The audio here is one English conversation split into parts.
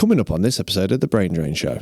Coming up on this episode of The Brain Drain Show.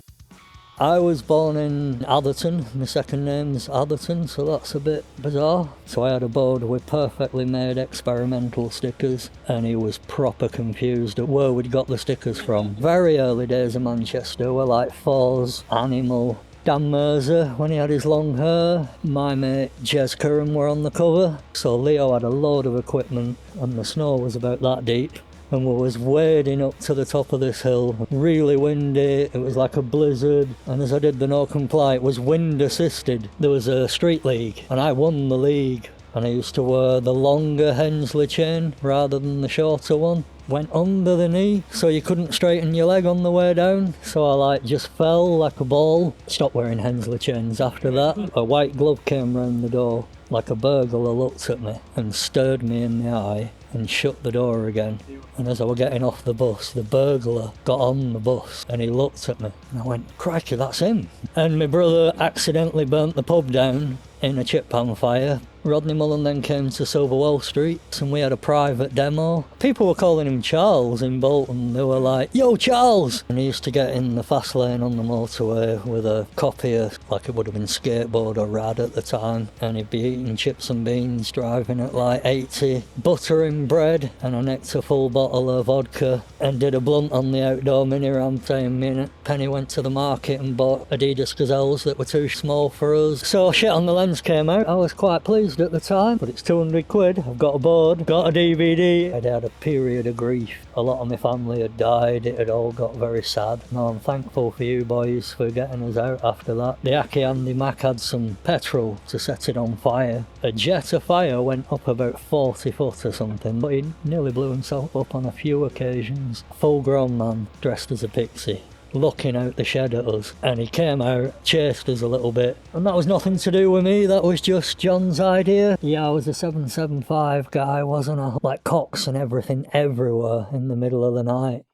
I was born in Atherton. My second name's Atherton, so that's a bit bizarre. So I had a board with perfectly made experimental stickers, and he was proper confused at where we'd got the stickers from. Very early days of Manchester were like Forde, Animal, Dan Mercer when he had his long hair. My mate Jez Curran were on the cover. So Leo had a load of equipment, and the snow was about that deep. And we was wading up to the top of this hill, really windy, it was like a blizzard, and as I did the no comply, it was wind assisted. There was a street league, and I won the league, and I used to wear the longer Hensley chain rather than the shorter one. Went under the knee, so you couldn't straighten your leg on the way down, so I just fell like a ball. Stopped wearing Hensley chains after that. A white glove came round the door, like a burglar looked at me and stared me in the eye and shut the door again. And as I was getting off the bus, the burglar got on the bus and he looked at me and I went, crikey, that's him. And my brother accidentally burnt the pub down in a chip pan fire. Rodney Mullen then came to Silverwell Street and we had a private demo. People were calling him Charles in Bolton. They were like, yo Charles! And he used to get in the fast lane on the motorway with a copy of, like it would have been Skateboard or RAD at the time, and he'd be eating chips and beans, driving at like 80, buttering bread, and I nicked a full bottle of vodka and did a blunt on the outdoor mini ramp saying me and Penny went to the market and bought Adidas Gazelles that were too small for us. So Shit on the Lens came out. I was quite pleased at the time, but it's 200 quid. I've got a board, got a DVD. I'd had a period of grief. A lot of my family had died. It had all got very sad. Now I'm thankful for you boys for getting us out after that. The Aki Andy Mac had some petrol to set it on fire. A jet of fire went up about 40 foot or something, but he nearly blew himself up on a few occasions. Full grown man dressed as a pixie, looking out the shed at us, and he came out, chased us a little bit, and that was nothing to do with me, that was just John's idea. Yeah, I was a 775 guy, wasn't I? Like cocks and everything everywhere in the middle of the night.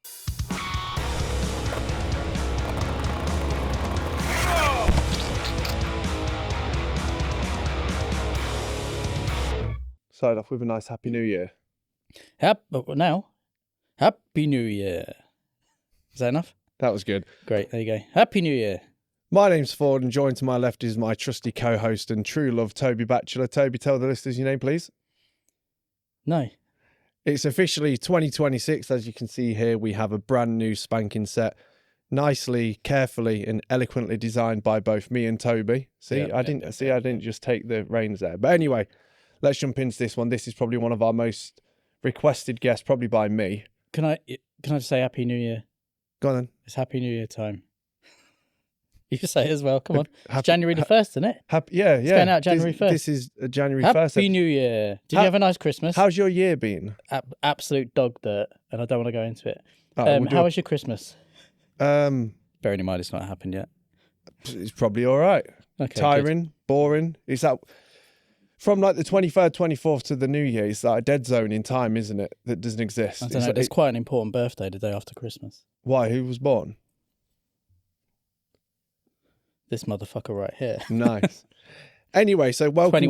Started off with a nice Happy New Year. Happy New Year. Is that enough? That was good. Great, there you go. Happy New Year. My name's Forde, and joined to my left is my trusty co-host and true love, Toby Batchelor. Toby, tell the listeners your name, please. No. It's officially 2026. As you can see here, we have a brand new spanking set, nicely, carefully, and eloquently designed by both me and Toby. I didn't just take the reins there. But anyway, let's jump into this one. This is probably one of our most requested guests, probably by me. Can I just say Happy New Year? Go on then. It's Happy New Year time. You can say it as well. Come on. It's January the 1st, isn't it? Yeah. It's going out January 1st. This is January 1st. Happy New Year. Did you have a nice Christmas? How's your year been? Absolute dog dirt, and I don't want to go into it. How was your Christmas? Bearing in mind it's not happened yet. It's probably all right. Okay, tiring, good. boring. Is that from like the 23rd, 24th to the New Year? It's like a dead zone in time, isn't it? That doesn't exist. I don't know. There's quite an important birthday the day after Christmas. Why? Who was born? This motherfucker right here. Nice. Anyway, so welcome to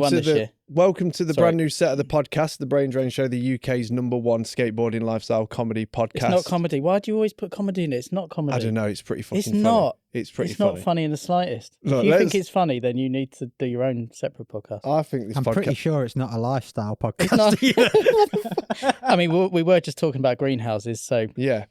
the brand new set of the podcast, The Brain Drain Show, the UK's #1 skateboarding lifestyle comedy podcast. It's not comedy. Why do you always put comedy in it? It's not comedy. I don't know. It's pretty fucking funny. It's not. It's pretty It's funny. not funny in the slightest. Look, if you think it's funny, then you need to do your own separate podcast. I think this I'm podcast... pretty sure it's not a lifestyle podcast. It's not. I mean, we were just talking about greenhouses, so... Yeah.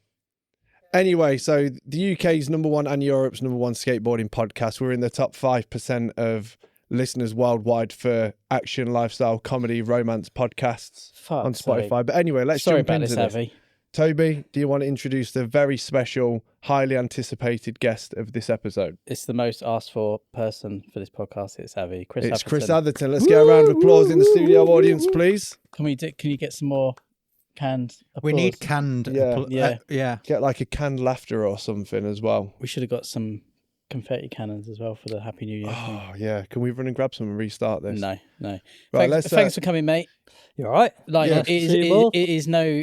Anyway, so the UK's #1 and Europe's #1 skateboarding podcast. We're in the top 5% of listeners worldwide for action, lifestyle, comedy, romance podcasts on Spotify. But anyway, let's jump into this. Avi. Toby, do you want to introduce the very special, highly anticipated guest of this episode? It's the most asked for person for this podcast. It's Avi. Chris Atherton. Let's get a round of applause in the studio audience, please. Can you get some more canned applause? We need canned. Yeah. Get like a canned laughter or something as well. We should have got some confetti cannons as well for the Happy New Year thing. Oh, yeah. Can we run and grab some and restart this? No. Right, thanks for coming, mate. You all right? Like, Yeah. it is no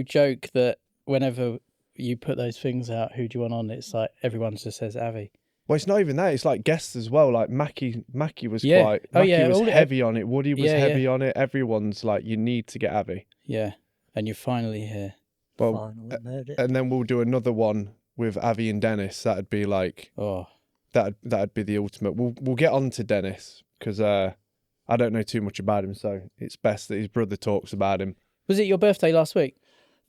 joke that whenever you put those things out, who do you want on? It's like everyone just says Avi. Well, it's not even that. It's like guests as well. Like Mackie was Yeah. was heavy on it. Woody was heavy on it. Everyone's like, you need to get Avi. Yeah, and you're finally here. Well, and then we'll do another one with Avi and Dennis, that'd be like, Oh, that'd be the ultimate. We'll get on to Dennis because I don't know too much about him, so it's best that his brother talks about him. was it your birthday last week?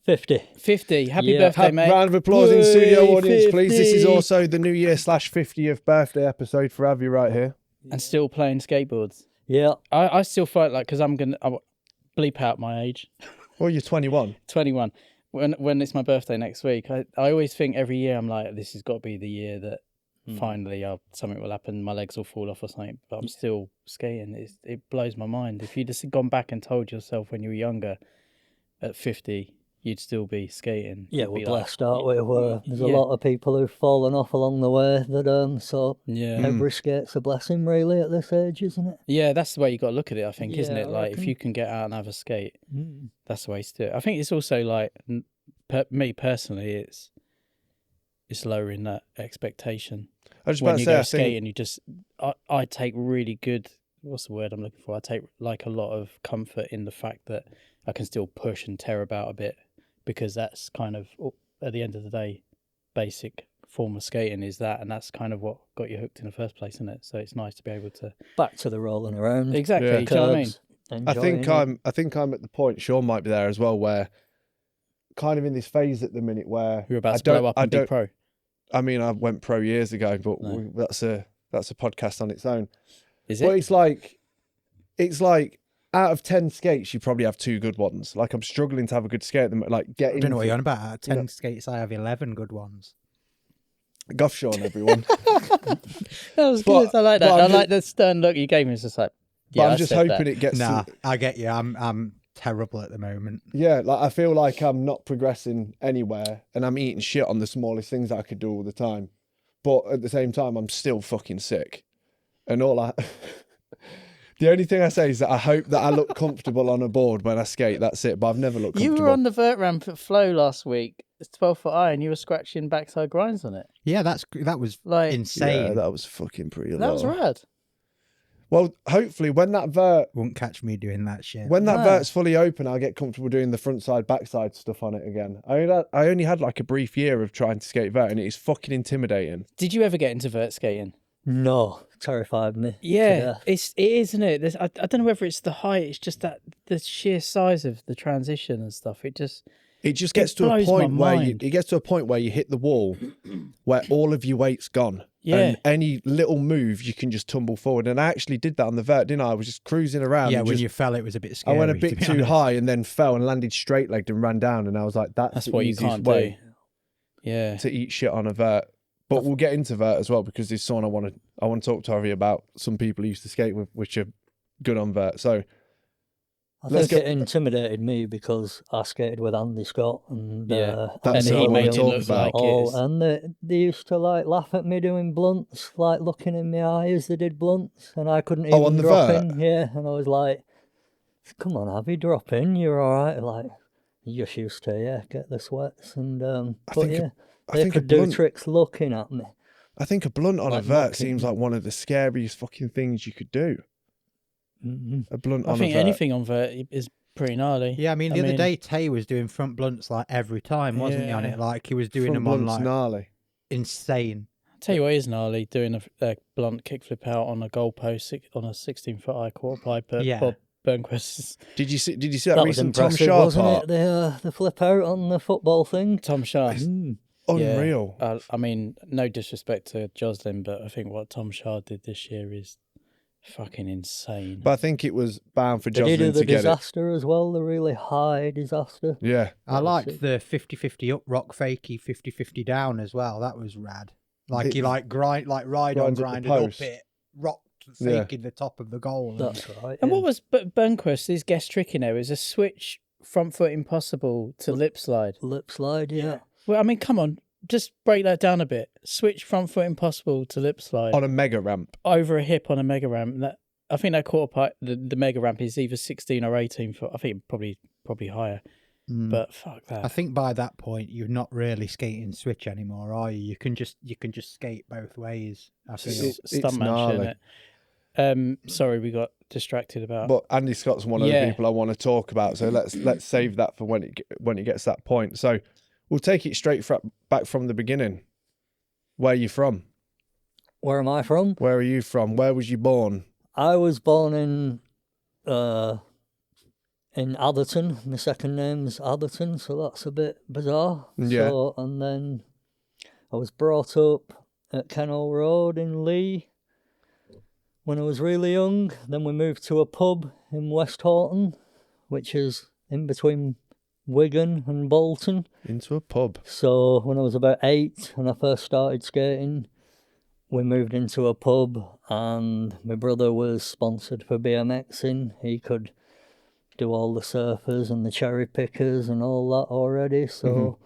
50. 50. Happy Yeah. birthday, mate. Round of applause in studio Whey, audience, please. This is 50. also the New Year / 50th birthday episode for Avi right here. And still playing skateboards. Yeah. I still fight like, because I'll bleep out my age. Well, you're 21. 21. When it's my birthday next week, I always think every year I'm like, this has got to be the year that finally something will happen, my legs will fall off or something, but I'm still skating. It blows my mind. If you'd just gone back and told yourself when you were younger at 50 you'd still be skating, Yeah, you'd we're be blessed, like, aren't we? There's a yeah. lot of people who've fallen off along the way that so Yeah. every skate's a blessing really at this age, isn't it? Yeah, that's the way you got to look at it, I think, isn't Yeah, it? I Like, if reckon. you can get out and have a skate, that's the way to do it. I think it's also like, me personally, it's lowering that expectation. I was just When about you to say, go I think skating, you just, I take really good, what's the word I'm looking for? I take like a lot of comfort in the fact that I can still push and tear about a bit, because that's kind of, at the end of the day, basic form of skating is that, and that's kind of what got you hooked in the first place, isn't it? So it's nice to be able to Back to the rolling around. exactly. Yeah. Do you know what I mean? Curbs, I enjoying think it. I think I'm at the point. Sean might be there as well, where kind of in this phase at the minute where You're about I to blow don't- up I and be don't- pro. I mean, I went pro years ago, but No. that's a podcast on its own. Is But it? it's like out of 10 skates, you probably have 2 good ones. Like, I'm struggling to have a good skate at the moment. Like, I getting don't know what you're on about. Out of 10 you know- skates, I have 11 good ones. Gough Sean, everyone. That was But- good. I like that. but I I'm like the stern look you gave me. It's just like, But yeah, I'm I just said hoping that. it gets Nah, to, I get you. I'm terrible at the moment. yeah, like I feel like I'm not progressing anywhere and I'm eating shit on the smallest things that I could do all the time. But at the same time, I'm still fucking sick. And the only thing I say is that I hope that I look comfortable on a board when I skate. That's it. But I've never looked You comfortable. were on the vert ramp at Flow last week. It's 12-foot iron. You were scratching backside grinds on it. Yeah, that was Like, insane. Yeah, that was fucking pretty low. that was rad. Well, hopefully when that vert Won't catch me doing that shit. when that No. vert's fully open, I'll get comfortable doing the front side, backside stuff on it again. I only had like a brief year of trying to skate vert, and it is fucking intimidating. Did you ever get into vert skating? No, terrified me. to Yeah, death. it is, isn't it? I don't know whether it's the height. It's just that the sheer size of the transition and stuff. It just Gets to a blows point my where mind. it gets to a point where you hit the wall, where all of your weight's gone. Yeah. And any little move, you can just tumble forward. And I actually did that on the vert, didn't I? I was just cruising around. Yeah, and when just, you fell, it was a bit I scary. went a to bit be too honest. high and then fell and landed straight legged and ran down. And I was like, that's the what you easiest can't way do. Yeah, to eat shit on a vert. But we'll get into vert as well, because there's someone I want to talk to Harvey about, some people he used to skate with which are good on vert. So I let's think it intimidated me because I skated with Andy Scott and Yeah. That's and what he I made wanna it talk look about. like all, it's and they used to like laugh at me doing blunts, like looking in my eye as they did blunts, and I couldn't even on the drop vert? in. Yeah, and I was like, "Come on, Abby, drop in. You're all right." Like, you're just used to get the sweats, and but think a- yeah, I they think a could do blunt- tricks looking at me. I think a blunt on a Like vert knocking. seems like one of the scariest fucking things you could do. A blunt I on think a vert. anything on vert is pretty gnarly. Yeah, I mean, the other day, Tay was doing front blunts like every time, wasn't he, on Yeah. it? Like, he was doing Front them on, blunt's like, gnarly. insane. Tell you what is gnarly, doing a blunt kickflip out on a goalpost on a 16-foot high quarter pipe at Yeah. Bob Burnquist's. Did you see that That was recent Tom impressive, Shaw wasn't part? it? The flip out on the football thing. Tom Shaw. Unreal. Yeah. I mean, no disrespect to Joslin, but I think what Tom Shaw did this year is fucking insane. But I think it was bound for Did he do Joslin the to get it. disaster as well? The really high disaster. Yeah. I was liked sick. the 50-50 up rock fakie, 50-50 down as well. That was rad. Like, It- he ride Grinds up the grinded up post. it, rocked, Yeah. faking the top of the goal. That's right. And yeah. what was Burnquist, his guest trick in there, is a switch front foot impossible to lip slide. Lip slide, yeah. Well, I mean, come on, just break that down a bit. Switch front foot impossible to lip slide On a mega ramp. over a hip on a mega ramp. I think that quarter pipe, the mega ramp is either 16 or 18 foot. I think probably higher. But fuck that. I think by that point you're not really skating switch anymore, are you? You can just skate both ways. I feel. It's It's stuntman gnarly. shit, innit? Sorry, we got distracted about. But Andy Scott's one of the Yeah. people I want to talk about. So let's save that for when it gets to that point. So We'll take it back from the beginning. Where are you from? Where am I from? Where are you from? Where was you born? I was born in Atherton. My second name's Atherton, so that's a bit bizarre. Yeah. So, and then I was brought up at Kennel Road in Lee when I was really young. Then we moved to a pub in West Horton, which is in between Wigan and Bolton. Into a pub. So when I was about 8 and I first started skating, we moved into a pub, and my brother was sponsored for BMXing. He could do all the surfers and the cherry pickers and all that already. So,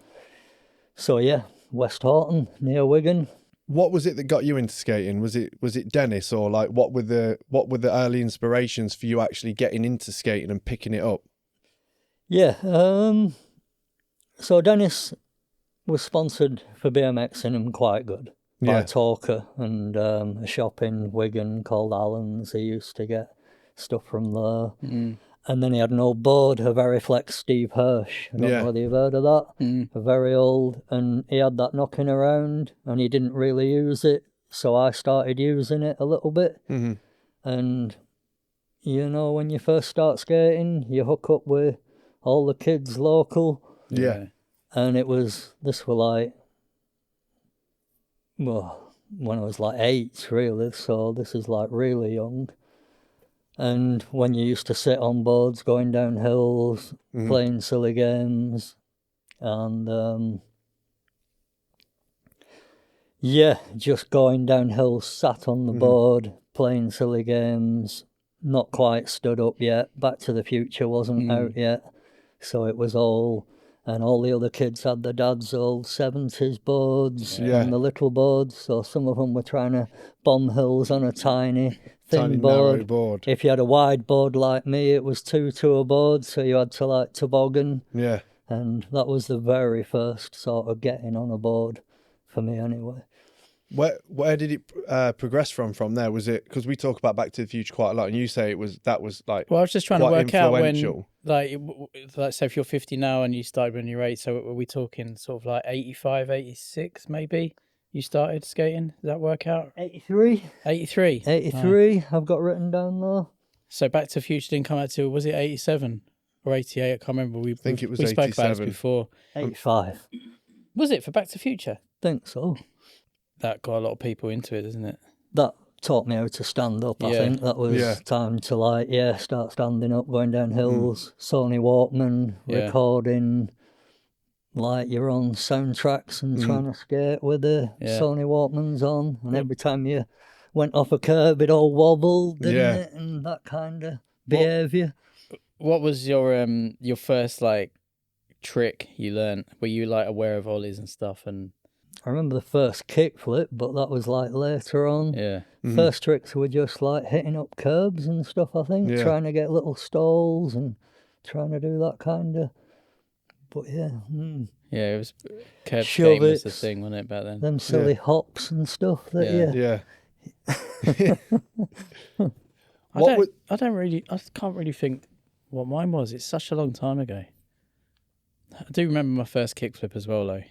so yeah, West Horton near Wigan. What was it that got you into skating? Was it Dennis, or like what were the early inspirations for you actually getting into skating and picking it up? Yeah, so Dennis was sponsored for BMXing and quite good by Talker and a shop in Wigan called Allen's. He used to get stuff from there. And then he had an old board, a Veriflex Steve Hirsch. I don't know whether you've heard of that. A very old, and he had that knocking around and he didn't really use it. So I started using it a little bit. And, you know, when you first start skating, you hook up with all the kids local. Yeah. And this were like, well, when I was like 8, really. So this is like really young. And when you used to sit on boards, going down hills, playing silly games, and just going down hills, sat on the board, playing silly games, not quite stood up yet. Back to the Future wasn't out yet, so it was all, and all the other kids had their dad's old 70s boards and the little boards, so some of them were trying to bomb hills on a tiny narrow board. If you had a wide board like me, it was 2 to a board, so you had to like toboggan. Yeah. And that was the very first sort of getting on a board for me anyway. Where did it progress from there? Was it, because we talk about Back to the Future quite a lot, and you say that was like, well, I was just trying to work out when, like say if you're 50 now and you started when you're 8, so are we talking sort of like 85, 86 maybe? You started skating? Does that work out? 83. 83? 83, I've got written down there. So Back to the Future didn't come out till, was it 87 or 88? I can't remember. I think it was we 87. spoke about this before. 85. Was it for Back to the Future? Think so. That got a lot of people into it, doesn't it? That taught me how to stand up, I think. That was time to start standing up, going down hills, Sony Walkman, recording like your own soundtracks and trying to skate with the Sony Walkmans on, and every time you went off a curb it all wobbled, didn't it, and that kind of behaviour. What was your first like trick you learnt? Were you like aware of ollies and stuff? And I remember the first kickflip, but that was like later on. First tricks were just like hitting up curbs and stuff, I think, trying to get little stalls and trying to do that kind of. But it was curb skating was the thing, wasn't it, back then? Them silly hops and stuff. That I can't really think what mine was. It's such a long time ago. I do remember my first kickflip as well, though.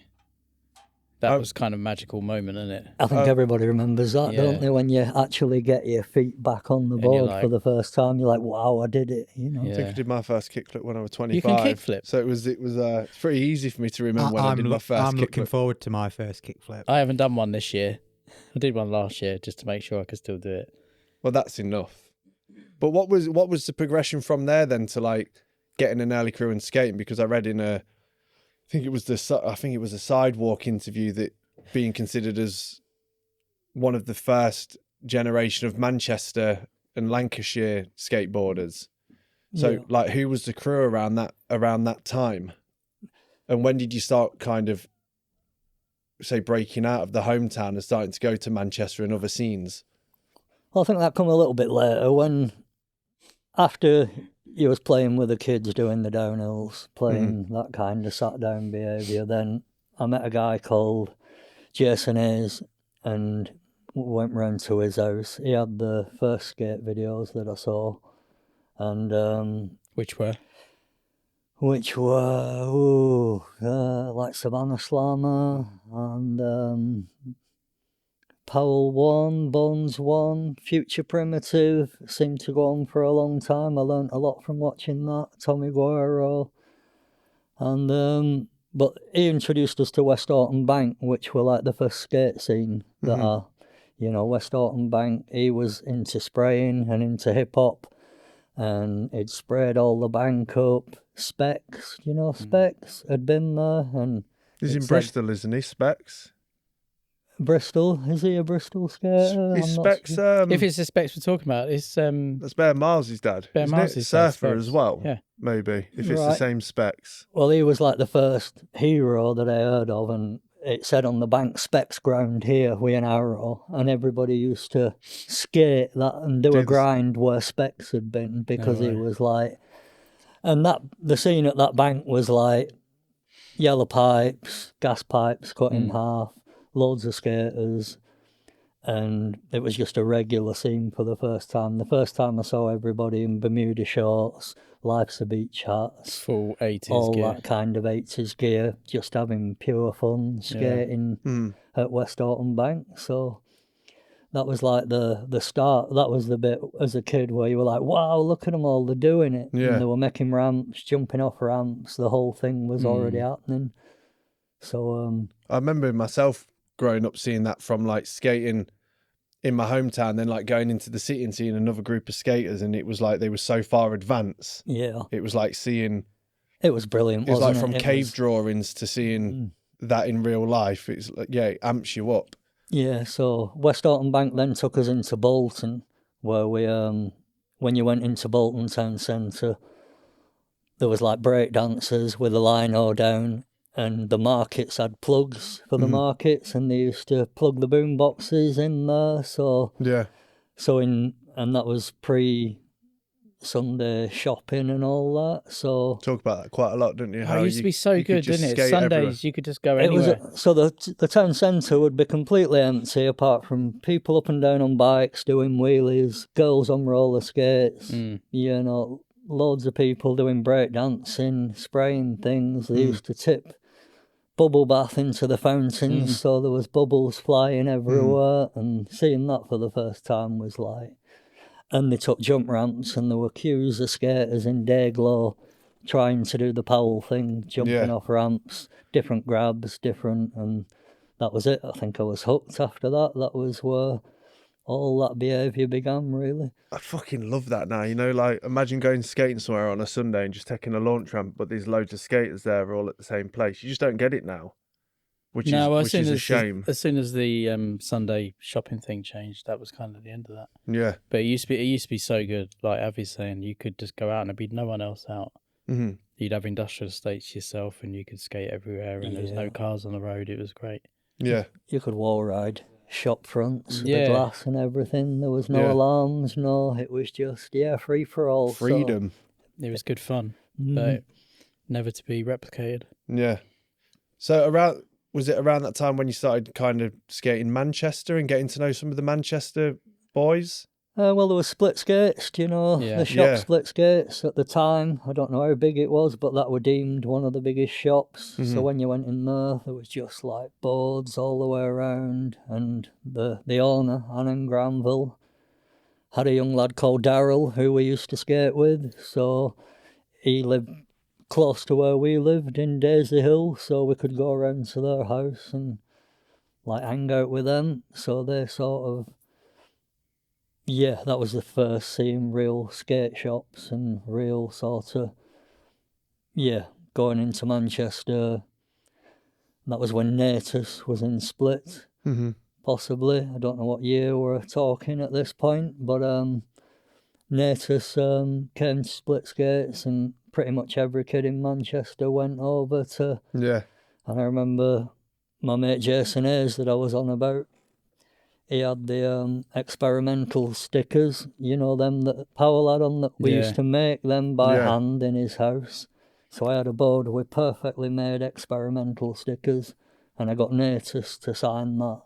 That was kind of a magical moment, isn't it? I think everybody remembers that, don't they? When you actually get your feet back on the board for the first time, you're like, "Wow, I did it!" You know. I think I did my first kickflip when I was 25. You can kickflip, so it was pretty easy for me to remember when I did my first kickflip. I'm looking forward to my first kickflip. I haven't done one this year. I did one last year just to make sure I could still do it. Well, that's enough. But what was the progression from there then to like getting an early career in skating? Because I read in I think it was a Sidewalk interview that being considered as one of the first generation of Manchester and Lancashire skateboarders. So like, who was the crew around that time? And when did you start kind of say breaking out of the hometown and starting to go to Manchester and other scenes? Well, I think that come a little bit later, when after you was playing with the kids doing the downhills, playing that kind of sat down behaviour, then I met a guy called Jason Hayes and went round to his house. He had the first skate videos that I saw, and which were? which were like Savannah Slammer and Powell 1, Bones 1, Future Primitive seemed to go on for a long time. I learnt a lot from watching that. Tommy Guerrero. And but he introduced us to West Orton Bank, which were like the first skate scene that West Orton Bank, he was into spraying and into hip hop, and he'd sprayed all the bank up. Specs, Specs had been there, and he's in Bristol, isn't he? Specs. Bristol, is he a Bristol skater? Is Specs? If it's the Specs we're talking about, it's that's Bear Miles' dad. Bear Miles' Surfer as well. Yeah, maybe if it's the same Specs. Well, he was like the first hero that I heard of, and it said on the bank Specs ground here with an arrow, and everybody used to skate that and do a grind where Specs had been because he was like, and that the scene at that bank was like yellow pipes, gas pipes cut in half. Loads of skaters, and it was just a regular scene for the first time. The first time I saw everybody in Bermuda shorts, Life's a Beach hats, full 80s all gear. that kind of 80s gear, just having pure fun skating at West Orton Bank. So that was like the start. That was the bit as a kid where you were like, wow, look at them all, they're doing it. Yeah. And they were making ramps, jumping off ramps, the whole thing was already happening. So I remember myself growing up seeing that from like skating in my hometown, then like going into the city and seeing another group of skaters, and it was like they were so far advanced. Yeah. It was like seeing... It was brilliant, It was like wasn't from cave drawings to seeing that in real life. It's like, it amps you up. Yeah, so West Orton Bank then took us into Bolton, where we, when you went into Bolton Town Centre, there was like break dancers with a lino down, and the markets had plugs for the markets, and they used to plug the boom boxes in there. So and that was pre-Sunday shopping and all that. So talk about that quite a lot, didn't you? It used to be so good, didn't it? Sundays you could just go anywhere. So the town centre would be completely empty apart from people up and down on bikes doing wheelies, girls on roller skates, loads of people doing breakdancing, spraying things. They used to tip bubble bath into the fountains, so there was bubbles flying everywhere, and seeing that for the first time was like... And they took jump ramps, and there were queues of skaters in day glow trying to do the Powell thing, jumping off ramps, different grabs, and that was it. I think I was hooked after that. That was where all that behaviour began, really. I fucking love that now. Like imagine going skating somewhere on a Sunday and just taking a launch ramp, but there's loads of skaters there all at the same place. You just don't get it now, which is a shame. As soon as the Sunday shopping thing changed, that was kind of the end of that. Yeah. But it used to be so good. Like Avi's saying, you could just go out and there'd be no one else out. Mm-hmm. You'd have industrial estates yourself, and you could skate everywhere, and there was no cars on the road. It was great. Yeah. You could wall ride shop fronts, the glass and everything. There was no alarms, it was just, free for all. Freedom. So it was good fun, but never to be replicated. Yeah. So was it around that time when you started kind of skating Manchester and getting to know some of the Manchester boys? Well, there was split skates, the shop split skates at the time. I don't know how big it was, but that were deemed one of the biggest shops. So when you went in there was just like boards all the way around, and the owner, Annan Granville, had a young lad called Darryl who we used to skate with. So he lived close to where we lived in Daisy Hill, so we could go around to their house and like hang out with them. So they sort of... Yeah, that was the first seeing real skate shops and real sort of, going into Manchester. That was when Natus was in Split, possibly. I don't know what year we're talking at this point, but Natus came to Split Skates, and pretty much every kid in Manchester went over to... Yeah. And I remember my mate Jason Hayes that I was on about, he had the experimental stickers, them that Powell had on, that we used to make them by hand in his house. So I had a board with perfectly made experimental stickers, and I got Natus to sign that.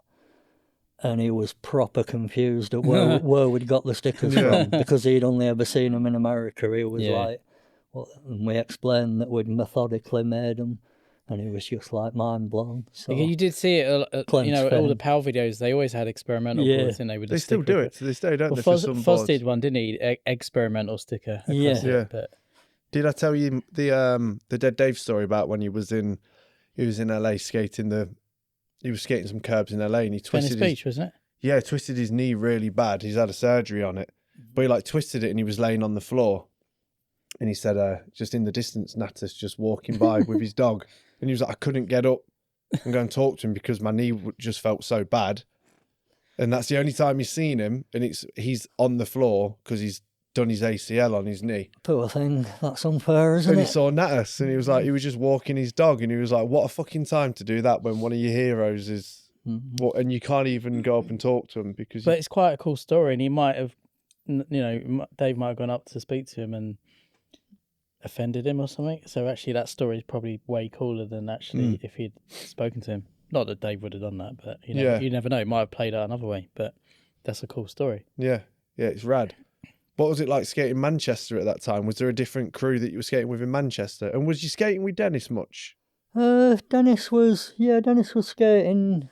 And he was proper confused at where we'd got the stickers from, because he'd only ever seen them in America. He was like, And we explained that we'd methodically made them, and he was just like mind blown. So You did see it, you know, all the PAL videos. They always had experimental boards, didn't they? With They still do it to this day, don't they? Well, For some Foz boards. did one, didn't he? Experimental sticker. Across it, but Did I tell you the Dead Dave story about when he was in LA skating he was skating some curbs in LA and he twisted Venice Beach, wasn't it? Yeah, twisted his knee really bad. He's had a surgery on it, but he like twisted it and he was laying on the floor, and he said, just in the distance, Natas just walking by with his dog, and he was like, I couldn't get up and go and talk to him because my knee just felt so bad, and that's the only time he's seen him, and he's on the floor because he's done his ACL on his knee. Poor thing, that's unfair, isn't And it? he saw Natas, and he was like, he was just walking his dog, and he was like, what a fucking time to do that when one of your heroes is, and you can't even go up and talk to him because. But it's quite a cool story, and he might have, you know, Dave might have gone up to speak to him and offended him or something. So actually, that story is probably way cooler than actually if he'd spoken to him. Not that Dave would have done that, but you know, you never know. It might have played out another way, but that's a cool story. Yeah, it's rad. What was it like skating Manchester at that time? Was there a different crew that you were skating with in Manchester? And was you skating with Dennis much? Dennis was skating.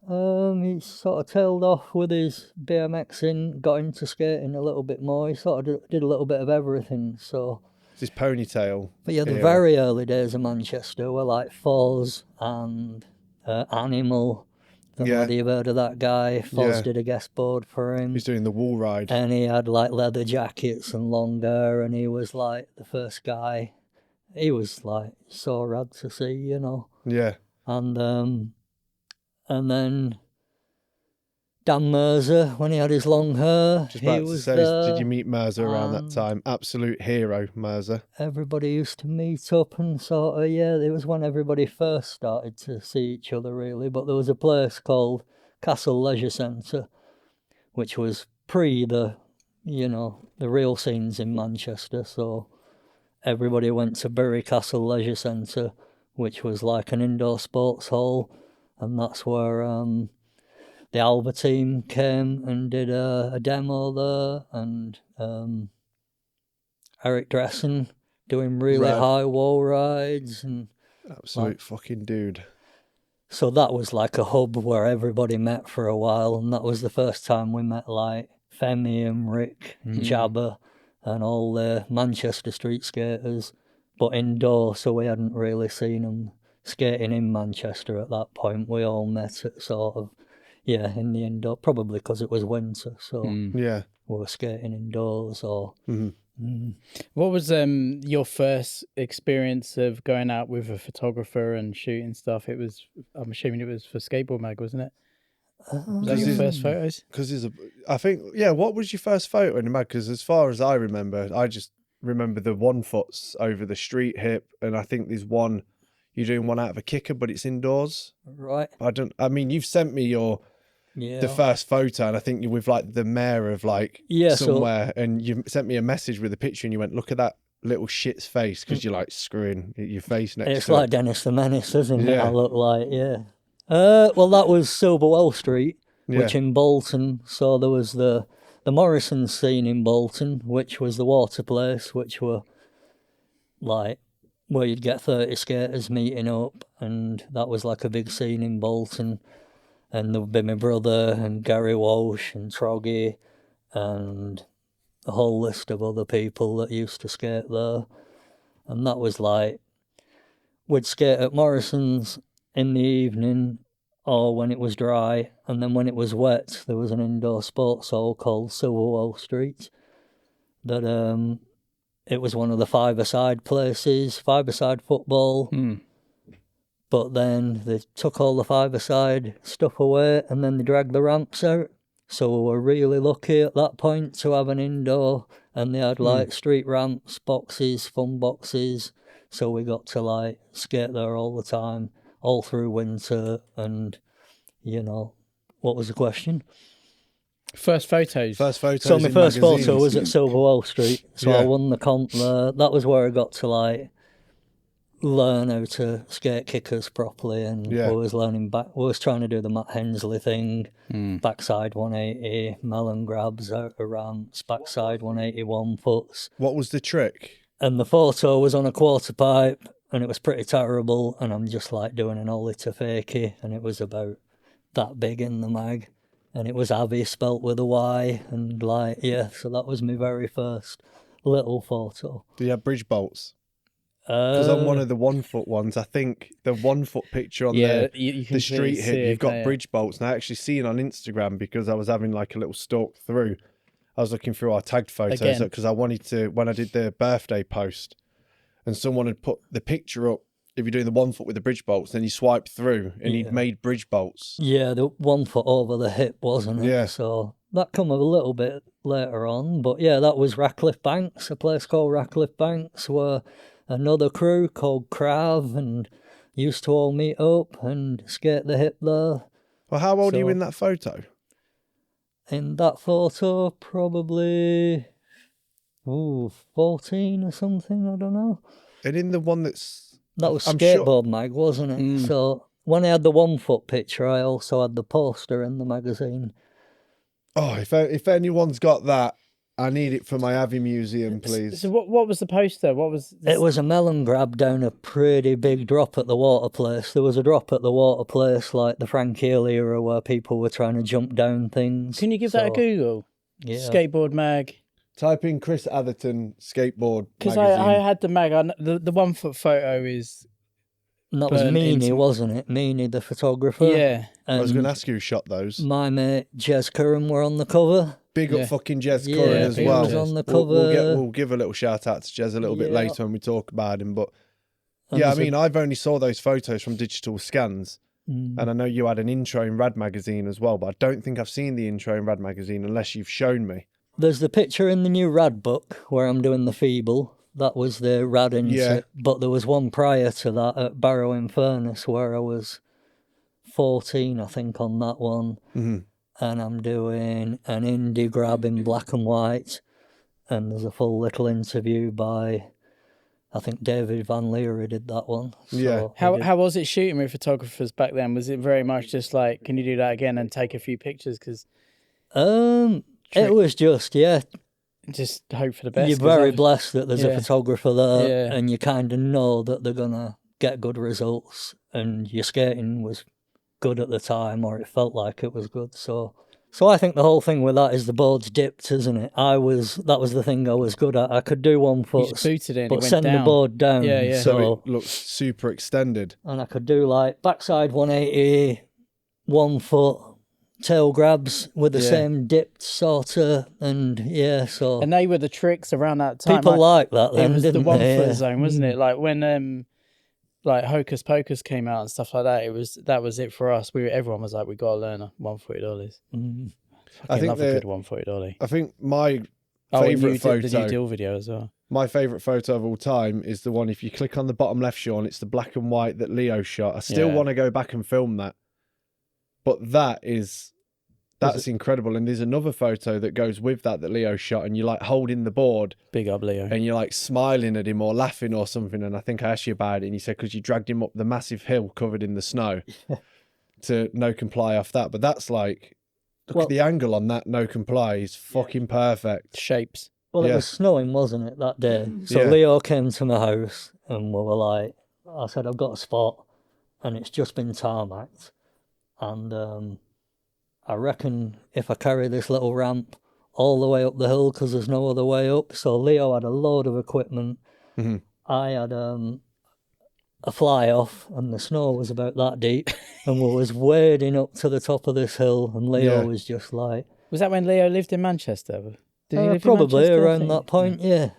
He sort of tailed off with his BMXing, got into skating a little bit more. He sort of did a little bit of everything, so. It's his ponytail. But yeah, the very early days of Manchester were like Foz and Animal. I don't know whether you've heard of that guy. Foz did a guest board for him. He's doing the wall ride. And he had like leather jackets and long hair, and he was like the first guy. He was like so rad to see, you know. Yeah. And then Dan Mercer, when he had his long hair, Just about he to was say, there. did you meet Mercer around that time? Absolute hero, Mercer. Everybody used to meet up and sort of, it was when everybody first started to see each other, really. But there was a place called Castle Leisure Centre, which was pre the real scenes in Manchester. So everybody went to Bury Castle Leisure Centre, which was like an indoor sports hall. And that's where the Alba team came and did a demo there, and Eric Dressen doing really high wall rides. And absolute fucking dude. So that was like a hub where everybody met for a while, and that was the first time we met like Femi and Rick and Jabba and all the Manchester street skaters, but indoor, so we hadn't really seen them skating in Manchester at that point. We all met at sort of, in the indoor, probably because it was winter, so we were skating indoors. Or What was your first experience of going out with a photographer and shooting stuff? I'm assuming it was for Skateboard Mag, wasn't it? Was that your first photos? Because what was your first photo in the mag? Because as far as I remember, I just remember the 1-foots over the street hip, and I think there's one, you're doing one out of a kicker, but it's indoors. Right. You've sent me the first photo, and I think you're with like the mayor of like somewhere, and you sent me a message with a picture, and you went, look at that little shit's face, because you're like screwing your face next to it. It's like Dennis the Menace, isn't it? I look like, well, that was Silverwell Street, which in Bolton, so there was the Morrison scene in Bolton, which was the water place, which were like where you'd get 30 skaters meeting up, and that was like a big scene in Bolton. And there would be my brother and Gary Walsh and Troggy and a whole list of other people that used to skate there. And that was like, we'd skate at Morrison's in the evening or when it was dry, and then when it was wet, there was an indoor sports hall called Silverwell Street that it was one of the five-a-side places, five-a-side football. But then they took all the five-a-side stuff away, and then they dragged the ramps out. So we were really lucky at that point to have an indoor, and they had like street ramps, boxes, fun boxes. So we got to like skate there all the time, all through winter. And what was the question? First photos. So my first photo was at Silverwell Street. So I won the comp there. That was where I got to like learn how to skate kickers properly, and I was learning I was trying to do the Matt Hensley thing, backside 180, melon grabs out of ramps, backside 180 1-foots. What was the trick? And the photo was on a quarter pipe, and it was pretty terrible, and I'm just like doing an ollie to fakie, and it was about that big in the mag, and it was AVIT spelt with a Y, and like, yeah, so that was my very first little photo. Do you have bridge bolts? Because on one of the 1 foot ones, I think the 1 foot picture on you the can street see hit, it, you've got yeah. bridge bolts. And I actually seen on Instagram, because I was having like a little stalk through. I was looking through our tagged photos Again. because I wanted to, when I did the birthday post, and someone had put the picture up, if you're doing the 1 foot with the bridge bolts, then you swipe through and he'd made bridge bolts. Yeah, the 1 foot over the hip, wasn't it? Yeah. So that come a little bit later on. But yeah, that was Radcliffe Banks, a place called Radcliffe Banks, where another crew called Crav and used to all meet up and skate the hip there. Well, how old are you So- in that photo? In that photo, probably 14 or something, I don't know. And in the one that's... That was I'm sure- Skateboard Mag, wasn't it? So when I had the 1 foot picture, I also had the poster in the magazine. Oh, if anyone's got that, I need it for my Avi museum, please. So what was the poster? What was It was a melon grab down a pretty big drop at the water place. There was a drop at the water place like the Frank Hill era where people were trying to jump down things. Can you give that a So, Google? Yeah. Skateboard mag. Type in Chris Atherton Skateboard Because Magazine. I had the mag. The 1 foot photo is And that was burnt Meanie, into- wasn't it? Meanie, the photographer. yeah. I was going to And ask you who shot those. my mate Jez Curran were on the cover. Big Yeah. up fucking Jez Yeah, Curran as he well. was on the We'll cover. give a little shout out to Jez a little bit Yeah. later when we talk about him. But And yeah, I there's a- mean, I've only saw those photos from digital scans. And I know you had an intro in RAD Magazine as well, but I don't think I've seen the intro in RAD Magazine unless you've shown me. There's the picture in the new RAD book where I'm doing the feeble. That was the RAD insert. Yeah. But there was one prior to that at Barrow-In-Furness where I was 14, I think, on that one. Mm-hmm. And I'm doing an indie grab in black and white. And there's a full little interview by, I think, David Van Leer did that one. So Yeah. How was it shooting with photographers back then? Was it very much just like, can you do that again and take a few pictures? Because It was just, yeah, just hope for the best. you're 'cause very I've- blessed that there's a yeah. photographer there Yeah. and you kind of know that they're going to get good results and your skating was good at the time, or it felt like it was good. So I think the whole thing with that is the board's dipped, isn't it? That was the thing I was good at. I could do 1 You foot, just booted it and it but went send down. the board down. Yeah, yeah. So it looks super extended. And I could do like backside 180, 1 foot, tail grabs with the Yeah. same dipped sort of, and yeah, so And they were the tricks around that time. people like that it then, was the didn't 1 they? foot Yeah. zone, wasn't it? Like when like Hocus Pocus came out and stuff like that, that was it for us. Everyone was like, we got to learn a 1 footed ollies. I think love a good 1 footed ollie. I think my Oh, and you favourite did photo. the new Dill video as well. My favourite photo of all time is the one, if you click on the bottom left, Sean, it's the black and white that Leo shot. I still Yeah. want to go back and film that. But that's incredible. And there's another photo that goes with that Leo shot, and you're like holding the board Big up, Leo. and you're like smiling at him or laughing or something. And I think I asked you about it, and you said because you dragged him up the massive hill covered in the snow to no comply off that. But that's like, look Well- at the angle on that no comply is fucking perfect. Shapes. Well, it Yeah. was snowing, wasn't it, that day? So Yeah. Leo came to my house and we were like, I said, I've got a spot and it's just been tarmacked. And I reckon if I carry this little ramp all the way up the hill, because there's no other way up. So Leo had a load of equipment. Mhm. I had a fly off and the snow was about that deep and we was wading up to the top of this hill and Leo Yeah. was just like, Was that when Leo lived in Manchester? Did he live in probably Manchester, I around think? that point, yeah.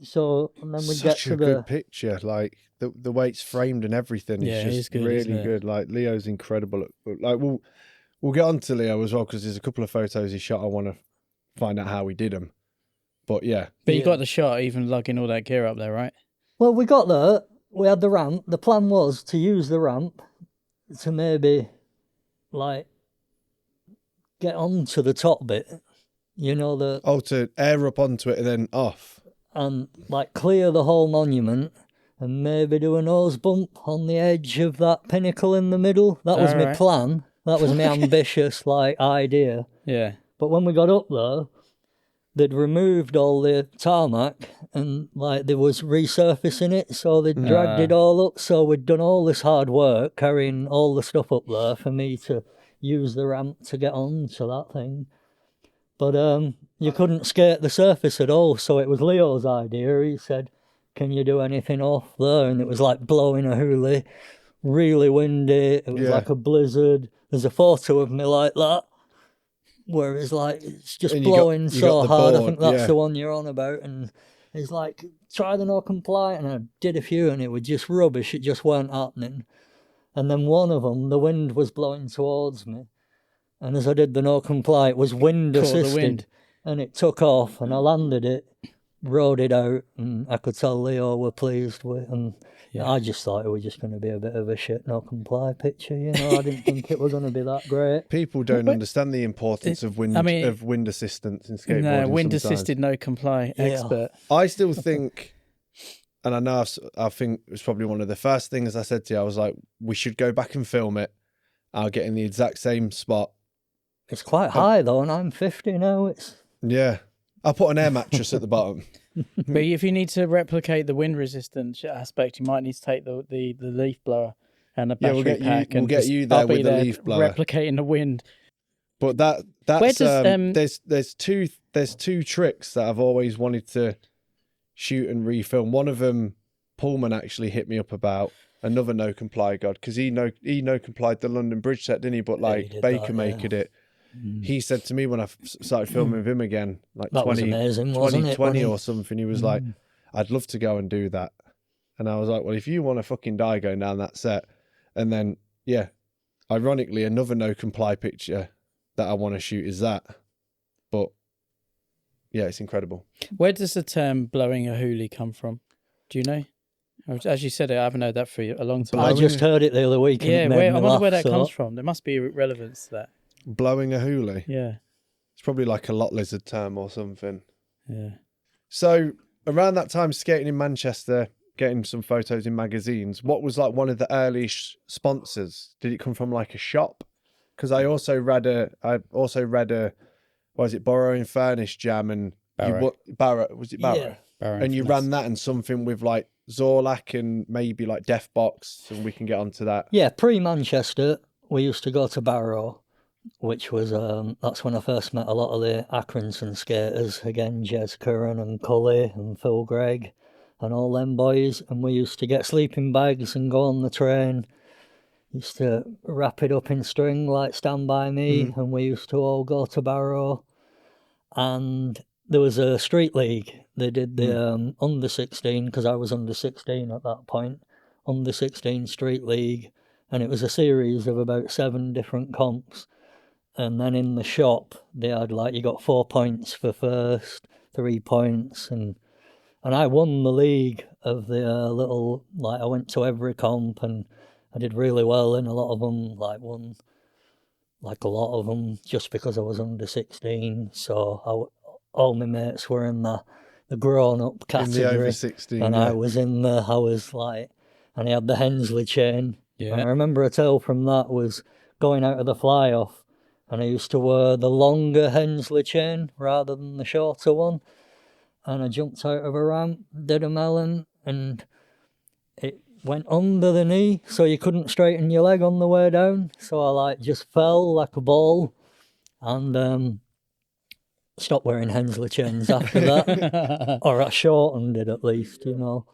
So, and then we get Such to a good picture, like the way it's framed and everything is Yeah, it just is good, isn't really it? good. Like Leo's incredible. Like we'll get on to Leo as well because there's a couple of photos he shot. I want to find out how he did them. But yeah, But you Yeah. got the shot even lugging all that gear up there, right? Well, we got there. We had the ramp. The plan was to use the ramp to maybe, like, get onto the top bit, you know, to air up onto it and then off. and like clear the whole monument and maybe do a nose bump on the edge of that pinnacle in the middle. That was my Alright. plan. That was my ambitious, like, idea. Yeah. But when we got up there, they'd removed all the tarmac and like they was resurfacing it, so they'd dragged it all up. So we'd done all this hard work carrying all the stuff up there for me to use the ramp to get on to that thing. But you couldn't skate the surface at all, so it was Leo's idea. He said, can you do anything off there? And it was like blowing a hoolie, really windy. It was like a blizzard. There's a photo of me like that, where it's like, it's just blowing so hard. I think that's the one you're on about. And it's like, try the no comply. And I did a few and it was just rubbish. It just weren't happening. And then one of them, the wind was blowing towards me. And as I did the no comply, it was wind assisted. And it took off and I landed it, rode it out, and I could tell Leo were pleased with. And I just thought it was just going to be a bit of a shit no comply picture, you know. I didn't think it was going to be that great. People don't understand the importance of wind assistance in skateboarding. No, wind assisted no comply expert. I still think, and I know I think it was probably one of the first things I said to you. I was like, we should go back and film it. I'll get in the exact same spot. It's quite high though, and I'm 50 now. Yeah. I'll put an air mattress at the bottom. But if you need to replicate the wind resistance aspect, you might need to take the leaf blower and a battery pack. We'll get you there with the leaf blower. Replicating the wind. But that's where does, there's two tricks that I've always wanted to shoot and refilm. One of them, Pullman actually hit me up about. Another no comply god, because he no complied the London Bridge set, didn't he? But like Baker makered it. He said to me when I started filming with him again, like 2020 or something, he was like, I'd love to go and do that. And I was like, well, if you want to fucking die going down that set. And then, ironically, another no comply picture that I want to shoot is that. But yeah, it's incredible. Where does the term blowing a hoolie come from? Do you know? As you said it, I haven't heard that for a long time. I just heard it the other week. Yeah, I wonder where that comes from. There must be relevance to that. Blowing a hoolie? Yeah. It's probably like a lot lizard term or something. Yeah. So around that time, skating in Manchester, getting some photos in magazines, what was like one of the earliest sponsors? Did it come from like a shop? Because I also read a Barrow-In-Furness jam and Barrow, was it Barrow? Yeah. Barrow And you ran that and something with like Zorlac and maybe like Deathbox, and we can get onto that. Yeah, pre-Manchester, we used to go to Barrow, which was, that's when I first met a lot of the Accrington skaters, again, Jez Curran and Cully and Phil Gregg and all them boys, and we used to get sleeping bags and go on the train. Used to wrap it up in string like Stand By Me, and we used to all go to Barrow. And there was a street league. They did the under 16, because I was under 16 at that point, under 16 street league, and it was a series of about 7 different comps. And then in the shop, they had like, you got 4 points for first, 3 points, and I won the league of the little, like I went to every comp and I did really well in a lot of them, like won like a lot of them just because I was under 16. So all my mates were in the grown-up category. In the over 16, and I was in the, I was like, and I had the Hensley chain. Yeah. And I remember a tale from that was going out of the fly-off, and I used to wear the longer Hensley chain rather than the shorter one. And I jumped out of a ramp, did a melon, and it went under the knee, so you couldn't straighten your leg on the way down. So I like just fell like a ball, and stopped wearing Hensley chains after that. Or I shortened it at least, you know.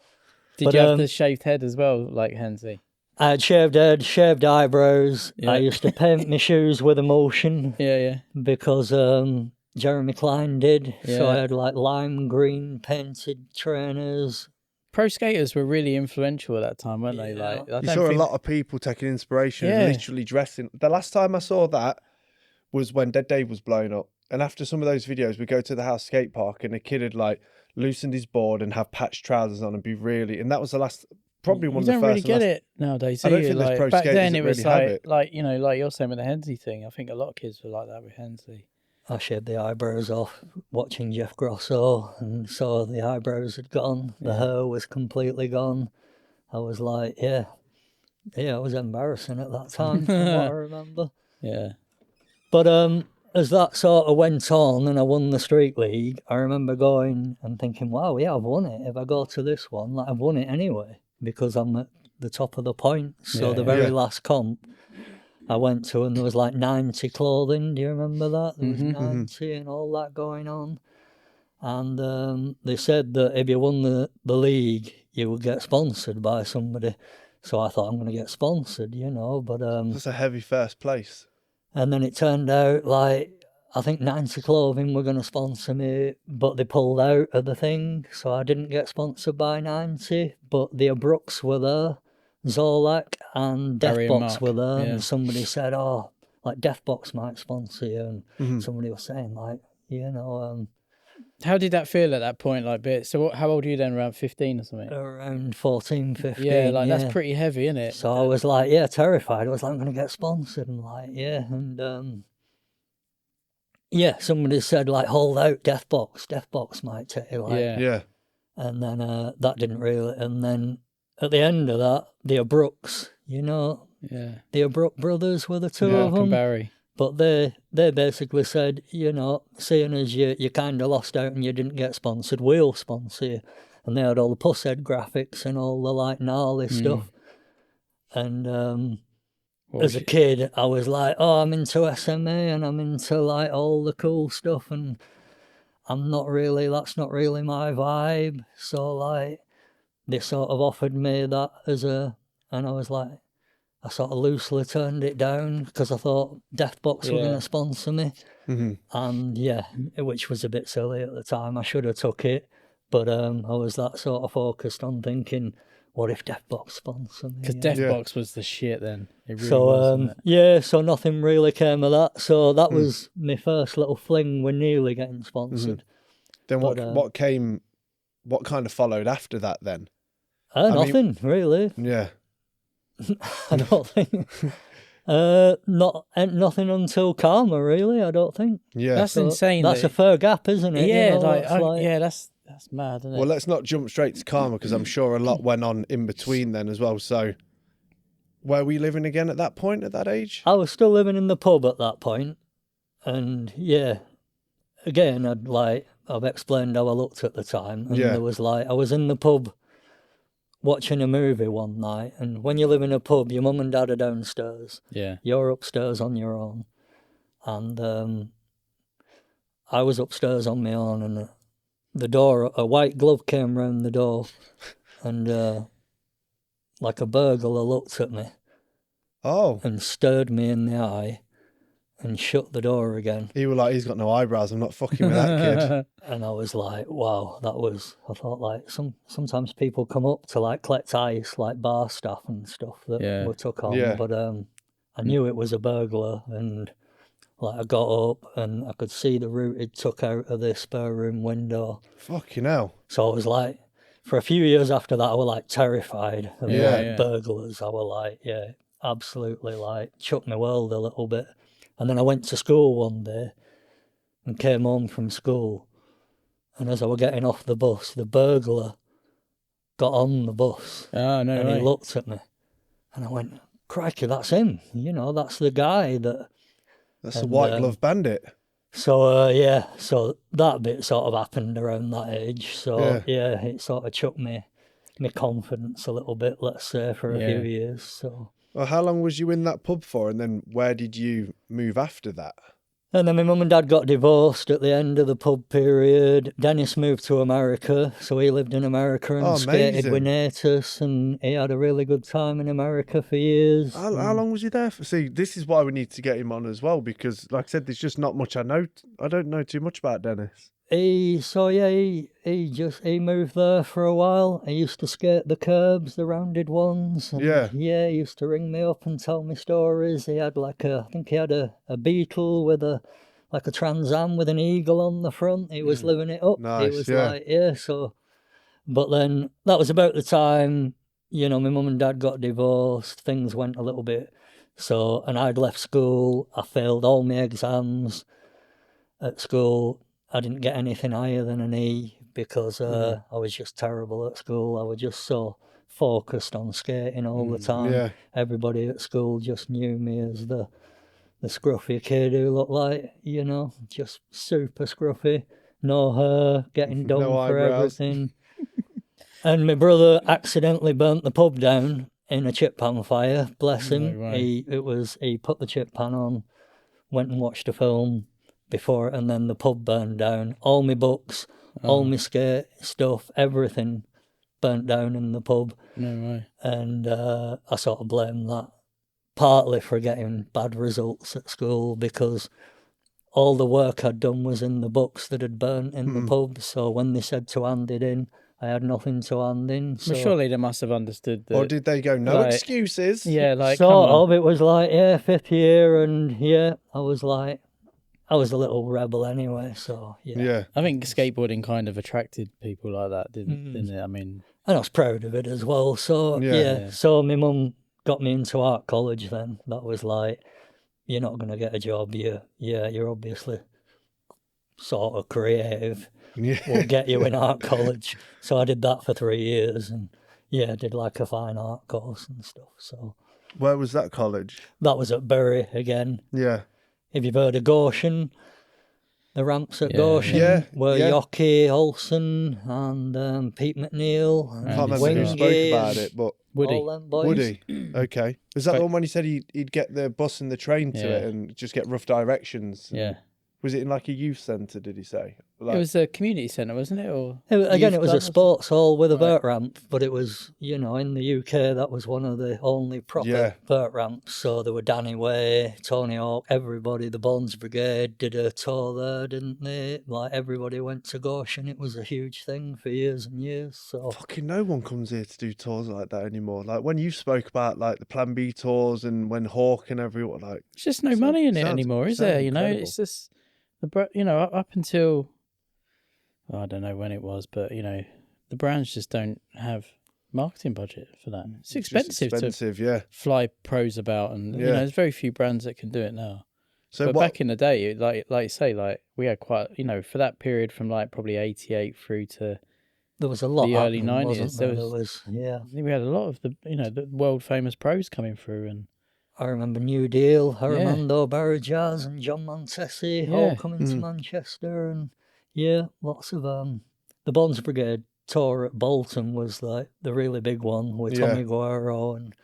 Did you have the shaved head as well, like Hensley? I had shaved head, shaved eyebrows. Yeah. I used to paint my shoes with emulsion. Yeah. Because Jeremy Klein did. Yeah. So I had like lime green painted trainers. Pro skaters were really influential at that time, weren't they? Like, you saw a lot of people taking inspiration and literally dressing. The last time I saw that was when Dead Dave was blowing up. And after some of those videos, we go to the house skate park and a kid had like loosened his board and have patched trousers on and be really, and that was the last, probably one of the first. You don't really get it nowadays. I don't think there's pro back skaters then that it was really have it. like, you know, like you're saying with the Hensley thing. I think a lot of kids were like that with Hensley. I shaved the eyebrows off watching Jeff Grosso and saw the eyebrows had gone. The hair was completely gone. I was like, yeah, it was embarrassing at that time from what I remember. Yeah. But as that sort of went on and I won the street league, I remember going and thinking, wow, yeah, I've won it. If I go to this one, like, I've won it anyway because I'm at the top of the points. So Yeah, the very last comp I went to, and there was like 90 clothing. Do you remember that? There was 90 and all that going on. And they said that if you won the league, you would get sponsored by somebody. So I thought, I'm going to get sponsored, you know, but... That's a heavy first place. And then it turned out, like, I think 90 Clothing were going to sponsor me, but they pulled out of the thing, so I didn't get sponsored by 90, but the Abrooks were there, Zorlac and Deathbox were there, and somebody said, oh, like, Deathbox might sponsor you, and somebody was saying, like, you know... How did that feel at that point? Like, so how old are you then? Around 15 or something? Around 14, 15. Yeah, like that's pretty heavy, isn't it? So I was like, yeah, terrified. I was like, I'm going to get sponsored, and like, yeah, and yeah, somebody said like, hold out, Deathbox might take you, like, yeah. And then that didn't really, and then at the end of that, the Abrooks, you know, the Abrook brothers were the two of them. Barry. But they basically said, you know, seeing as you kind of lost out and you didn't get sponsored, we'll sponsor you. And they had all the pusshead graphics and all the, like, gnarly stuff. And as a kid, I was like, oh, I'm into SMA and I'm into, like, all the cool stuff. And that's not really my vibe. So, like, they sort of offered me that and I was like, I sort of loosely turned it down because I thought Deathbox were going to sponsor me. And yeah, which was a bit silly at the time. I should have took it, but I was that sort of focused on thinking, what if Deathbox sponsor me? Because Deathbox was the shit then. It really so, was, wasn't it? yeah, so nothing really came of that. So that was my first little fling with nearly getting sponsored. Then what kind of followed after that then? Nothing, really. Yeah. I don't think. Nothing until Karma, really. I don't think. Yeah, that's insane. That's a fair gap, isn't it? Yeah, you know, yeah, that's mad, isn't it? Well, let's not jump straight to Karma because I'm sure a lot went on in between then as well. So, where were you living again at that point? At that age? I was still living in the pub at that point, and yeah, again, I've explained how I looked at the time, and there was like I was in the pub watching a movie one night, and when you live in a pub, your mum and dad are downstairs. Yeah. You're upstairs on your own. And I was upstairs on my own, and the door, a white glove came round the door, and like a burglar looked at me. Oh. And stared me in the eye and shut the door again. He was like, he's got no eyebrows, I'm not fucking with that kid. And I was like, wow, I thought like sometimes people come up to like collect ice, like bar staff and stuff that were took on. Yeah. But I knew it was a burglar, and like I got up and I could see the route he'd took out of the spare room window. Fucking hell. So I was like, for a few years after that, I was like terrified of burglars. I was like, absolutely like shook my world a little bit. And then I went to school one day and came home from school. And as I was getting off the bus, the burglar got on the bus. Oh, no and way. He looked at me. And I went, crikey, that's him. You know, that's the guy that... That's the white glove bandit. So, so that bit sort of happened around that age. So, it sort of chucked my confidence a little bit, let's say, for a few years. So... Well, how long was you in that pub for, and then where did you move after that? And then my mum and dad got divorced at the end of the pub period. Dennis moved to America, so he lived in America and skated with Natus, and he had a really good time in America for years. How long was he there for? See, this is why we need to get him on as well, because, like I said, there's just not much I know. I don't know too much about Dennis. He moved there for a while. He used to skate the curbs, the rounded ones. And he used to ring me up and tell me stories. He had I think he had a Beetle with a Trans Am with an eagle on the front. He was living it up. Nice, he was but then that was about the time, you know, my mum and dad got divorced. Things went a little bit. So, and I'd left school. I failed all my exams at school. I didn't get anything higher than an E because I was just terrible at school. I was just so focused on skating all the time. Yeah. Everybody at school just knew me as the the scruffy kid who looked like, you know, just super scruffy, no hair, getting done No for eyebrows. everything. And my brother accidentally burnt the pub down in a chip pan fire. Bless him. No way. He put the chip pan on, went and watched a film before, and then the pub burned down. All my books, all my skate stuff, everything burnt down in the pub. No way. And I sort of blame that partly for getting bad results at school, because all the work I'd done was in the books that had burnt in the pub. So when they said to hand it in, I had nothing to hand in. So, Well, surely they must have understood that. Or did they go, no like, excuses? Yeah, like, sort come on. of. It was like, yeah, 5th year, and yeah, I was a little rebel anyway. So yeah. Yeah. I think skateboarding kind of attracted people like that, didn't it? I mean, And I was proud of it as well. So Yeah. yeah. So my mum got me into art college then. That was like, you're not going to get a job. You're obviously sort of creative. Yeah. We'll get you in art college. So I did that for 3 years, and yeah, did like a fine art course and stuff. So Where was that college? that was at Bury again. Yeah. If you've heard of Goshen, the ramps at Yeah. Goshen Yeah, were yeah. Yockey, Olsen, and Pete McNeil, I and can't remember who Wingy, spoke about it, but Woody. all them boys. Woody. Okay. Was that But- the one when he said he'd get the bus and the train to Yeah. it and just get rough directions? yeah. Was it in like a youth centre, did he say? Like, It was a community centre, wasn't it? Or Again, youth it was a club or sports hall with a Right. vert ramp, but it was, you know, in the UK, that was one of the only proper Yeah. vert ramps. So there were Danny Way, Tony Hawk, everybody, the Bones Brigade did a tour there, didn't they? Like, everybody went to Goshen. It was a huge thing for years and years. So fucking no one comes here to do tours like that anymore. Like when you spoke about like the Plan B tours and when Hawk and everyone, like, There's just no money in it sounds- anymore, is sounds there? You know, incredible. it's just you know, up until I don't know when it was, but you know, the brands just don't have marketing budget for that. It's just expensive expensive, yeah. to fly pros about, and you Yeah. know, there's very few brands that can do it now. So But what? back in the day, like you say, like we had quite, you know, for that period from like probably '88 through to there was a lot The early happening, 90s, wasn't there there? was- Yeah. I think we had a lot of the, you know, the world famous pros coming through, and I remember New Deal, Armando Barrajaz and John Montesi all Yeah. coming to Manchester, and yeah, lots of the Bonds Brigade tour at Bolton was like the really big one with Yeah. Tommy Guerrero, and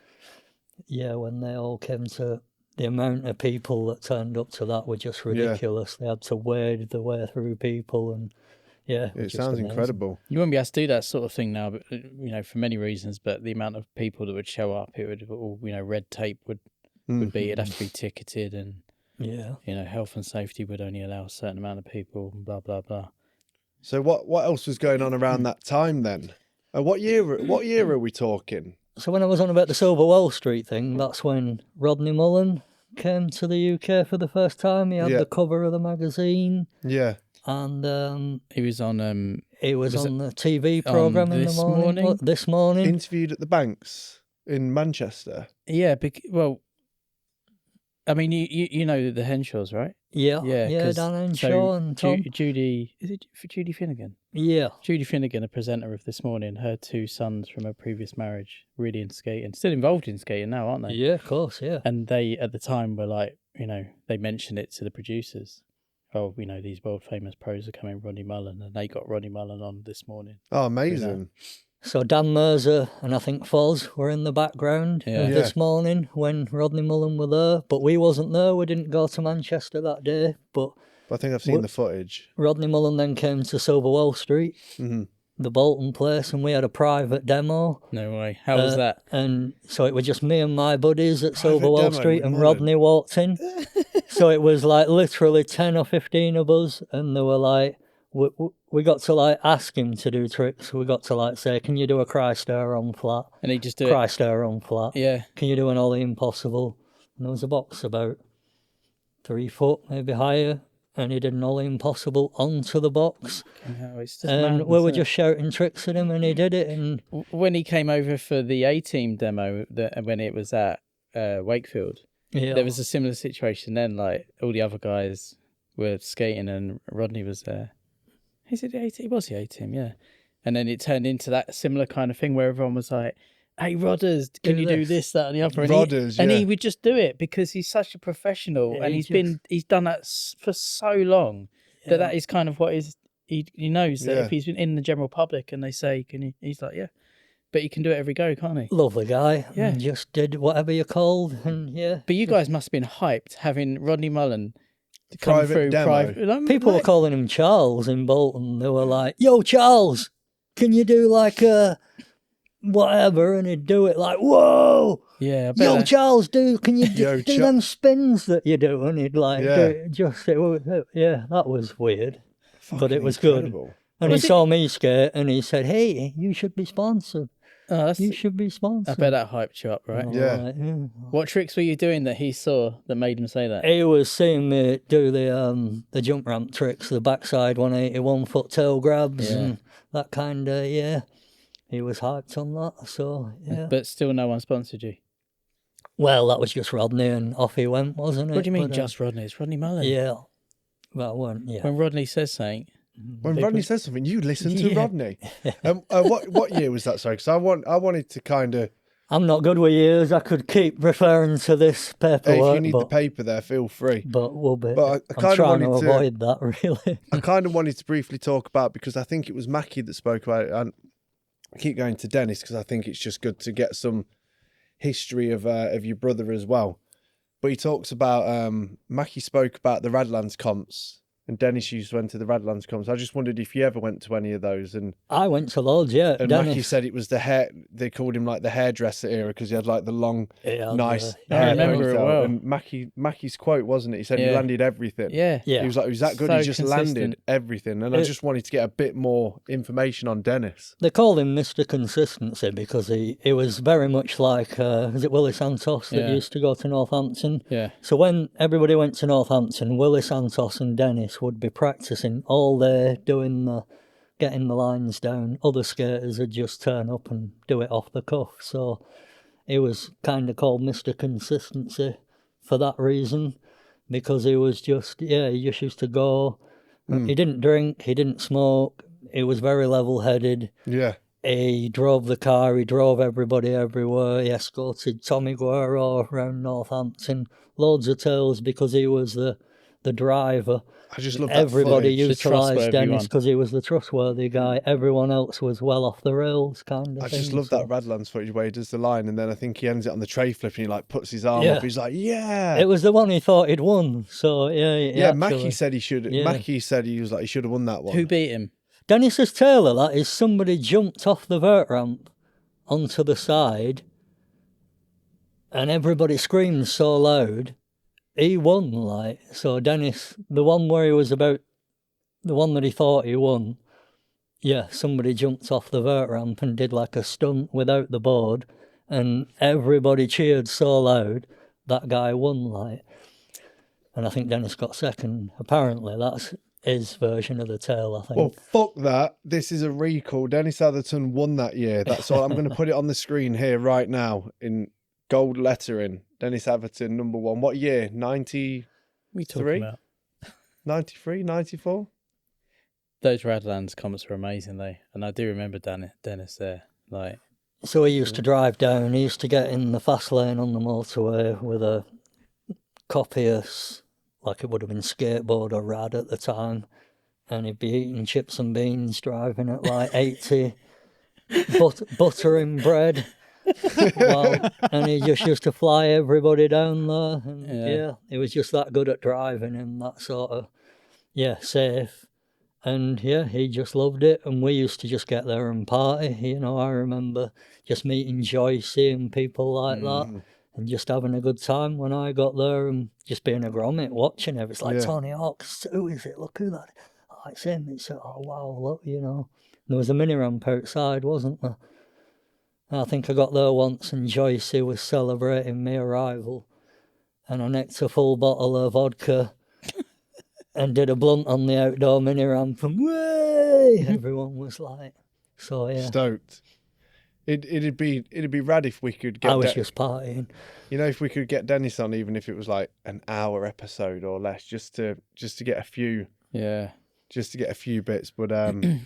yeah, when they all came to, the amount of people that turned up to that were just ridiculous. They had to wade the way through people, and yeah, It just sounds amazing. incredible. you wouldn't be able to do that sort of thing now, but you know, for many reasons. But the amount of people that would show up, it would all, you know, red tape would be. It'd have to be ticketed, and Yeah. you know, health and safety would only allow a certain amount of people. And blah blah blah. So what else was going on around that time then? What year are we talking? So when I was on about the Silver Well Street thing, that's when Rodney Mullen came to the UK for the first time. He had Yeah. the cover of the magazine, Yeah. and He was on he was Was on the TV programme in the This morning. Morning? This morning. Interviewed at the Banks in Manchester. yeah, well, I mean, you know the Henshaws, right? Yeah, Yeah, yeah, 'cause- Dan and so Shaw and Tom. Judy, is it for Judy Finnegan? Yeah, Judy Finnegan, a presenter of This Morning, her two sons from a previous marriage, really into skating, still involved in skating now, aren't they? yeah, of course, yeah. And they, at the time, were like, you know, they mentioned it to the producers. Oh, you know, these world famous pros are coming, Rodney Mullen, and they got Rodney Mullen on This Morning. Oh, amazing. So Dan Mercer and I think Foz were in the background Yeah. of Yeah. This Morning when Rodney Mullen were there, but we wasn't there. We didn't go to Manchester that day, but I think I've seen the footage. Rodney Mullen then came to Silverwell Street, Mhm. the Bolton place, and we had a private demo. No way. How was that? And so it was just me and my buddies at Private Silverwell demo Street, with and Mullen. Rodney walked in. So it was like literally 10 or 15 of us, and they were like, we got to like ask him to do tricks. We got to like say, can you do a Cry-Star on flat? And he just do it. Cry-Star on flat. Yeah. Can you do an Ollie Impossible? And there was a box about 3 foot, maybe higher, and he did an Ollie Impossible onto the box. It's just And madness, we were isn't it? just shouting tricks at him, and he did it. And When he came over for the A-Team demo, when it was at Wakefield, yeah, there was a similar situation then. Like, all the other guys were skating and Rodney was there. Is it the A-Team? It was the A-Team, yeah. And then it turned into that similar kind of thing where everyone was like, hey, Rodders, can you do this, that, and the other? And Rodders, and yeah. he would just do it because he's such a professional, Yeah, and he's done that for so long that is kind of what he knows that if he's been in the general public and they say, can you? He's like, yeah, but he can do it every go, can't he? Lovely guy. Yeah. And just did whatever you're called, and yeah. But you guys must have been hyped having Rodney Mullen come Private through. demo. People were calling him Charles in Bolton. They were like, "Yo, Charles, can you do like a whatever?" And he'd do it like, "Whoa, Yeah, I bet yo, that- Charles, can you Yo, do them spins that you do?" And he'd like, Yeah. do it just yeah, that was weird, but it was Incredible. good. And he saw me skate, and he said, "Hey, you should be sponsored. Oh, that's, You should be I sponsored." bet that hyped you up, right? And I was Yeah. like, yeah. What tricks were you doing that he saw that made him say that? He was seeing me do the jump ramp tricks, the backside 181 foot tail grabs, Yeah. and that kind of, yeah. He was hyped on that, so, yeah. But still no one sponsored you. Well, that was just Rodney, and off he went, wasn't it? What do you mean But, just Rodney? It's Rodney Mullen. Yeah. Well, yeah. When Rodney says something, When Big Rodney one. says something, you listen to Yeah. Rodney. What year was that? Sorry, because I wanted to kind of. I'm not good with years. I could keep referring to this paperwork, Hey, if you need the but, paper there, feel free. we'll be. But I I'm kinda trying to wanted to- avoid that, really. I kind of wanted to briefly talk about, because I think it was Mackie that spoke about it, and I keep going to Dennis because I think it's just good to get some history of your brother as well. But he talks about Mackie spoke about the Radlands comps, and Dennis used to went to the Radlands comps. I just wondered if you ever went to any of those, and I went to loads, yeah. Mackie Dennis, said it was the hair. They called him like the hairdresser era because he had like the long, he had, nice I hair remember it ponytail. well. And Mackie's quote, wasn't it? He said he Yeah. landed everything. yeah. Yeah. He was like, he was that good. So He just consistent. landed everything. And I just wanted to get a bit more information on Dennis. They called him Mr. Consistency because he was very much like, is it Willie Santos that Yeah. used to go to Northampton? Yeah. So when everybody went to Northampton, Willie Santos and Dennis would be practicing all day, getting the lines down. Other skaters would just turn up and do it off the cuff. So he was kind of called Mr. Consistency for that reason, because he was just, he just used to go. He didn't drink, he didn't smoke, he was very level-headed. Yeah. He drove the car, he drove everybody everywhere, he escorted Tommy Guerrero around Northampton, loads of tales because he was the driver. I just love that Everybody footage. utilised trustworthy Dennis one. because he was the trustworthy guy. Everyone else was well off the rails, kind of I thing. just love so- that Radlands footage where he does the line, and then I think he ends it on the tray flip, and he like puts his arm Yeah. up. He's like, "Yeah, It was the one he thought he'd won, so yeah." actually- Mackie said he should. Yeah. Mackie said he was like he should have won that one. Who beat him? Dennis's tailor, that is, somebody jumped off the vert ramp onto the side, and everybody screamed so loud, he won, like. So Dennis, the one where he was about, the one that he thought he won, yeah, somebody jumped off the vert ramp and did like a stunt without the board, and everybody cheered so loud, that guy won, like. And I think Dennis got second. Apparently, that's his version of the tale, I think. Well, fuck that. This is a recall. Dennis Atherton won that year. That's all. I'm going to put it on the screen here right now in gold lettering. Dennis Atherton, number one. What year? 90, We talking Three? about 93, 94? those Radlands comments were amazing, though, and I do remember Dennis there. Like, So he used to drive down, he used to get in the fast lane on the motorway with a copious, like it would have been skateboard or RAD at the time, and he'd be eating chips and beans, driving at like 80, buttering bread, and he just used to fly everybody down there, and Yeah. he was just that good at driving and that sort of, safe. And he just loved it, and we used to just get there and party. I remember just meeting Joyce, seeing people like that, and just having a good time when I got there, and just being a grommet watching it. It's like, Yeah. Tony Hawk's, who is it? Look who that is. Oh, it's him. It's, oh, wow, look, There was a mini ramp outside, wasn't there? And I think I got there once, and Joyce was celebrating my arrival, and I nicked a full bottle of vodka and did a blunt on the outdoor mini ramp, and way everyone was like, so yeah. Stoked. It'd be rad if we could get. I was just partying. If we could get Dennis on, even if it was like an hour episode or less, just to get a few yeah, just to get a few bits. But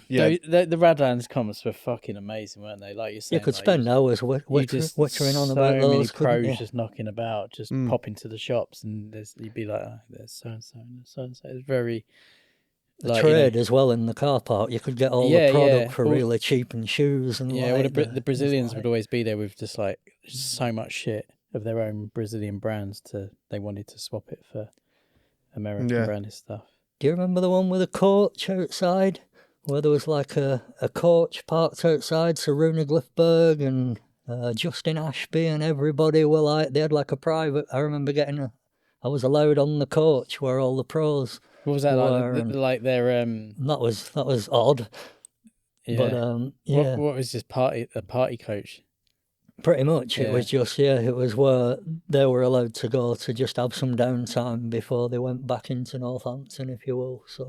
yeah, the Radlands comments were fucking amazing, weren't they? Like you're saying, You could like, spend hours wittering on about those. So many pros you? just knocking about, just popping to the shops, and you'd be like, oh, there's so and so and so and so. It's very the trade as well in the car park. You could get all the product for really cheap and shoes and the Brazilians would always be there with just like so much shit of their own Brazilian brands. They wanted to swap it for American branded stuff. Do you remember the one with a coach outside, where there was like a coach parked outside? So Rune Glifberg and Justin Ashby and everybody were like, they had like a private. I remember I was allowed on the coach where all the pros. What was that like? Their That was odd. Yeah. But yeah. What was this party coach? Pretty much, it was just it was where they were allowed to go to just have some downtime before they went back into Northampton, if you will. So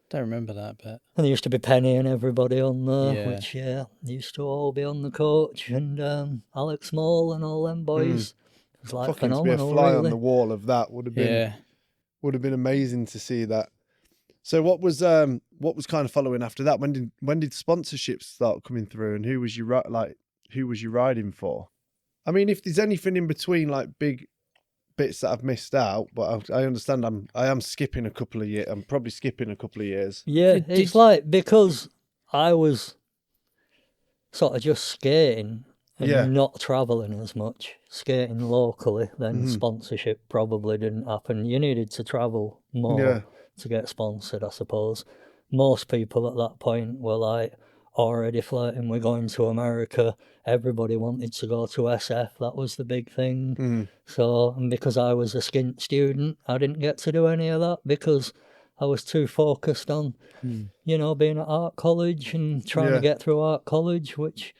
don't remember that, but and there used to be Penny and everybody on there, which used to all be on the coach, and Alex Moll and all them boys. It was like fucking phenomenal. To be a fly really. on the wall of that would have been amazing to see that. So what was kind of following after that? When did sponsorships start coming through, and who was you riding for? I mean, if there's anything in between, like big bits that I've missed out, but I understand I am skipping a couple of years. I'm probably skipping a couple of years. Yeah, it's like because I was sort of just skating and not travelling as much, skating locally, then sponsorship probably didn't happen. You needed to travel more to get sponsored, I suppose. Most people at that point were like already flirting with going to America. Everybody wanted to go to SF. That was the big thing. So, and because I was a skint student, I didn't get to do any of that because I was too focused on, being at art college and trying to get through art college, which,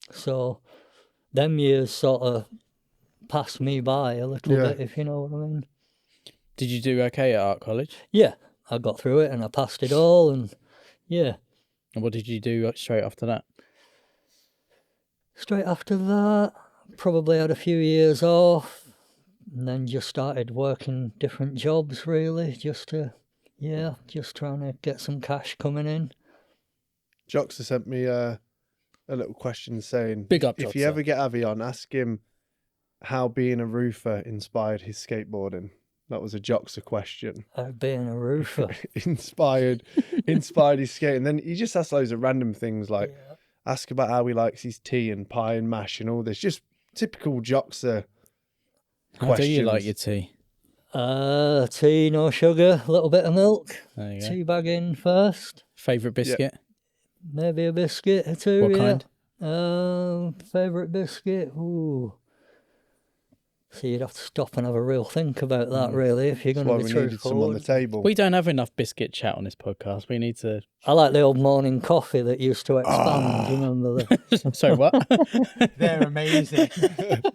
So, them years sort of passed me by a little bit, if you know what I mean. Did you do okay at art college? Yeah, I got through it and I passed it all, and And what did you do straight after that? Straight after that, probably had a few years off, and then just started working different jobs, really, just trying to get some cash coming in. Joxer sent me a little question saying, Big up, if you ever get Avi on, ask him how being a roofer inspired his skateboarding. That was a Joxer question. Being a roofer. inspired his skating. Then he just asked loads of random things like, ask about how he likes his tea and pie and mash and all this. Just typical Joxer questions. How do you like your tea? Tea, no sugar, a little bit of milk. There you go. Tea bag in first. Favourite biscuit? Maybe a biscuit or two. What kind? Favourite biscuit? Ooh. So you'd have to stop and have a real think about that, really, if you're going to be truthful. Needed some on the table. We don't have enough biscuit chat on this podcast. We need to... I like the old morning coffee that used to expand. Do you remember that? Sorry, what? They're amazing.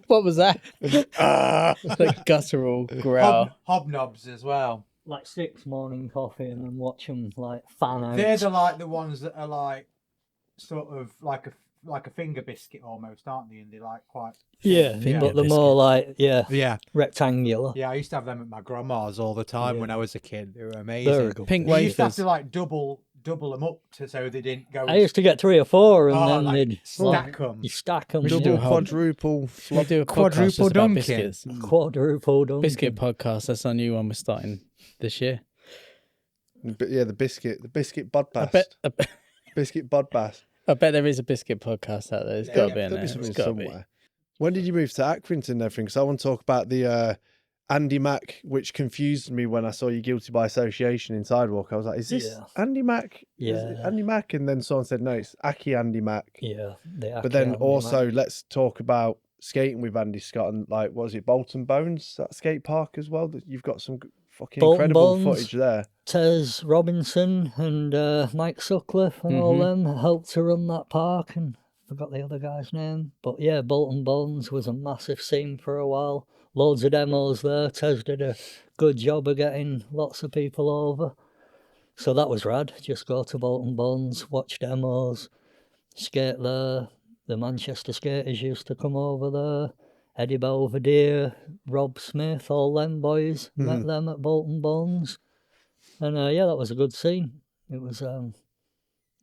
What was that? It's like guttural growl. Hobnobs as well. Like 6 morning coffee and then watch them like fan out. They're the ones that are like sort of like a finger biscuit almost, aren't they? And they're like quite but they're more like rectangular. Yeah, I used to have them at my grandma's all the time when I was a kid. They were amazing. Very good. Pink You wafers. used to have to like double them up so they didn't go. I used to get 3 or 4 and then like, they'd stack them. You stack them. Double, quadruple, Should we do a podcast Quadruple just about Dunkin'. biscuits? Quadruple Dunkin'. Biscuit podcast. That's our new one we're starting this year. But yeah, the biscuit I budbast. bet Biscuit budbast. there is a biscuit podcast out there. It's got to be in there. It's got to be. When did you move to Accrington and everything? Because I want to talk about the Andy Mack, which confused me when I saw you guilty by association in Sidewalk. I was like, is this Andy Mack? Yeah. Is it Andy Mack? And then someone said, no, it's Aki Andy Mack. Yeah. But then also, let's talk about skating with Andy Scott and like, what was it, Bolton Bones, that skate park as well? That you've got some fucking Bolton incredible Bones, footage there. Tez Robinson and Mike Sutcliffe and all them helped to run that park, and I forgot the other guy's name. But yeah, Bolton Bones was a massive scene for a while. Loads of demos there. Tez did a good job of getting lots of people over. So that was rad. Just go to Bolton Bones, watch demos, skate there. The Manchester skaters used to come over there. Eddie Belvedere, Rob Smith, all them boys. Met them at Bolton Bones. And yeah, that was a good scene. It was,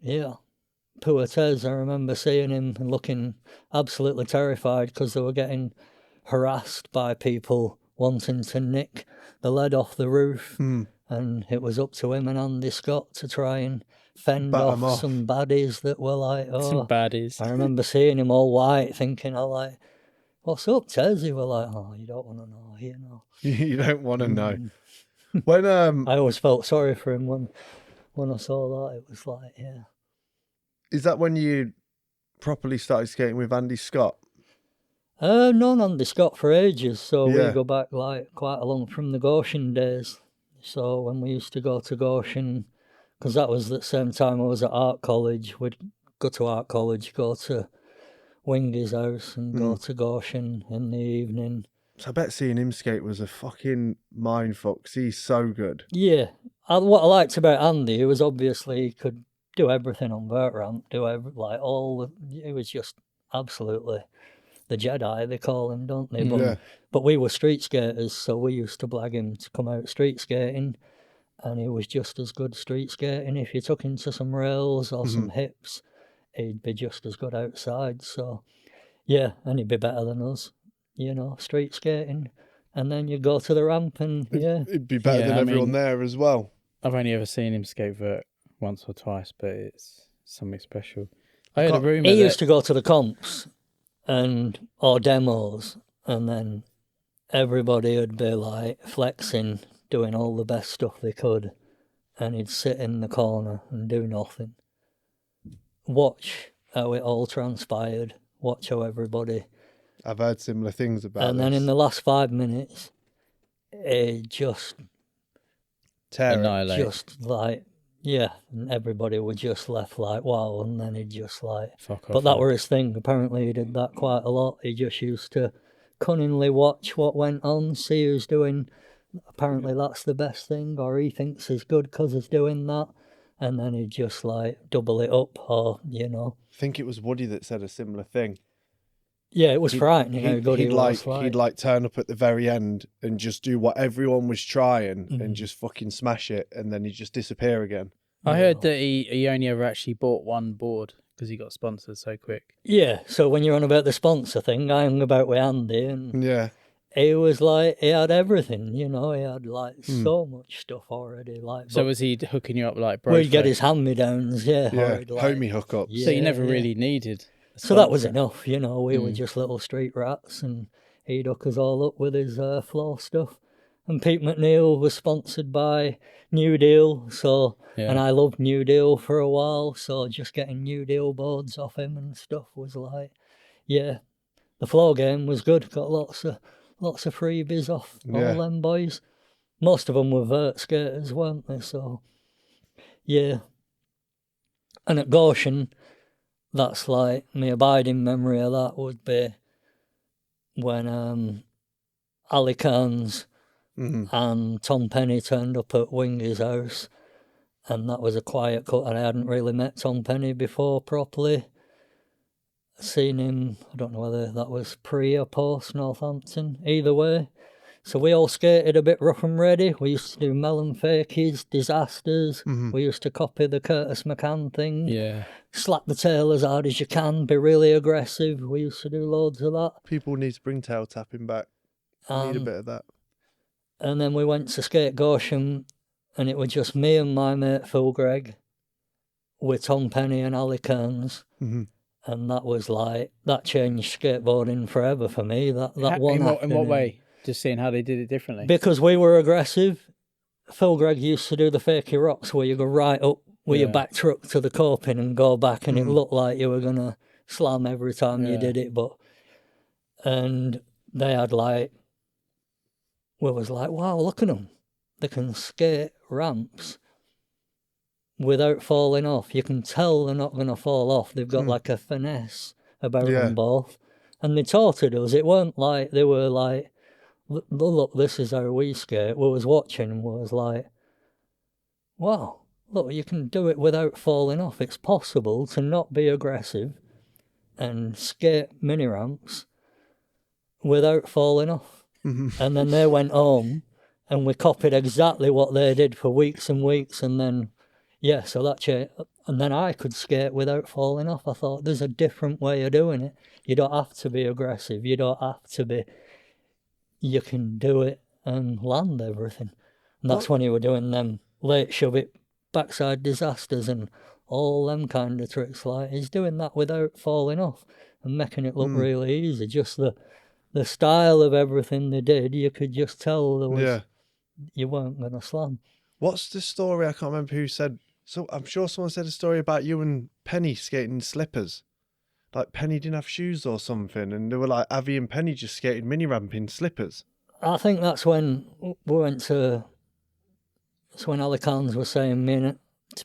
yeah. Poor Tez, I remember seeing him and looking absolutely terrified because they were getting harassed by people wanting to nick the lead off the roof. And it was up to him and Andy Scott to try and fend off some baddies that were like, oh. Some baddies. I remember seeing him all white thinking, oh, like, what's up, Tez? He were like, oh, you don't want to know, you know. You don't want to know. When I always felt sorry for him when I saw that. It was like, yeah. Is that when you properly started skating with Andy Scott? Known Andy Scott for ages, so we go back like quite along from the Goshen days. So when we used to go to Goshen, because that was the same time I was at art college, we'd go to art college, go to Wingy's house and go to Goshen in the evening. So I bet seeing him skate was a fucking mindfuck, 'cause he's so good. Yeah. What I liked about Andy, he was obviously, he could do everything on vert ramp, he was just absolutely the Jedi, they call him, don't they? But we were street skaters, so we used to blag him to come out street skating, and he was just as good street skating. If you took him to some rails or some hips, he'd be just as good outside. So, yeah, and he'd be better than us, you know, street skating. And then you go to the ramp and, yeah. It'd be better than everyone there as well. I've only ever seen him skate vert once or twice, but it's something special. I heard a rumour he used to go to the comps or demos, and then everybody would be like flexing, doing all the best stuff they could, and he'd sit in the corner and do nothing. Watch how it all transpired, watch how everybody... I've heard similar things about And then in the last 5 minutes, it just... Annihilate. Just like... Yeah, and everybody was just left like, wow, and then he'd just like... Fuck off. But that were his thing. Apparently he did that quite a lot. He just used to cunningly watch what went on, see who's doing... Apparently that's the best thing, or he thinks he's good because he's doing that, and then he'd just like double it up, or, you know... I think it was Woody that said a similar thing. Yeah, it was frightening how good he was. He'd like turn up at the very end and just do what everyone was trying and just fucking smash it, and then he'd just disappear again. I heard that he only ever actually bought one board because he got sponsored so quick. Yeah, so when you're on about the sponsor thing, I hung about with Andy, and he was like, he had everything, you know, he had like so much stuff already. Like, so was he hooking you up like bro? We'd get his hand-me-downs, homie hookups. Yeah, so you never really needed... So that was enough, you know, we were just little street rats, and he'd hook us all up with his floor stuff. And Pete McNeil was sponsored by New Deal, so, and I loved New Deal for a while, so just getting New Deal boards off him and stuff was like, yeah, the floor game was good, got lots of freebies off all them boys. Most of them were vert skaters, weren't they, so, yeah. And at Goshen, that's like, my abiding memory of that would be when Ali Cairns and Tom Penny turned up at Wingy's house, and that was a quiet cut, and I hadn't really met Tom Penny before properly. Seen him, I don't know whether that was pre or post Northampton, either way. So we all skated a bit rough and ready. We used to do melon fakies, disasters. We used to copy the Curtis McCann thing. Yeah. Slap the tail as hard as you can, be really aggressive. We used to do loads of that. People need to bring tail tapping back. Need a bit of that. And then we went to skate Goshen, and it was just me and my mate Phil Gregg with Tom Penny and Ali Cairns. And that was like, that changed skateboarding forever for me. That one. In what way? Just seeing how they did it differently. Because we were aggressive. Phil Gregg used to do the fakey rocks where you go right up with your back truck to the coping and go back, and it looked like you were going to slam every time you did it. And they had like, we was like, wow, look at them. They can skate ramps without falling off. You can tell they're not going to fall off. They've got like a finesse about them both. And they taught it us. It weren't like they were like, look, this is how we skate. We was watching and was like, wow, look, you can do it without falling off. It's possible to not be aggressive and skate mini ramps without falling off. And then they went home and we copied exactly what they did for weeks and weeks, and then, yeah, so that changed. And then I could skate without falling off. I thought, there's a different way of doing it. You don't have to be aggressive. You don't have to be... You can do it and land everything. And that's when you were doing them late shove it, backside disasters and all them kind of tricks. Like, he's doing that without falling off and making it look really easy. Just the style of everything they did, you could just tell there was... You weren't going to slam. What's the story? I can't remember who said... So I'm sure someone said a story about you and Penny skating in slippers. Like Penny didn't have shoes or something, and they were like Avi and Penny just skated mini ramp in slippers. I think that's when we went to... That's when Alicans was saying me and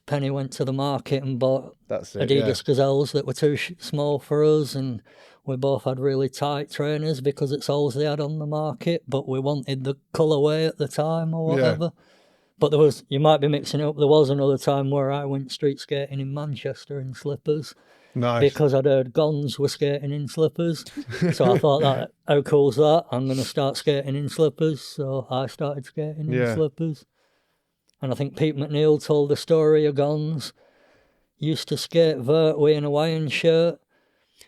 Penny went to the market and bought Adidas Gazelles that were too small for us, and we both had really tight trainers because it's all they had on the market, but we wanted the colourway at the time or whatever. Yeah. But there was, you might be mixing it up, there was another time where I went street skating in Manchester in slippers. Nice. Because I'd heard Gons were skating in slippers. So I thought, that how cool's that? I'm going to start skating in slippers. So I started skating in slippers. And I think Pete McNeil told the story of Gons. Used to skate vert wearing a Hawaiian shirt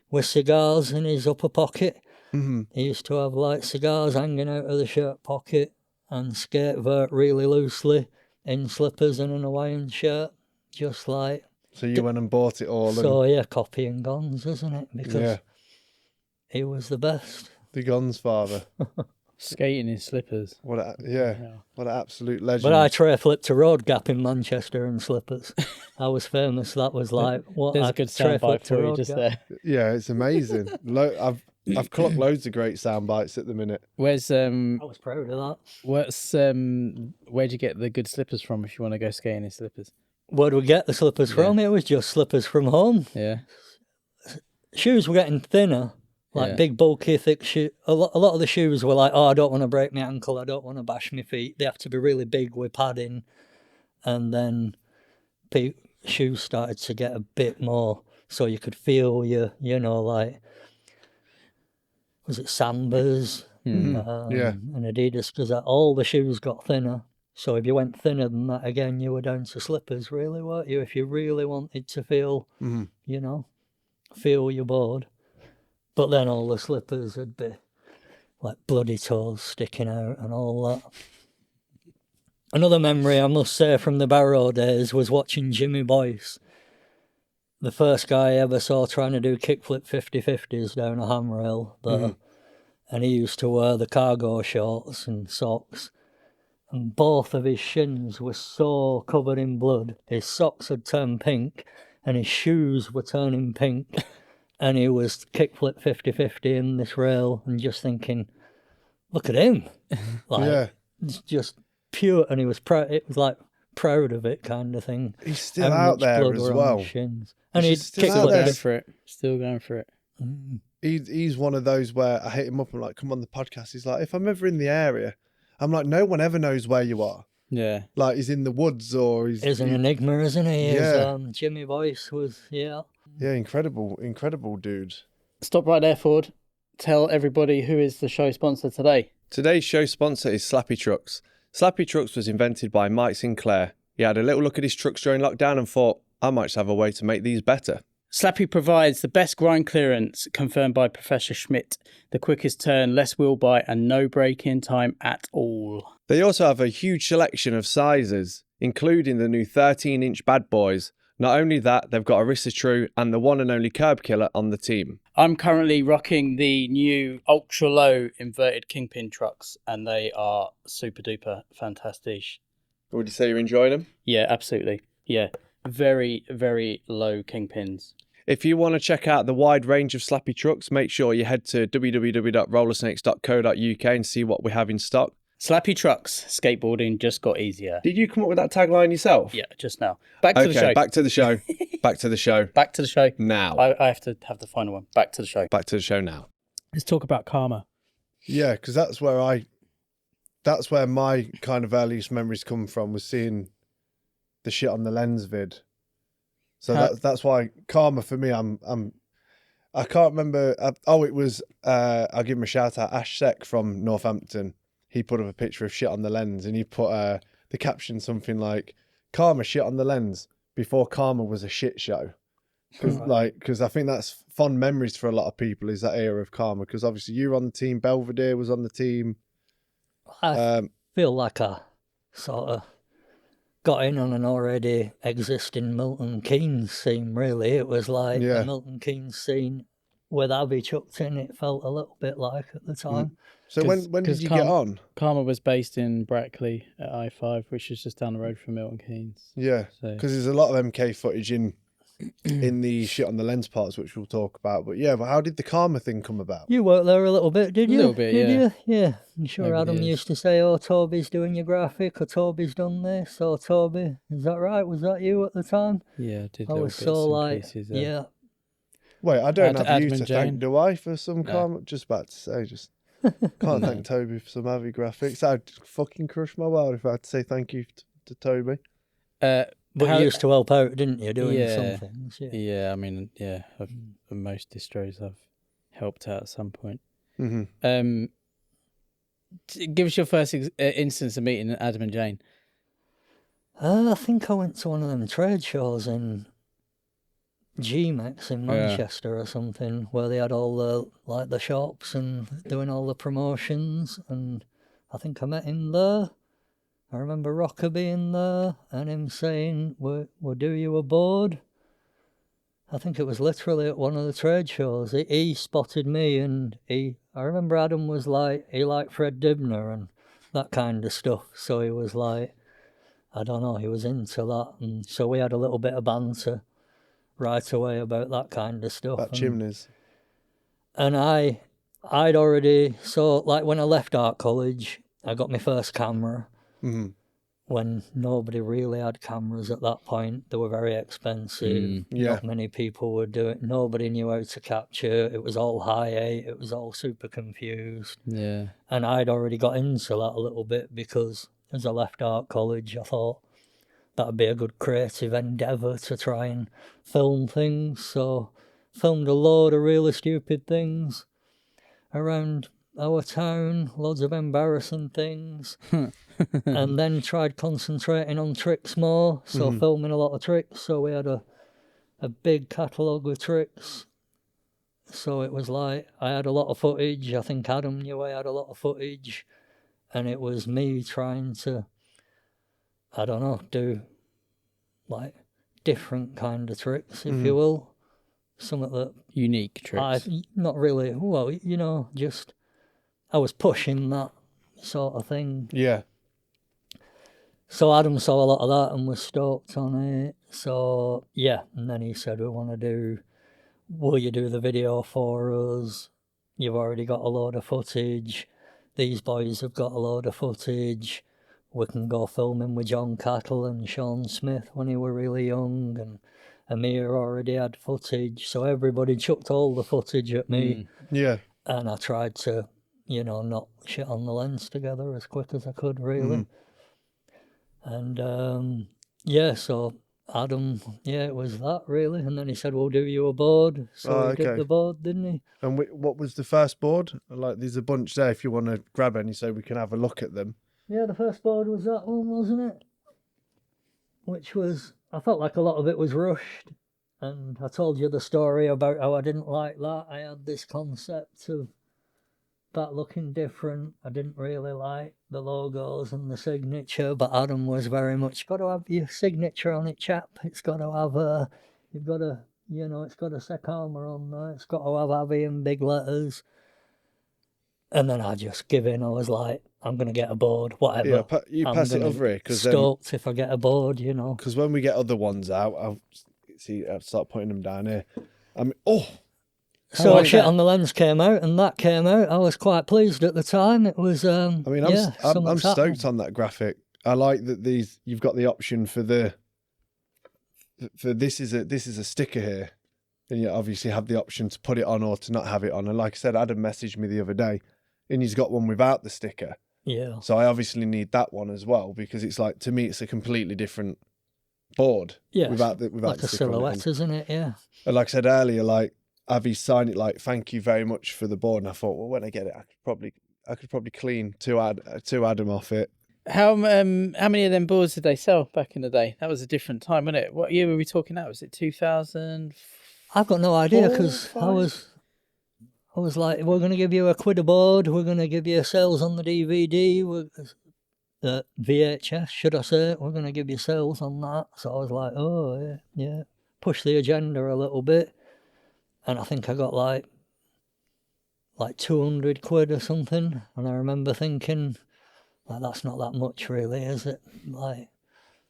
with cigars in his upper pocket. Mm-hmm. He used to have like cigars hanging out of the shirt pocket and skate vert really loosely in slippers and an Hawaiian shirt, just like... So you went and bought it all? So yeah, copying Gons, isn't it? Because he was the best. The Gons father. Skating in slippers. What an absolute legend. But I tray flipped a road gap in Manchester in slippers. I was famous. That was like, what? There's a good soundbite for you just there. Yeah, it's amazing. I've clocked loads of great sound bites at the minute. Where's I was proud of that. Where'd you get the good slippers from if you want to go skating in slippers? Where'd we get the slippers from? It was just slippers from home. Yeah. Shoes were getting thinner, like big, bulky, thick shoes. A lot of the shoes were like, I don't want to break my ankle, I don't want to bash my feet. They have to be really big with padding. And then shoes started to get a bit more, so you could feel like, was it Sambas? And Adidas, because all the shoes got thinner. So if you went thinner than that again, you were down to slippers, really, weren't you? If you really wanted to feel, feel your board. But then all the slippers would be like bloody toes sticking out and all that. Another memory, I must say, from the Barrow days was watching Jimmy Boyce. The first guy I ever saw trying to do kickflip 50-50s down a handrail there. And he used to wear the cargo shorts and socks. And both of his shins were so covered in blood. His socks had turned pink and his shoes were turning pink. And he was kickflip 50-50 in this rail and just thinking, look at him. It's just pure. And he was proud. It was like proud of it kind of thing. He's still out there as well. And he'd still going for it. Still going for it. He's one of those where I hit him up and like, come on the podcast. He's like, if I'm ever in the area, I'm like, no one ever knows where you are. Yeah. Like he's in the woods or he's an enigma, isn't he? Yeah. Jimmy Boyce was, Yeah, incredible dude. Stop right there, Forde. Tell everybody who is the show sponsor today. Today's show sponsor is Slappy Trucks. Slappy Trucks was invented by Mike Sinclair. He had a little look at his trucks during lockdown and thought, I might just have a way to make these better. Slappy provides the best grind clearance, confirmed by Professor Schmidt, the quickest turn, less wheel bite, and no break-in time at all. They also have a huge selection of sizes, including the new 13-inch bad boys. Not only that, they've got Arista True and the one and only curb killer on the team. I'm currently rocking the new ultra-low inverted kingpin trucks, and they are super-duper fantastic. Would you say you're enjoying them? Yeah, absolutely. Yeah. Very, very low kingpins. If you want to check out the wide range of Slappy trucks, make sure you head to www.rollersnakes.co.uk and see what we have in stock. Slappy trucks, skateboarding just got easier. Did you come up with that tagline yourself? Yeah, just now. Back to the show. Back to the show. Back to the show. Back to the show. Now. I have to have the final one. Back to the show. Back to the show now. Let's talk about karma. Yeah, because that's where my kind of earliest memories come from, was seeing the shit on the Lens vid. So that's why karma for me, I can't remember. It was I'll give him a shout out, Ash Sek from Northampton. he put up a picture of shit on the lens, and he put the caption something like, "Karma shit on the lens before Karma was a shit show." Because I think that's fond memories for a lot of people, is that era of Karma. Because obviously you were on the team, Belvedere was on the team. I feel like I sort of got in on an already existing Milton Keynes scene, really. It was like the Milton Keynes scene with Abby chucked in, it felt a little bit like at the time. So when did you get on? Karma was based in Brackley at I-5, which is just down the road from Milton Keynes. Yeah, because there's a lot of MK footage in the shit on the lens parts, which we'll talk about. But yeah, but how did the Karma thing come about? You worked there a little bit, did you? A little bit, did yeah. You? Yeah. I'm sure Over the Adam years. used to say, "Oh, Toby's doing your graphic," or "Toby's done this," or "Toby." Is that right? Was that you at the time? Yeah, I did I little was bits so and like, pieces there. yeah. Wait, I don't have you Adam to and thank, Jane. do I, for some No. Karma? Just about to say, just can't thank Toby for some Avi graphics. I'd fucking crush my world if I had to say thank you to Toby. But you used to help out, didn't you, doing Yeah. some things? Yeah. Yeah, I mean, yeah, most distros I've helped out at some point. Mm-hmm. Give us your first instance of meeting Adam and Jane. I think I went to one of them trade shows in GMEX in Manchester or something, where they had all the shops and doing all the promotions, and I think I met him there. I remember Rocker being there and him saying, we'll do you a board. I think it was literally at one of the trade shows. He spotted me, and I remember Adam was like, he liked Fred Dibner and that kind of stuff. So he was like, I don't know, he was into that. And so we had a little bit of banter right away about that kind of stuff. About chimneys. And I'd already, so like when I left art college, I got my first camera. Mm-hmm. When nobody really had cameras at that point. They were very expensive. Not many people were doing it. Nobody knew how to capture. It was all high 8. It was all super confused. Yeah. And I'd already got into that a little bit because as I left art college, I thought that'd be a good creative endeavour to try and film things. So filmed a load of really stupid things around our town, loads of embarrassing things, and then tried concentrating on tricks more, so filming a lot of tricks. So we had a big catalogue of tricks. So it was like, I had a lot of footage. I think Adam knew I had a lot of footage, and it was me trying to, I don't know, do like different kind of tricks, if you will. Something that Unique tricks. not really, well, you know, just I was pushing that sort of thing. Yeah. So Adam saw a lot of that and was stoked on it. So, yeah, and then he said, will you do the video for us? You've already got a load of footage. These boys have got a load of footage. We can go filming with John Cattle and Sean Smith when he were really young, and Amir already had footage. So everybody chucked all the footage at me. Yeah. And I tried to, you know, not shit on the lens together as quick as I could, really. And, yeah, so Adam, yeah, it was that, really. And then he said, we'll do you a board. So he did the board, didn't he? And what was the first board? Like, there's a bunch there if you want to grab any so we can have a look at them. Yeah, the first board was that one, wasn't it? Which was, I felt like a lot of it was rushed. And I told you the story about how I didn't like that. I had this concept of that looking different. I didn't really like the logos and the signature, but Adam was very much, got to have your signature on it, chap. It's got to have, you've got to, you know, it's got a Sekama on there. It's got to have Avi in big letters. And then I just give in. I was like, I'm going to get a board, whatever. Yeah, you pass it over here. Cause stoked if I get a board, you know. Because when we get other ones out, I'll start putting them down here. I mean, So Shit on the Lens came out, and that came out. I was quite pleased at the time. It was, I mean, I'm stoked on that graphic. I like that you've got the option for this is a sticker here, and you obviously have the option to put it on or to not have it on. And like I said, Adam messaged me the other day, and he's got one without the sticker. Yeah. So I obviously need that one as well, because it's like, to me, it's a completely different board. Yeah. Without like the a silhouette, isn't it? Yeah. And like I said earlier, like, Avi signed it like, thank you very much for the board. And I thought, well, when I get it, I could probably probably clean two Adam off it. How many of them boards did they sell back in the day? That was a different time, wasn't it? What year were we talking about? Was it 2000? I've got no idea because I was like, we're going to give you £1 a board, we're going to give you sales on the DVD, VHS, should I say? We're going to give you sales on that. So I was like, oh yeah, push the agenda a little bit, and I think I got like £200 or something, and I remember thinking, like, that's not that much really, is it? Like,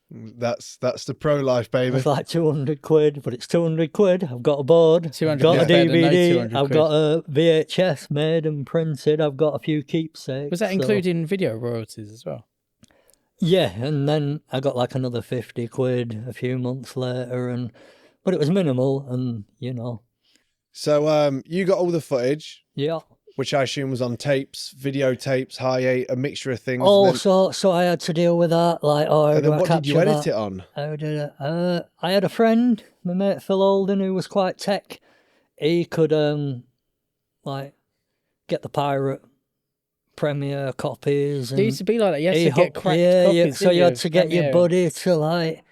that's the pro life, baby. it's like £200, but it's £200. I've got a board, 200 got a better than no DVD, 200 I've quid. got a VHS made and printed, I've got a few keepsakes. Was that so- including video royalties as well? Yeah, and then I got like another £50 a few months later, but it was minimal, and So you got all the footage, yeah. which I assume was on tapes, videotapes, a mixture of things. Oh, and then, so I had to deal with that. Like, how and do then I what did you capture edit that? it on? How did I had a friend, my mate Phil Holden, who was quite tech. He could get the pirate Premiere copies. And It used to be like that. You had to he get hooked- cracked yeah, copies. so didn't you had of to get your Premiere? buddy to like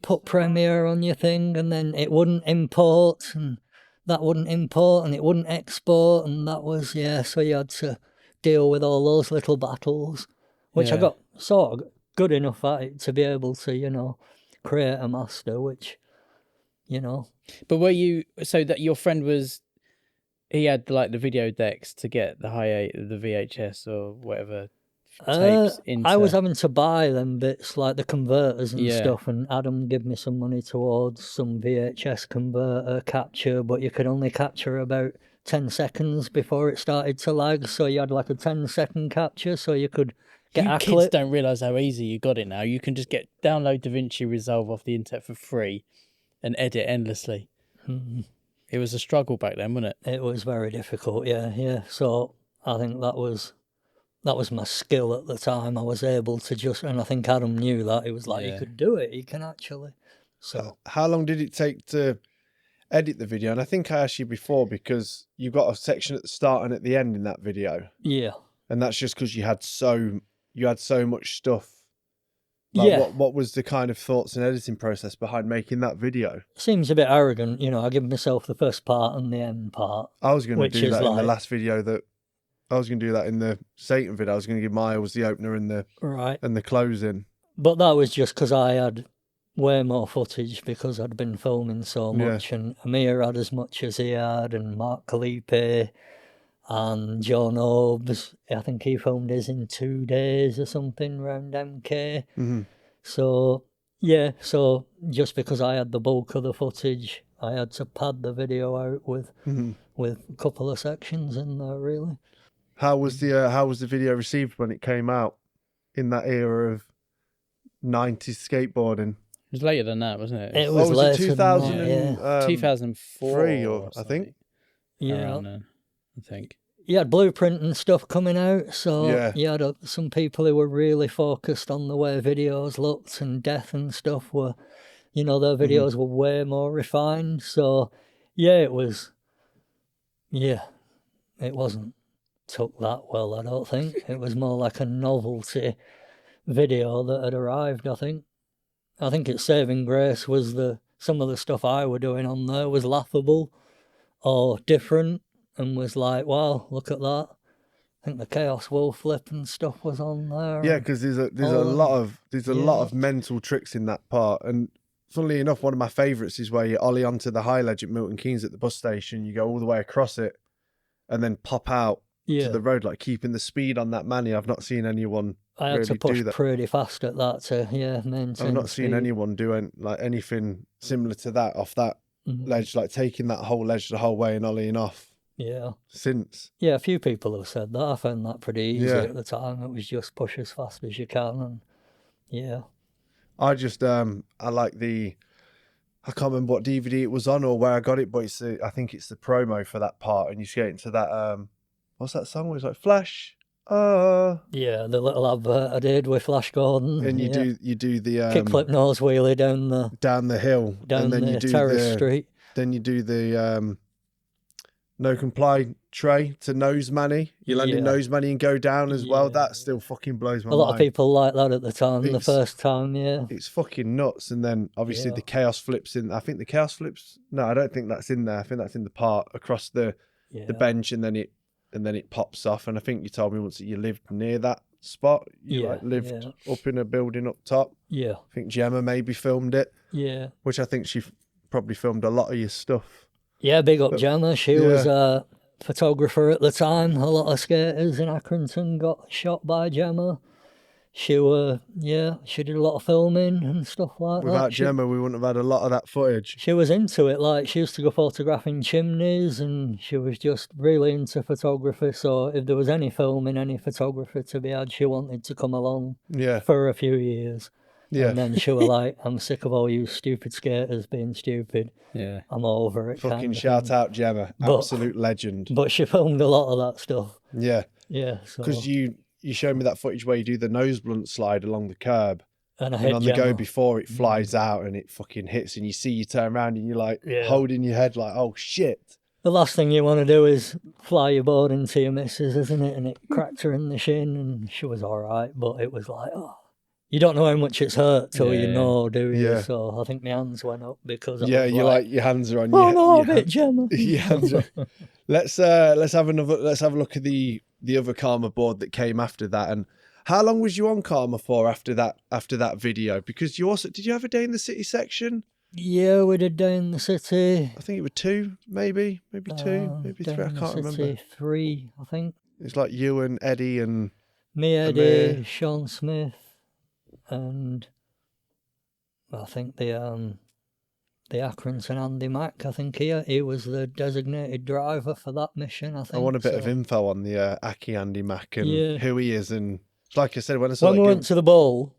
put Premiere on your thing, and then it wouldn't import, and that wouldn't import, and it wouldn't export, and that was so you had to deal with all those little battles, which I Yeah. got sort of good enough at it to be able to create a master, which But were you so that your friend was? He had like the video decks to get the the VHS or whatever tapes into. I was having to buy them bits like the converters and Yeah. stuff, and Adam gave me some money towards some VHS converter capture, but you could only capture about 10 seconds before it started to lag, so you had like a 10-second capture, so you could get You a kids clip. don't realise how easy you got it now. You can just download DaVinci Resolve off the internet for free and edit endlessly. It was a struggle back then, wasn't it? It was very difficult, yeah. So I think that was my skill at the time. I was able to and I think Adam knew that. He was like, Yeah. you could do it, you can actually. So How long did it take to edit the video? And I think I asked you before, because you got a section at the start and at the end in that video, yeah. and that's just because you had so much stuff. Like, Yeah. What was the kind of thoughts and editing process behind making that video? Seems a bit arrogant, I give myself the first part and the end part. I was going to Which do is that in the like- last video. I was going to do that in the Satan video. I was going to give Miles the opener and Right. the closing. But that was just because I had way more footage because I'd been filming so Yeah. much, and Amir had as much as he had, and Mark Kalipe and John Obbs. I think he filmed his in 2 days or something around MK. Mm-hmm. So just because I had the bulk of the footage, I had to pad the video out with a couple of sections in there, really. How was the video received when it came out in that era of 90s skateboarding? It was later than that, wasn't it? It was was later it than 2000? that, yeah. 2004 3 or I something, think. Yeah. around then, I think. You had Blueprint and stuff coming out, so Yeah. you had some people who were really focused on the way videos looked, and Death and stuff were, their videos were way more refined. So, it wasn't took that well, I don't think. It was more like a novelty video that had arrived, I think. I think its saving grace was some of the stuff I were doing on there was laughable or different, and was like, wow, look at that. I think the Chaos Wall Flip and stuff was on there. Yeah, because there's a Oh, lot of mental tricks in that part. And funnily enough, one of my favourites is where you ollie onto the high ledge at Milton Keynes at the bus station. You go all the way across it, and then pop out to the road, like keeping the speed on that manny. I've not seen anyone I had really to push do that. pretty fast at that to maintain I've not seen speed. anyone do anything similar to that off that ledge, like taking that whole ledge the whole way and ollieing off. Yeah. Since A few people have said that. I found that pretty easy Yeah. at the time. It was just push as fast as you can, and I just I like I can't remember what DVD it was on or where I got it, but I think it's the promo for that part, and you skate into that what's that song where it's like Flash? the little advert I did with Flash Gordon. And you do the kickflip nose wheelie down the hill, down and then the you do terrace street. Then you do the no comply tray to nose manny. You land in nose manny and go down as well. That still fucking blows my mind. A lot of people like that at the time, the first time, It's fucking nuts. And then obviously the chaos flips in. I think the chaos flips. No, I don't think that's in there. I think that's in the part across the bench, and then it pops off. And I think you told me once that you lived near that spot. You lived up in a building up top. Yeah. I think Gemma maybe filmed it. Yeah. Which I think she probably filmed a lot of your stuff. Yeah, big up Gemma. She was a photographer at the time. A lot of skaters in Accrington got shot by Gemma. She did a lot of filming and stuff like that. Without Gemma, we wouldn't have had a lot of that footage. She was into it. Like, she used to go photographing chimneys, and she was just really into photography. So if there was any filming, any photography to be had, she wanted to come along for a few years. Yeah. And then she was like, I'm sick of all you stupid skaters being stupid. Yeah. I'm over it. Fucking shout out Gemma. Absolute legend. But she filmed a lot of that stuff. Yeah. Yeah. Because you showed me that footage where you do the nose blunt slide along the curb. And on the go before it flies out and it fucking hits, and you turn around and you're like holding your head like, oh shit. The last thing you want to do is fly your board into your missus, isn't it? And it cracked her in the shin, and she was all right. But it was like, you don't know how much it's hurt till you know, do you? Yeah. So I think my hands went up because you like your hands are on your bit, Gemma. Your hands are... Let's have a look at the other Karma board that came after that. And how long was you on Karma for after that video? Because you also did you have a day in the city section? Yeah, we did day in the city. I think it was 2, maybe 2, maybe 3. I can't remember. 3, I think. It's like you and Eddie and me, Eddie, Sean Smith. And I think the Accrington Andy Mack, I think he was the designated driver for that mission, I think. I want a bit of info on the Aki Andy Mack and who he is. And like I said, when we went to the bowl,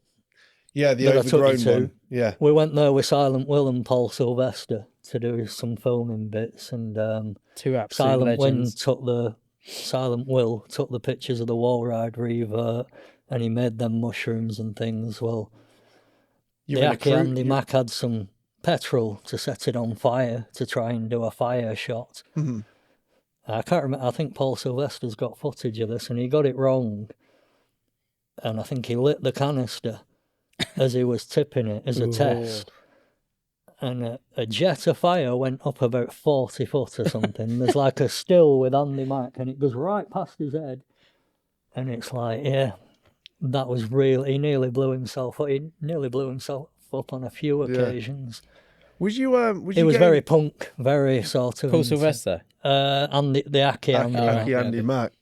the overgrown one. Yeah. We went there with Silent Will and Paul Silvester to do some filming bits, and two absolute legends. Silent Will took the pictures of the wall ride revert, and he made them mushrooms and things. Well, the Aki Andy Mack had some petrol to set it on fire to try and do a fire shot. Mm-hmm. I can't remember. I think Paul Silvester's got footage of this, and he got it wrong. And I think he lit the canister as he was tipping it as a test. And a jet of fire went up about 40 foot or something. There's like a still with Andy Mack, and it goes right past his head. And it's like, that was real. He nearly blew himself up. He nearly blew himself up on a few occasions. Was you? He was very punk, very sort of. Paul Silvester. And the Aki Andy Mack.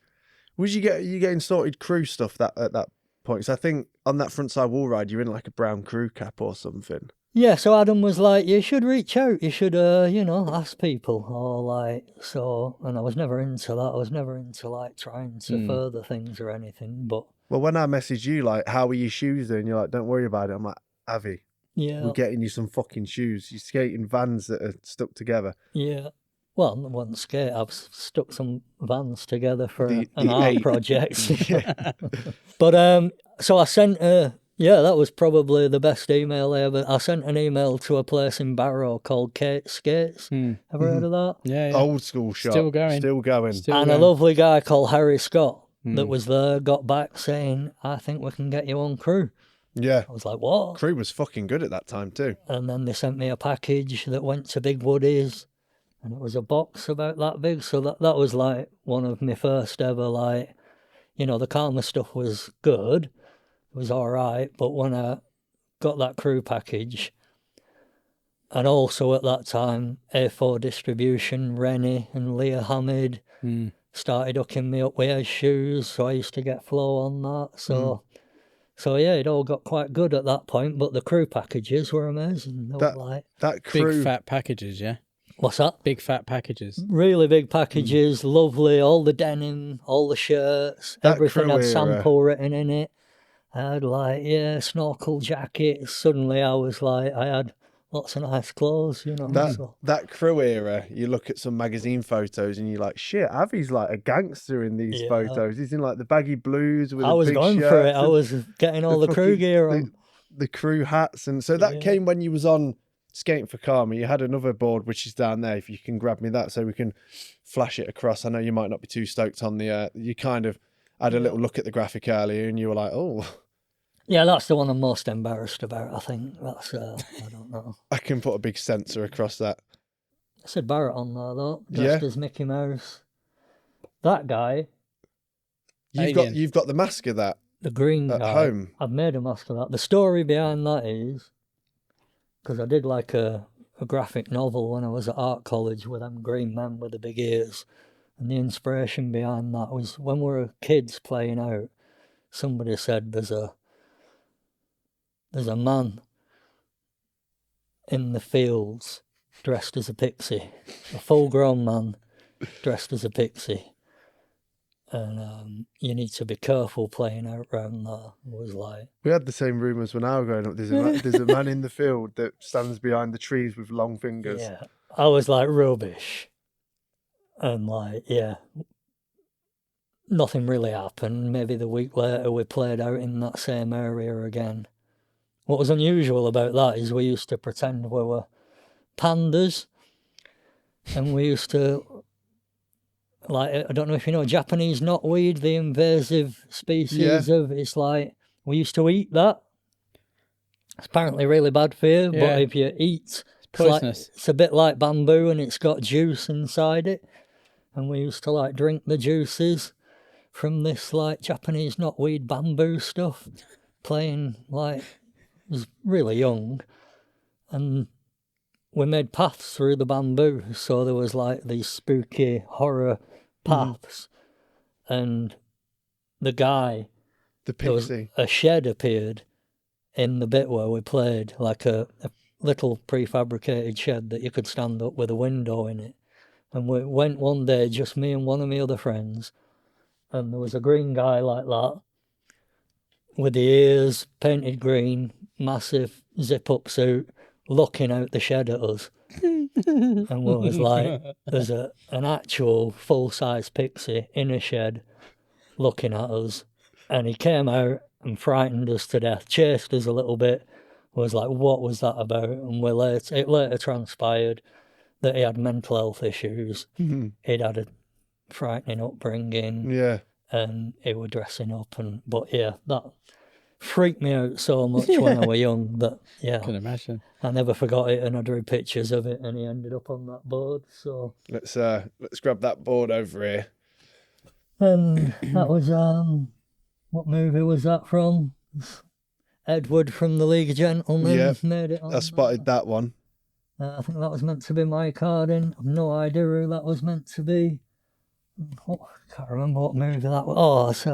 Was you getting sorted crew stuff at that point? Because I think on that frontside wall ride, you're in like a brown crew cap or something. Yeah, so Adam was like, you should reach out, you should, ask people, or like, so, and I was never into that, I was never into like trying to further things or anything, but. Well, when I messaged you, like, how are your shoes doing? You're like, don't worry about it. I'm like, Avi, we're getting you some fucking shoes. You're skating Vans that are stuck together. Yeah. Well, I wouldn't skate, I've stuck some Vans together for an art project. But, so I sent that was probably the best email ever. I sent an email to a place in Barrow called Kate Skates. Ever heard of that? Yeah. Old school shop. Still going. And a lovely guy called Harry Scott that was there got back saying, I think we can get you on crew. Yeah. I was like, what? Crew was fucking good at that time too. And then they sent me a package that went to Big Woodies. And it was a box about that big. So that was like one of my first ever, like, the Karma stuff was good. It was all right, but when I got that crew package, and also at that time, A4 Distribution, Rennie and Leah Hamid started hooking me up with his shoes, so I used to get flow on that. So it all got quite good at that point, but the crew packages were amazing. They were like that crew... Big fat packages, yeah? What's that? Big fat packages. Really big packages, lovely, all the denim, all the shirts, everything had sample written in it. I had snorkel jackets. Suddenly I was like, I had lots of nice clothes, That crew era, you look at some magazine photos and you're like, shit, Avi's like a gangster in these photos. He's in like the baggy blues with a big shirt. I was going for it. I was getting all the crew gear on. The crew hats. And so that came when you was on skating for Karma, you had another board which is down there. If you can grab me that so we can flash it across. I know you might not be too stoked on the, you kind of had a little look at the graphic earlier and you were like, oh. Yeah, that's the one I'm most embarrassed about, I think. That's, I don't know. I can put a big sensor across that. Syd Barrett on there, though, dressed as Mickey Mouse. That guy. You've got the mask of that. The green at guy. Home. I've made a mask of that. The story behind that is, because I did like a graphic novel when I was at art college with them green men with the big ears. And the inspiration behind that was when we were kids playing out, somebody said there's a man in the fields dressed as a pixie, a full-grown man dressed as a pixie, and you need to be careful playing out round there. It was like, we had the same rumours when I was growing up. There's a man in the field that stands behind the trees with long fingers. yeah, I was like rubbish, and like, yeah, nothing really happened. Maybe the week later we played out in that same area again. What was unusual about that is we used to pretend we were pandas, and we used to, like, I don't know if you know Japanese knotweed, the invasive species of, it's like, we used to eat that. It's apparently really bad for you, but if you eat, poisonous. It's a bit like bamboo and it's got juice inside it, and we used to like drink the juices from this like Japanese knotweed bamboo stuff, playing like, I was really young, and we made paths through the bamboo, so there was like these spooky horror paths, and the guy, The there was pixie. a shed appeared in the bit where we played, like a little prefabricated shed that you could stand up with a window in it, and we went one day, just me and one of my other friends, and there was a green guy like that, with the ears painted green, massive zip-up suit, looking out the shed at us. And we was like, there's an actual full-size pixie in a shed looking at us. And he came out and frightened us to death, chased us a little bit. Was like, what was that about? And it later transpired that he had mental health issues. He'd had a frightening upbringing. Yeah. And he was dressing up. But yeah, that freaked me out so much when I was young that, yeah. I can imagine. I never forgot it, and I drew pictures of it, and he ended up on that board. So Let's grab that board over here. and that was what movie was that from? Edward from the League of Gentlemen. Yeah, made it on I spotted that one. I think that was meant to be Mike Harding. I've no idea who that was meant to be. I can't remember what movie that was. Oh, it's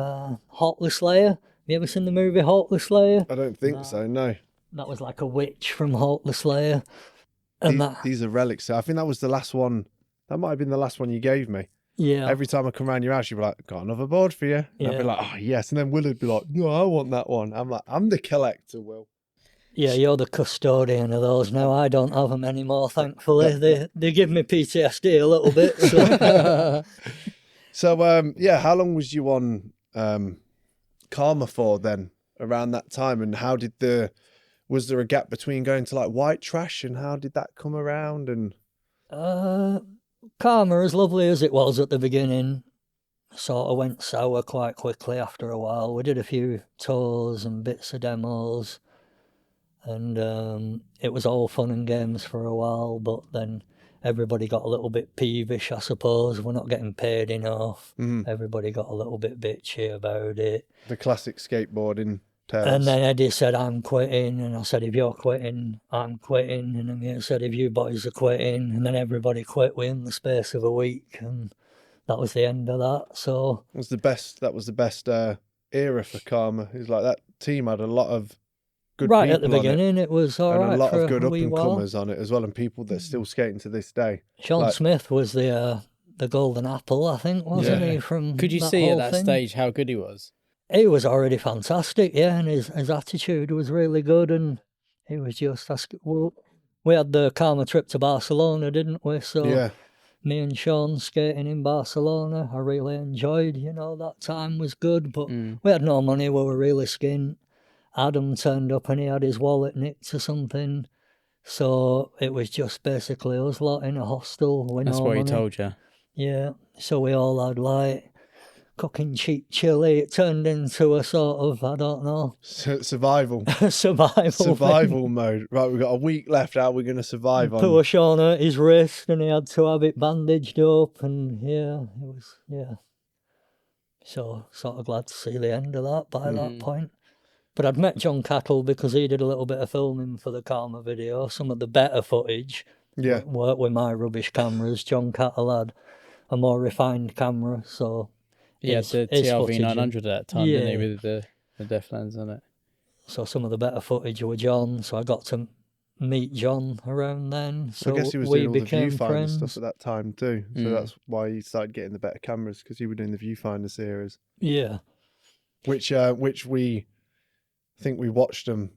Hotly Slayer. Have you ever seen the movie Hotly Slayer? I don't think so, no. That was like a witch from Hotly Slayer. And These are relics. I think that was the last one. That might have been the last one you gave me. yeah. Every time I come around your house, you'd be like, got another board for you. And I'd be like, oh, yes. And then Will would be like, no, I want that one. I'm like, I'm the collector, Will. Yeah, you're the custodian of those now. I don't have them anymore, thankfully. They give me PTSD a little bit. So. So, yeah, how long was you on Karma for then, around that time? And how did was there a gap between going to like Wight Trash, and how did that come around? And Karma, as lovely as it was at the beginning, sort of went sour quite quickly after a while. We did a few tours and bits of demos, and it was all fun and games for a while, but then everybody got a little bit peevish, I suppose. We're not getting paid enough. Everybody got a little bit bitchy about it. The classic skateboarding tales. And then Eddie said, I'm quitting. And I said, if you're quitting, I'm quitting. And then he said, if you boys are quitting. And then everybody quit within the space of a week. And that was the end of that. So that was the best era for Karma. It was like that team had a lot of good right people at the on beginning, it was all and right. a lot for of good a up wee and while. comers on it as well, and people that are still skating to this day. Sean Like- Smith was the golden apple, I think, wasn't Yeah. he? From Could you that see at whole that thing? stage how good he was? He was already fantastic, yeah, and his attitude was really good, and he was just we had the Karma trip to Barcelona, didn't we? So Yeah, me and Sean skating in Barcelona, I really enjoyed, that time was good, but we had no money, we were really skint. Adam turned up and he had his wallet nicked or something, So it was just basically us lot in a hostel with That's no what he money. told you. Yeah, so we all had like cooking cheap chili. It turned into a sort of, I don't know, Survival. survival thing. Mode. Right, we've got a week left. How are we going to survive on? Poor Sean hurt his wrist and he had to have it bandaged up, and so sort of glad to see the end of that by that point. But I'd met John Cattle because he did a little bit of filming for the Karma video, some of the better footage. Yeah. Worked with my rubbish cameras. John Cattle had a more refined camera, so He had the his TRV footage 900 at that time, didn't he, Yeah. with the def lens on it? So some of the better footage were John, so I got to meet John around then. So I guess he was we doing all the became viewfinder friends. stuff at that time too. So that's why he started getting the better cameras, because he was doing the viewfinder series, Yeah. which we I think we watched them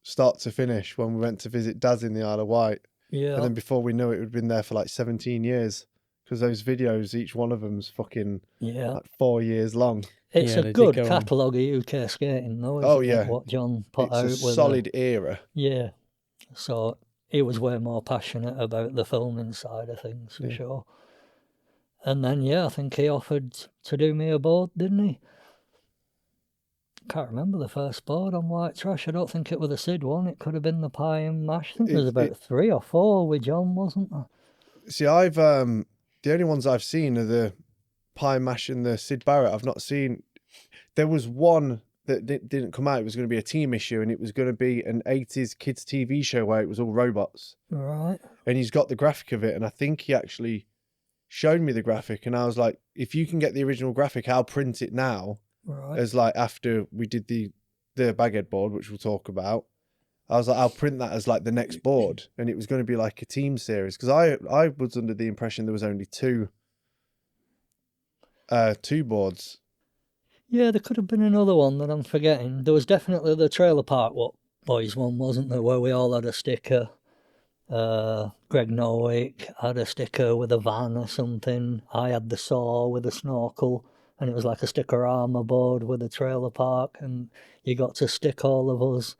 start to finish when we went to visit Daz in the Isle of Wight. Yeah. And then before we knew it, we'd been there for like 17 years, because those videos, each one of them's fucking like 4 years long. It's Yeah, a they did good go on. catalogue of UK skating, though. Oh, isn't it, yeah. what John put It's out a with solid era. Yeah. So he was way more passionate about the filming side of things, for sure. And then, I think he offered to do me a board, didn't he? Can't remember the first board on Wight Trash. I don't think it was the Syd one. It could have been the pie and mash. I think there was about 3 or 4 with John, wasn't there? See, I've the only ones I've seen are the pie mash and the Syd Barrett. I've not seen. There was one that didn't come out. It was going to be a team issue, and it was going to be an 80s kids TV show where it was all robots. Right. And he's got the graphic of it, and I think he actually showed me the graphic, and I was like, if you can get the original graphic, I'll print it now. Right. As like after we did the Baghead board, which we'll talk about, I was like, I'll print that as like the next board, and it was going to be like a team series, because I was under the impression there was only two boards. Yeah, there could have been another one that I'm forgetting. There was definitely the Trailer Park Boys one, wasn't there, where we all had a sticker. Greg Norwick had a sticker with a van or something. I had the saw with a snorkel, and it was like a sticker armour board with a Trailer Park, and you got to stick all of us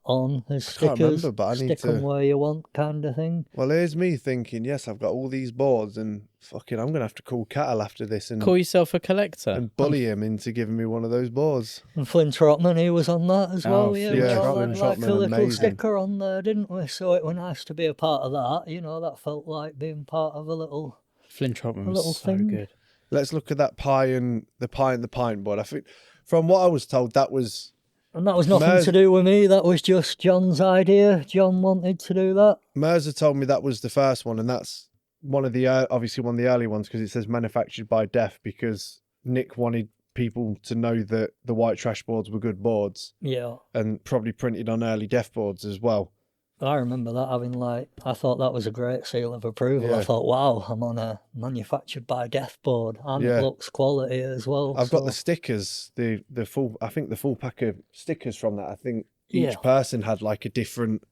on as stickers. I can't remember, but I need stick them where you want, kind of thing. Well, here's me thinking, yes, I've got all these boards, and fucking, I'm going to have to call Cattle after this and Call yourself a collector. and bully him into giving me one of those boards. And Flint Trotman, he was on that as well. Oh, Yeah, yeah, we all Trotman, had like a Trotman, little amazing. sticker on there, didn't we? So it was nice to be a part of that. You know, that felt like being part of a little Flint Trotman little was so thing. good. Let's look at that pie and the pint board. I think, from what I was told, that was... And that was nothing to do with me. That was just John's idea. John wanted to do that. Merza told me that was the first one, and that's one of the obviously one of the early ones, because it says manufactured by Def, because Nick wanted people to know that the Wight Trash boards were good boards, Yeah. and probably printed on early Def boards as well. I remember that having I thought that was a great seal of approval. Yeah. I thought, wow, I'm on a manufactured by Death board, and Yeah. it looks quality as well. I've got the stickers, the full, I think the full pack of stickers from that. I think each Yeah. person had like a different.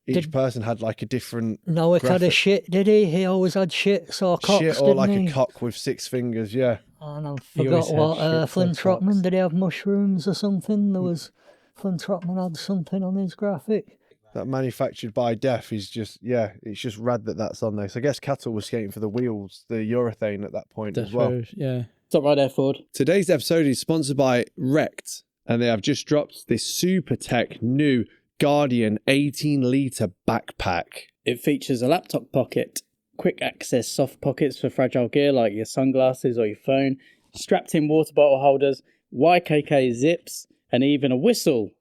Each person had like a different Nowick had a graphic. shit, did he? He always had shits or cocks, shit, or didn't like he? a cock with 6 fingers. Yeah, And I He always forgot had what shits or Flint cocks. Trotman, did he have mushrooms or something? There was Flint Trotman had something on his graphic. that manufactured by Def is just it's just rad that that's on there. So I guess Cattle was skating for the wheels, the urethane at that point as well. Yeah. Stop right there, Forde. Today's episode is sponsored by REKD, and they have just dropped this super tech new Guardian 18-litre backpack. It features a laptop pocket, quick access soft pockets for fragile gear like your sunglasses or your phone, strapped in water bottle holders, YKK zips, and even a whistle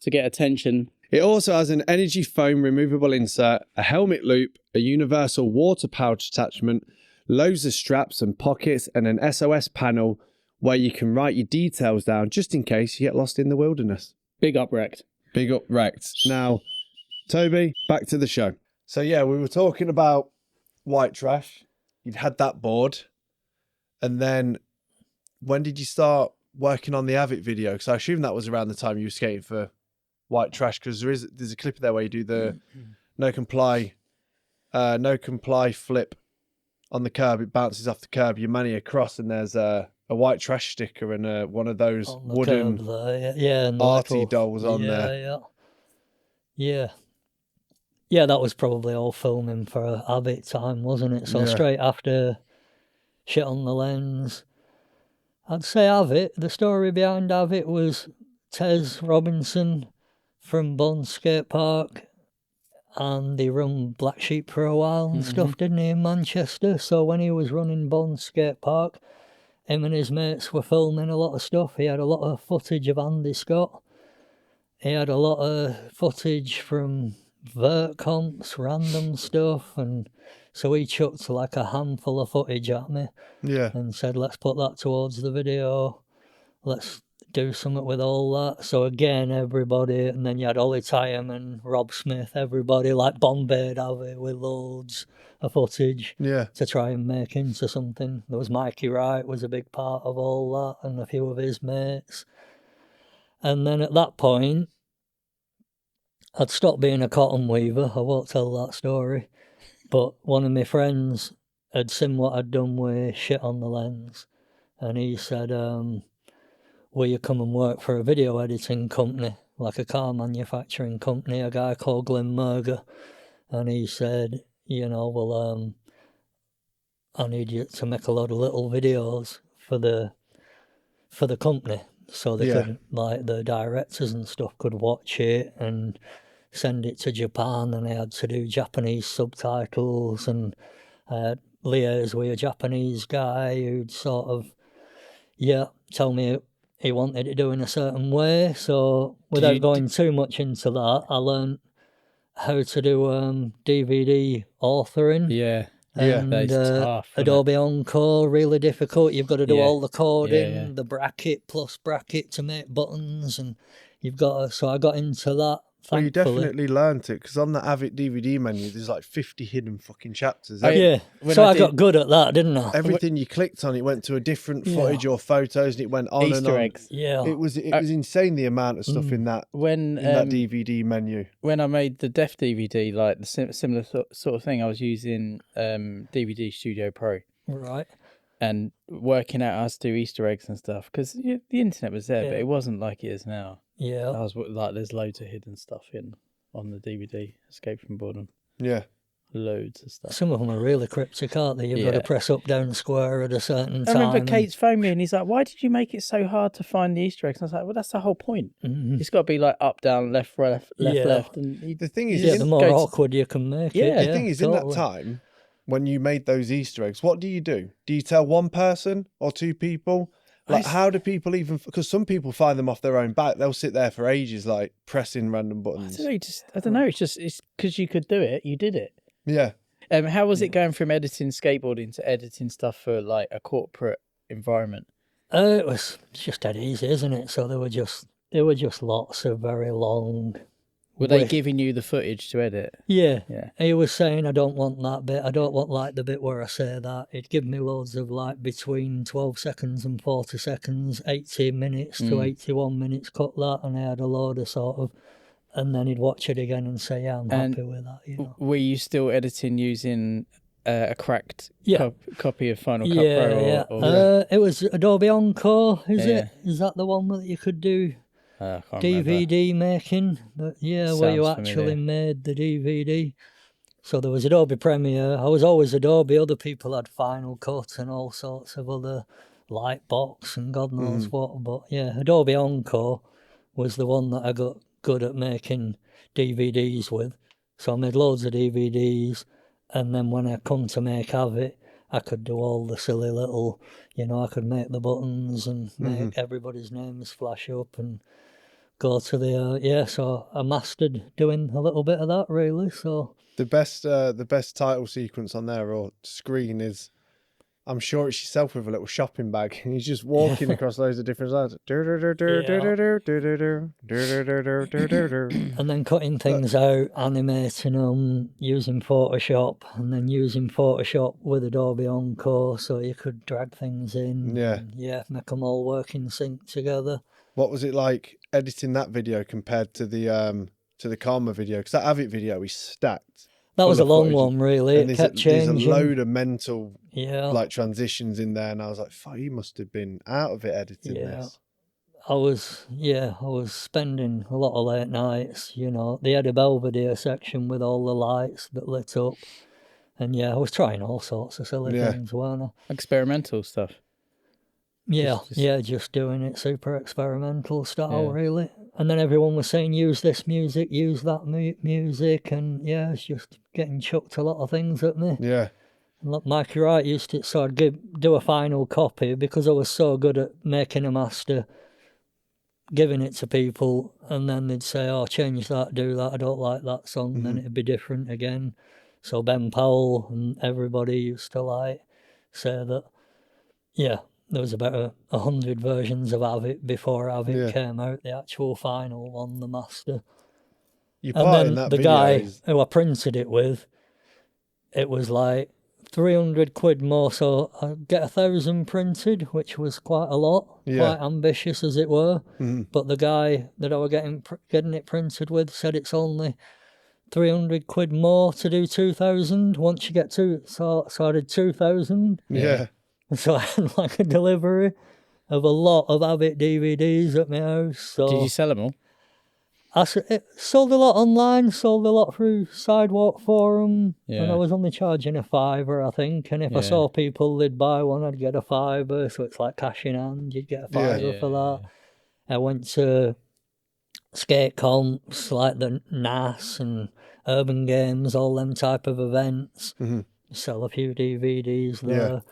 to get attention. It also has an energy foam removable insert, a helmet loop, a universal water pouch attachment, loads of straps and pockets, and an SOS panel where you can write your details down just in case you get lost in the wilderness. Big up, REKD. Big up REKD. Now, Toby, back to the show. So yeah, we were talking about Wight Trash. You'd had that board. And then when did you start working on the AVIT video? Because I assume that was around the time you were skating for Wight Trash, because there's a clip there where you do the no comply flip on the curb. It bounces off the curb. You mani across, and there's a Wight Trash sticker and one of those On the wooden curb there, yeah, and the arty little- dolls on there. Yeah. Yeah, that was probably all filming for AVIT time, wasn't it? So Yeah. straight after Shit on the Lens, I'd say AVIT. The story behind AVIT was Tez Robinson from Bones Skatepark, and he run Black Sheep for a while and stuff, didn't he, in Manchester? So when he was running Bones Skatepark, him and his mates were filming a lot of stuff. He had a lot of footage of Andy Scott. He had a lot of footage from vert comps, random stuff, and so he chucked like a handful of footage at me Yeah. and said, let's put that towards the video. Let's do something with all that. So again, everybody, and then you had Ollie Tyam and Rob Smith, everybody like bombarded Avi with loads of footage Yeah. to try and make into something. There was Mikey Wright was a big part of all that, and a few of his mates. And then at that point, I'd stopped being a cotton weaver. I won't tell that story. But one of my friends had seen what I'd done with Shit on the Lens. And he said, will you come and work for a video editing company, like a car manufacturing company, a guy called Glenn Merger. And he said, you know, well, I need you to make a lot of little videos for the company. So they could, like, the directors and stuff could watch it and send it to Japan, and I had to do Japanese subtitles, and liaise with a Japanese guy who'd sort of, tell me he wanted it doing a certain way. So without going too much into that, I learned how to do DVD authoring. Yeah. And that's tough, isn't Adobe Encore, really difficult. You've got to do all the coding, yeah. the bracket plus bracket to make buttons, and you've got to, so I got into that. Well, you Thankfully. definitely learnt it, because on the AVIT DVD menu, there's like 50 hidden fucking chapters. Yeah, so I got good at that, didn't I? Everything you clicked on, it went to a different footage or photos, and it went on Easter and on. eggs. Yeah, It was insane, the amount of stuff in that that DVD menu. When I made the Deaf DVD, like the similar sort of thing, I was using DVD Studio Pro. Right. And working out how to do Easter eggs and stuff, because the internet was there, but it wasn't like it is now. Yeah. I was like, there's loads of hidden stuff on the DVD, Escape from Boredom. Yeah. Loads of stuff. Some of them are really cryptic, aren't they? You've got to press up, down, square at a certain time. I remember Kate's phoned me and he's like, why did you make it so hard to find the Easter eggs? And I was like, well, that's the whole point. It's got to be like up, down, left, left. And the thing is, the more awkward you can make it. The thing is, in that time, when you made those Easter eggs, what do? Do you tell one person or two people? Like, how do people even... Because some people find them off their own back. They'll sit there for ages, like, pressing random buttons. I don't know. It's because you could do it. You did it. Yeah. How was it going from editing skateboarding to editing stuff for, like, a corporate environment? It was just dead easy, isn't it? So there were just lots of very long... Were they giving you the footage to edit? Yeah. He was saying, I don't want that bit. I don't want, like, the bit where I say that. He'd give me loads of, like, between 12 seconds and 40 seconds, 80 minutes to 81 minutes, cut that, and I had a load of sort of... And then he'd watch it again and say, yeah, I'm happy with that, you know. Were you still editing using a cracked copy of Final Cut Pro? Yeah. It was Adobe Encore, is it? Is that the one that you could do... I can't DVD remember. Making, but where you actually made the DVD. So there was Adobe Premiere. I was always Adobe. Other people had Final Cut and all sorts of other Lightbox and God knows what. But Adobe Encore was the one that I got good at making DVDs with. So I made loads of DVDs, and then when I come to make AVIT, I could do all the silly little, I could make the buttons and make everybody's names flash up and go to the so I mastered doing a little bit of that, really. So the best title sequence on there or screen is, I'm sure it's yourself with a little shopping bag and he's just walking across loads of different sides. And then cutting things out, animating them, using Photoshop, and then using Photoshop with Adobe Encore so you could drag things in. Make them all work in sync together. What was it like editing that video compared to the Karma video? Because that AVIT video is stacked. That was a long one, really. It kept changing. There's a load of mental like transitions in there, and I was like, "Fuck, you must have been out of it editing this." I was spending a lot of late nights, you know. They had a Belvedere section with all the lights that lit up. And I was trying all sorts of silly things, weren't I? Experimental stuff. Yeah, just doing it super experimental style, really. And then everyone was saying, use this music, use that music, and it's just getting chucked a lot of things at me. Yeah. And look, Mikey Wright used to sort of do a final copy because I was so good at making a master, giving it to people, and then they'd say, oh, change that, do that, I don't like that song, then it'd be different again. So Ben Powell and everybody used to say that, there was about 100 versions of AVIT before AVIT came out, the actual final one, the master. You and part then in that the video guy who I printed it with, it was like 300 quid more, so I get 1,000 printed, which was quite a lot, quite ambitious as it were. But the guy that I was getting it printed with said it's only 300 quid more to do 2,000 once you get so I did 2,000. Yeah. So I had like a delivery of a lot of AVIT DVDs at my house. So Did you sell them all? I sold a lot online, sold a lot through Sidewalk Forum, and I was only charging a £5, I think. And if I saw people, they'd buy one, I'd get a £5. So it's like cash in hand, you'd get a £5 for that. I went to skate comps like the NAS and Urban Games, all them type of events. Sell a few DVDs there.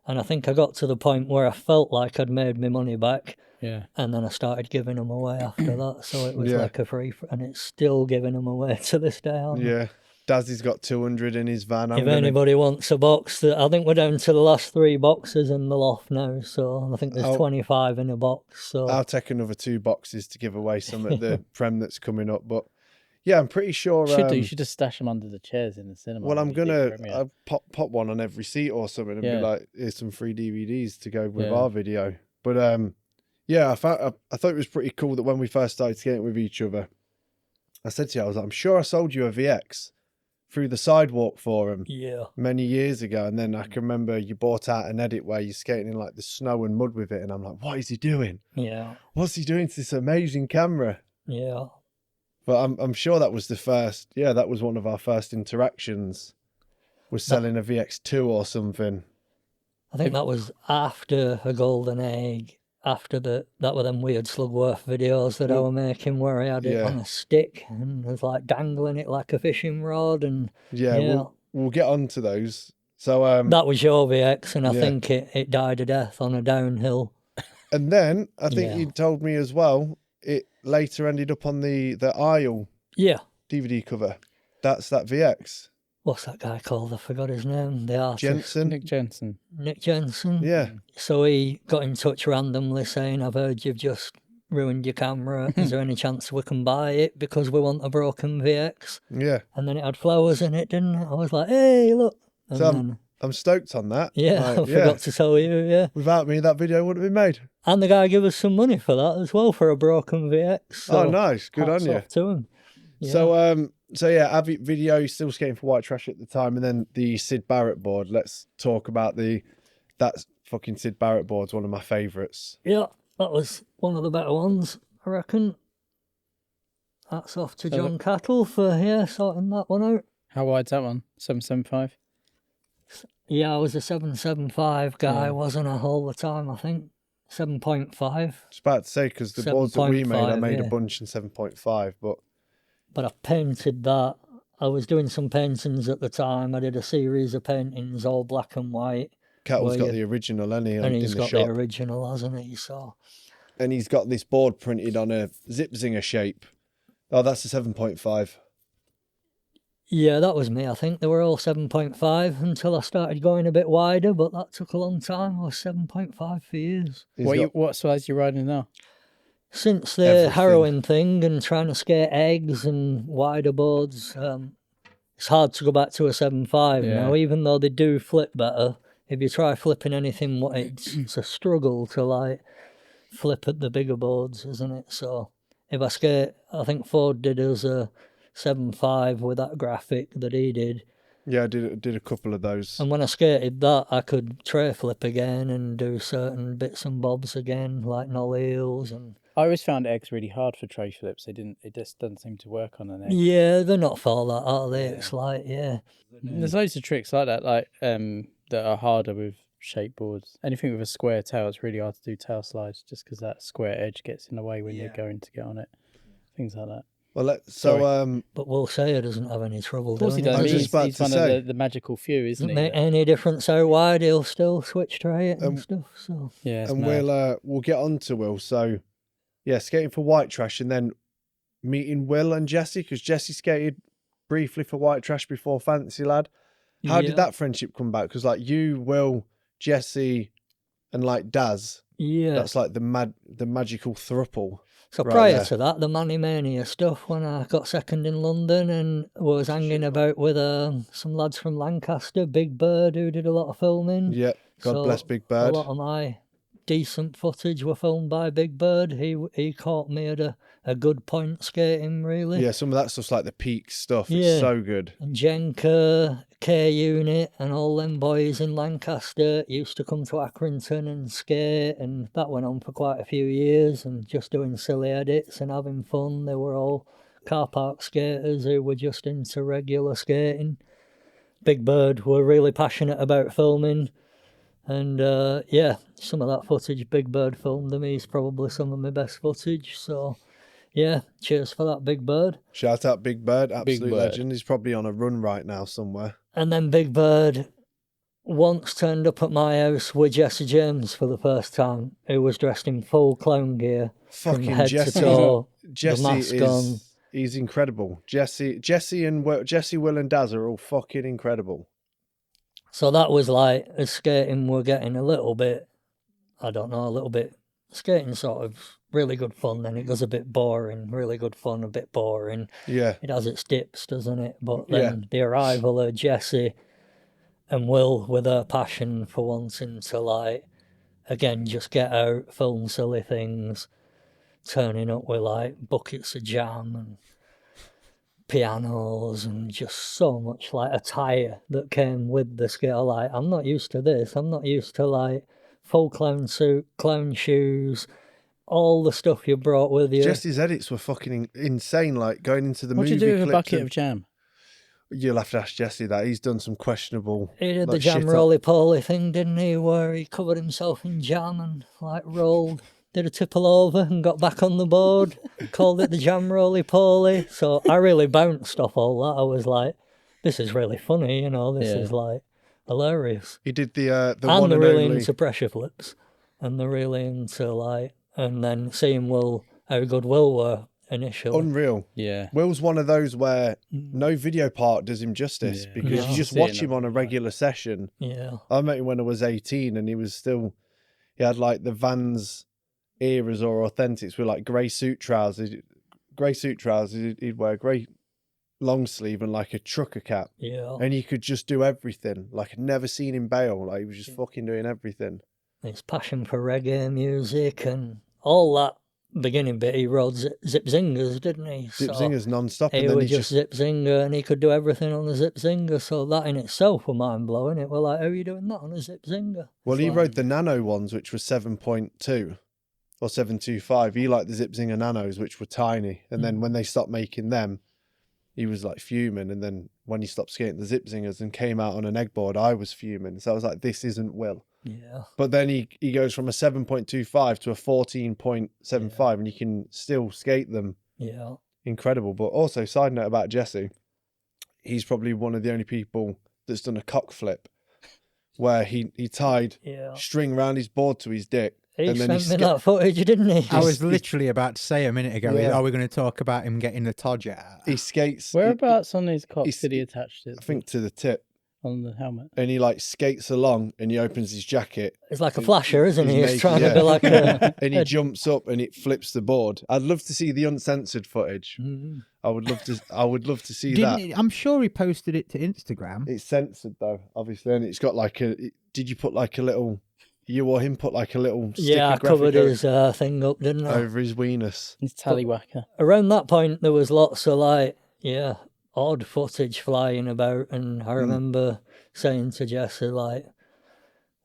And I think I got to the point where I felt like I'd made my money back. Yeah. And then I started giving them away after that. So it was like a free, and it's still giving them away to this day. Yeah. Dazzy's got 200 in his van. If anybody wants a box, I think we're down to the last 3 boxes in the loft now. So I think there's 25 in a box. So I'll take another 2 boxes to give away some at the Prem that's coming up. But yeah, I'm pretty sure. You should just stash them under the chairs in the cinema. Well, I'm gonna pop one on every seat or something and be like, "Here's some free DVDs to go with our video." But I thought it was pretty cool that when we first started skating with each other, I said to you, I was like, "I'm sure I sold you a VX through the Sidewalk forum many years ago," and then I can remember you bought out an edit where you're skating in like the snow and mud with it, and I'm like, "What is he doing? What's he doing to this amazing camera?" Yeah. But I'm sure that was the first. Yeah, that was one of our first interactions. Was selling a VX2 or something. I think that was after a Golden Egg. After that were them weird Slugworth videos that I was making where I had it on a stick and was like dangling it like a fishing rod. And we'll get on to those. So that was your VX, and I think it died a death on a downhill. And then I think you told me as well, it later ended up on the Isle DVD cover. That's that VX. What's that guy called? I forgot his name. The artist. Nick Jensen. Yeah. So he got in touch randomly saying, "I've heard you've just ruined your camera. Is there any chance we can buy it because we want a broken VX?" Yeah. And then it had flowers in it, didn't it? I was like, "Hey, look." And so I'm stoked on that. Yeah, I forgot to tell you, Without me, that video wouldn't have been made. And the guy gave us some money for that as well, for a broken VX. So nice. Good on you. Off to him. Yeah. So AVIT video, still skating for Wight Trash at the time, and then the Syd Barrett board. Let's talk about that fucking Syd Barrett board's one of my favourites. Yeah, that was one of the better ones, I reckon. That's off to John Cattle for sorting that one out. How wide's that one? 775? Yeah, I was a 775 guy, wasn't I, all the time, I think. 7.5. I was about to say, because the boards that we made, I made a bunch in 7.5, but I painted that. I was doing some paintings at the time. I did a series of paintings, all black and white. Cattle's got the original, hasn't he? And he's got the original, hasn't he? So. And he's got this board printed on a zip zinger shape. Oh, that's a 7.5. Yeah, that was me. I think they were all 7.5 until I started going a bit wider, but that took a long time. I was 7.5 for years. What size are you riding now? Since the heroin thing and trying to skate eggs and wider boards, it's hard to go back to a 7.5 now, even though they do flip better. If you try flipping anything, it's a struggle to flip at the bigger boards, isn't it? So if I skate, I think Forde did us a 7.5 with that graphic that he did. Yeah, I did a couple of those. And when I skated that, I could tray flip again and do certain bits and bobs again, like nollie heels and I always found eggs really hard for tray flips. It just doesn't seem to work on an egg. Yeah, they're not for that, are they? It's like, yeah. There's loads of tricks like that, that are harder with shape boards. Anything with a square tail, it's really hard to do tail slides just because that square edge gets in the way when you're going to get on it. Things like that. Well, But Will Sayer doesn't have any trouble Of course he doing does. I was it. just about He's to one say. of the magical few, isn't Doesn't he? make any difference how wide, he'll still switch tray it and stuff. So Yeah, it's and mad. we'll get on to Will. So, yeah, skating for Wight Trash and then meeting Will and Jesse, because Jesse skated briefly for Wight Trash before FancyLad. How Yeah. did that friendship come back? Because like you, Will, Jesse, and like Daz, yeah. that's like the magical thruple. So right prior there. to that, the Money Mania stuff, when I got second in London and was hanging about with some lads from Lancaster, Big Bird, who did a lot of filming. Yeah, God So bless Big A Bird. lot of my decent footage were filmed by Big Bird. He caught me at a good point skating, really. Yeah, some of that stuff's like the peak stuff. Yeah. It's so good. And Jenker, K-Unit and all them boys in Lancaster used to come to Accrington and skate, and that went on for quite a few years, and just doing silly edits and having fun. They were all car park skaters who were just into regular skating. Big Bird were really passionate about filming, and yeah, some of that footage Big Bird filmed to me is probably some of my best footage, so yeah, cheers for that, Big Bird. Shout out Big Bird, absolute Bird. legend. He's probably on a run right now somewhere. And then Big Bird once turned up at my house with Jesse James for the first time, who was dressed in full clown gear from Fucking head Jesse. to toe. Jesse the mask on. is he's incredible. Jesse, Will and Daz are all fucking incredible. So that was like, as skating were getting a little bit, I don't know, a little bit, skating sort of really good fun, then it goes a bit boring, really good fun, a bit boring. Yeah. It has its dips, doesn't it? But then the arrival of Jesse and Will with their passion for wanting to, like, again, just get out, film silly things, turning up with, like, buckets of jam and pianos and just so much, like, attire that came with the skate. Like, I'm not used to this. I'm not used to, like, full clown suit, clown shoes, all the stuff you brought with you. Jesse's edits were fucking insane, like going into the What'd movie you do with a clips bucket and- of jam? You'll have to ask Jesse that. He's done some questionable. He did the like, jam shit up. roly-poly thing, didn't he, where he covered himself in jam and, like, rolled, did a tipple over and got back on the board, called it the jam roly-poly. So I really bounced off all that. I was like, this is really funny, you know, this is, like, hilarious. He did the And one they're and really only. into pressure flips. And they're really into, like, and then seeing Will, how good Will were initially. Unreal. Yeah. Will's one of those where no video part does him justice because No. you just See watch it him on a regular session. Yeah. I met him when I was 18 and he had like the Vans eras or authentics with like grey suit trousers. He'd wear a grey long sleeve and like a trucker cap. Yeah. And he could just do everything. Like I'd never seen him bail. Like he was just fucking doing everything. His passion for reggae music and all that beginning bit, he rode zip zingers, didn't he? Zip Zingers non-stop. He And then was he just zip zinger, and he could do everything on a zip zinger. So that in itself was mind blowing. It was like, how are you doing that on a zip zinger? Well, It's he like, rode the Nano ones, which were 7.2 or 7.25. He liked the Zip Zinger Nanos, which were tiny. And then when they stopped making them, he was like fuming. And then when he stopped skating the Zip Zingers and came out on an egg board, I was fuming. So I was like, this isn't Will. Yeah. But then he goes from a 7.25 to a 14.75 and you can still skate them. Yeah. Incredible. But also, side note about Jesse, he's probably one of the only people that's done a cock flip where he tied Yeah. string around his board to his dick. He and then sent me that footage, didn't he? I was literally about to say a minute ago, Yeah. are we going to talk about him getting the todger out? he skates. Whereabouts on his cock he's- did he attach it? I think to the tip. On the helmet. And he like skates along and he opens his jacket. It's like a flasher, isn't he? He's He's naked, trying yeah. to be like a... And he jumps up and it flips the board. I'd love to see the uncensored footage. Mhm. I would love to see Didn't that. he- I'm sure he posted it to Instagram. It's censored though, obviously, and it's got like did you put like a little? You or him put like a little? Yeah, I sticker covered graphic his thing up, didn't I? over his weenus. His tallywhacker. Around that point, there was lots of, like, yeah, odd footage flying about, and I remember saying to Jesse, like,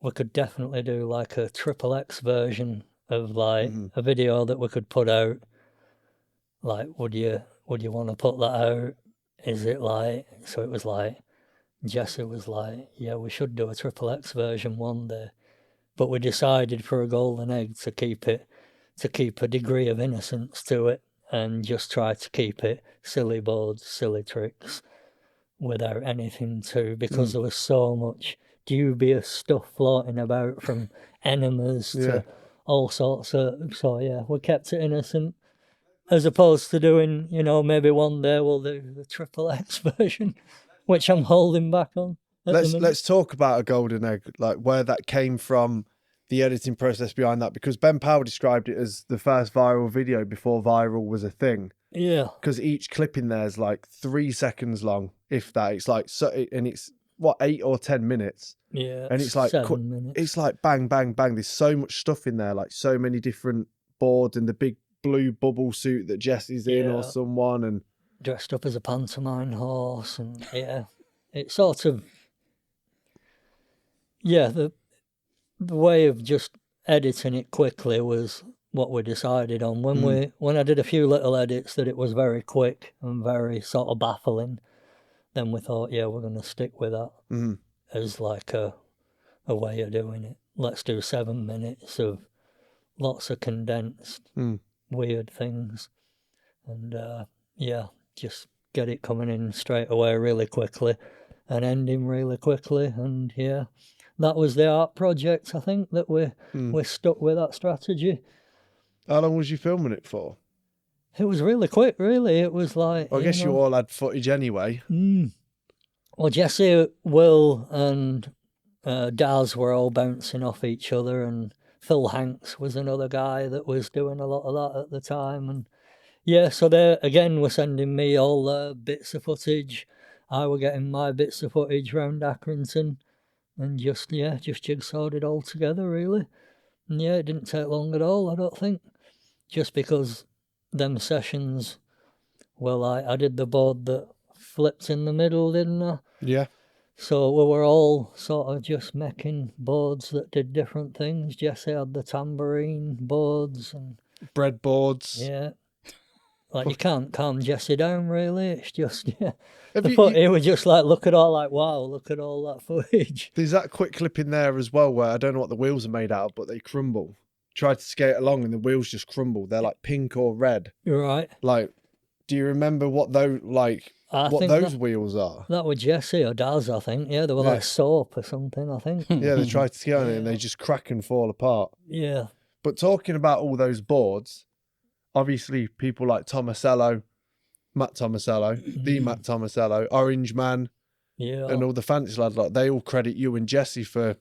we could definitely do like a XXX version of like a video that we could put out. Like, would you want to put that out? Is it like, so it was like, Jesse was like, yeah, we should do a XXX version one day. But we decided for a golden egg to keep a degree of innocence to it and just try to keep it silly boards, silly tricks, without anything because there was so much dubious stuff floating about from enemas to all sorts of... So, yeah, we kept it innocent. As opposed to doing, maybe one day we'll do the XXX version, which I'm holding back on. Let's talk about a golden egg, like where that came from, the editing process behind that, because Ben Powell described it as the first viral video before viral was a thing. Yeah. Because each clip in there is like 3 seconds long, if that. It's like, and it's what, 8 or 10 minutes. Yeah. And it's like 7 minutes. It's like bang, bang, bang. There's so much stuff in there, like so many different boards and the big blue bubble suit that Jesse's in or someone, and dressed up as a pantomime horse, and it's sort of the way of just editing it quickly was what we decided on when I did a few little edits that it was very quick and very sort of baffling. Then we thought, we're going to stick with that as like a way of doing it. Let's do 7 minutes of lots of condensed weird things, and just get it coming in straight away really quickly and ending really quickly. And that was the art project. I think that we stuck with that strategy. How long was you filming it for? It was really quick, really. It was like, I guess you all had footage anyway. Well, Jesse, Will and Daz were all bouncing off each other, and Phil Hanks was another guy that was doing a lot of that at the time. And so they again were sending me all the bits of footage. I were getting my bits of footage round Accrington, and just jigsawed it all together, really. And it didn't take long at all, I don't think. Just because them sessions, well, I did the board that flipped in the middle, didn't I? Yeah. So we were all sort of just making boards that did different things. Jesse had the tambourine boards and bread boards. Yeah. Like, you can't calm Jesse down, really. It's just, He was just like, look at all that footage. There's that quick clip in there as well where I don't know what the wheels are made out of, but they crumble. Tried to skate along and the wheels just crumble. They're like pink or red. You're right. Like, do you remember what those wheels are? That was Jesse or Daz, I think. Yeah, they were like soap or something, I think. Yeah, they tried to skate on it and they just crack and fall apart. Yeah. But talking about all those boards, obviously people like Tomasello, Matt Tomasello, the Matt Tomasello, Orange Man, and all the FancyLad, like, they all credit you and Jesse for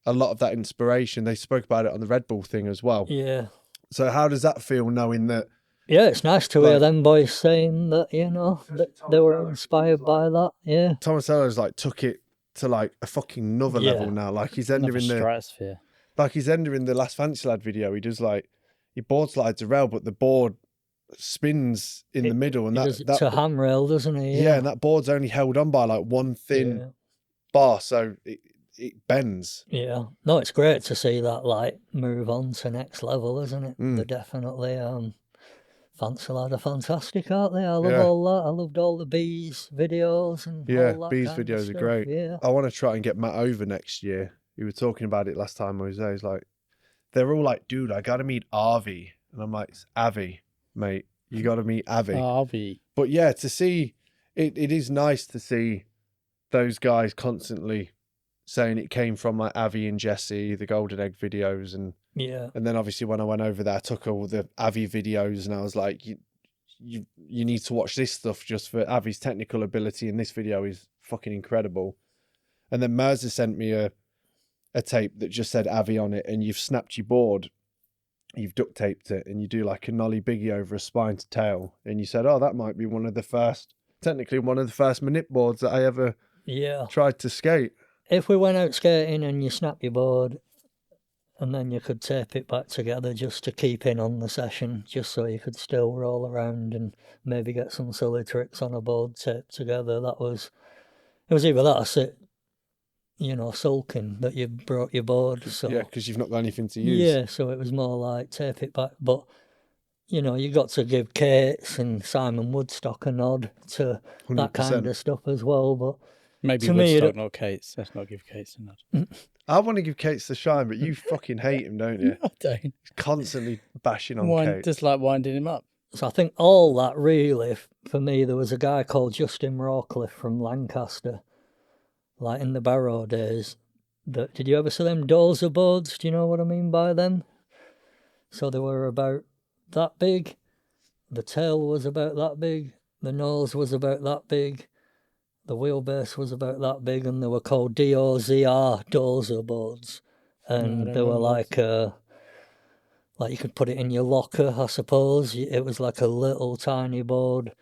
a lot of that inspiration. They spoke about it on the Red Bull thing as well. Yeah. So how does that feel, knowing that? Yeah, it's nice to hear them boys saying that, that they were inspired by that. Yeah. Tomasello's like took it to like a fucking another level now. Like he's entering the stratosphere. Like he's entering the last FancyLad video. He does like, he board slides a rail, but the board spins in the middle, and that to handrail, doesn't he? Yeah, and that board's only held on by like one thin bar, so it bends. Yeah, no, it's great to see that like move on to next level, isn't it? They're definitely FancyLad are fantastic, aren't they? I love all that. I loved all the Bees videos and all that Bees kind videos of are stuff. great. Yeah, I want to try and get Matt over next year. We were talking about it last time I was there. He's like, they're all like, dude, I got to meet Avi. And I'm like, it's Avi, mate. You got to meet Avi. Avi. But yeah, to see, it is nice to see those guys constantly saying it came from like Avi and Jesse, the Golden Egg videos. And then obviously when I went over there, I took all the Avi videos and I was like, you need to watch this stuff just for Avi's technical ability. And this video is fucking incredible. And then Mirza sent me a tape that just said Avi on it, and you've snapped your board, you've duct taped it, and you do like a nollie biggie over a spine to tail. And you said, oh, that might be one of the first manip boards that I ever tried to skate. If we went out skating and you snap your board and then you could tape it back together just to keep in on the session, just so you could still roll around and maybe get some silly tricks on a board taped together, it was either that or sit sulking that you brought your board. So Yeah, because you've not got anything to use. yeah, so it was more like tape it back. But you got to give Kate's and Simon Woodstock a nod to that 100%. kind of stuff as well. But Maybe to me, Woodstock, not Kate's. Let's not give Kate's a nod. I want to give Kate's the shine, but you fucking hate him, don't you? I don't. Constantly bashing on Kate. Just like winding him up. So I think all that really, for me, there was a guy called Justin Rawcliffe from Lancaster, like in the Barrow days. Did you ever see them dozer boards? Do you know what I mean by them? So they were about that big. The tail was about that big. The nose was about that big. The wheelbase was about that big, and they were called DOZR dozer boards. And they were like you could put it in your locker, I suppose. It was like a little tiny board.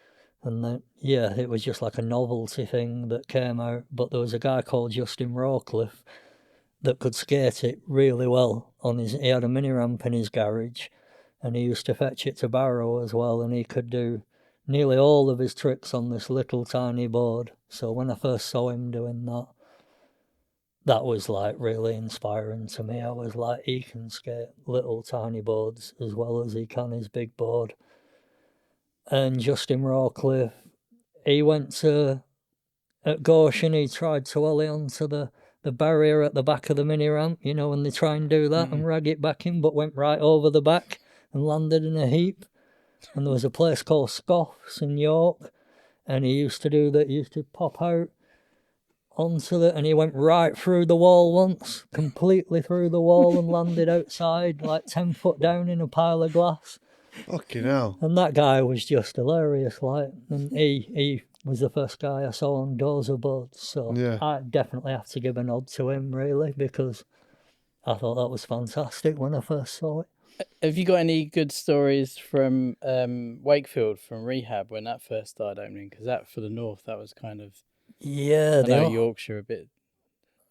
And then, yeah, it was just like a novelty thing that came out. But there was a guy called Justin Rawcliffe that could skate it really well. He had a mini ramp in his garage, and he used to fetch it to Barrow as well, and he could do nearly all of his tricks on this little tiny board. So when I first saw him doing that, that was like really inspiring to me. I was like, he can skate little tiny boards as well as he can his big board. And Justin Rawcliffe, he went at Goshen, he tried to ollie onto the barrier at the back of the mini ramp, when they try and do that and rag it back in, but went right over the back and landed in a heap. And there was a place called Scoffs in York, and he used to do that. He used to pop out onto and he went right through the wall once, completely through the wall, and landed outside, like 10 foot down in a pile of glass. Fucking hell. And that guy was just hilarious, like, and he was the first guy I saw on dozer boards, so yeah. I definitely have to give a nod to him, really, because I thought that was fantastic when I first saw it. Have you got any good stories from Wakefield, from Rehab, when that first started opening? Because that, for the north, that was kind of... Yeah. I know Yorkshire a bit.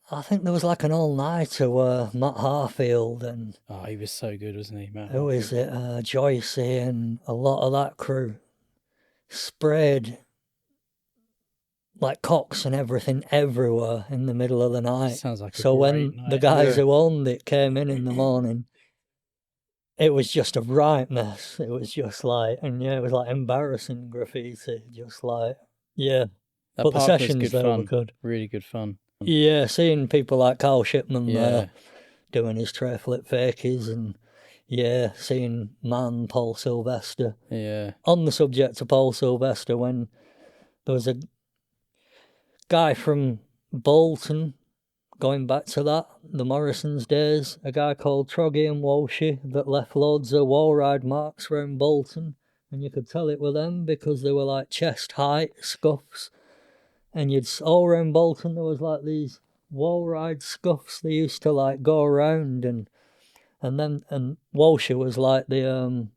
I think there was like an all-nighter where Matt Harfield and... Oh, he was so good, wasn't he, Matt? Who is it? Joycey and a lot of that crew sprayed like cocks and everything everywhere in the middle of the night. Sounds like a so when night. the guys who owned it came in the morning, it was just a right mess. It was just like, it was like embarrassing graffiti, just like, yeah. That but the park was sessions good there fun. were good. Really good fun. Yeah, seeing people like Carl Shipman there doing his tray flip fakies, and seeing Paul Silvester. Yeah. On the subject of Paul Silvester, when there was a guy from Bolton, going back to that, the Morrisons days, a guy called Troggy and Walshy that left loads of wall ride marks around Bolton, and you could tell it were them because they were like chest height scuffs. And all around Bolton there was like these wall ride scuffs they used to like go around, and Walshy was like the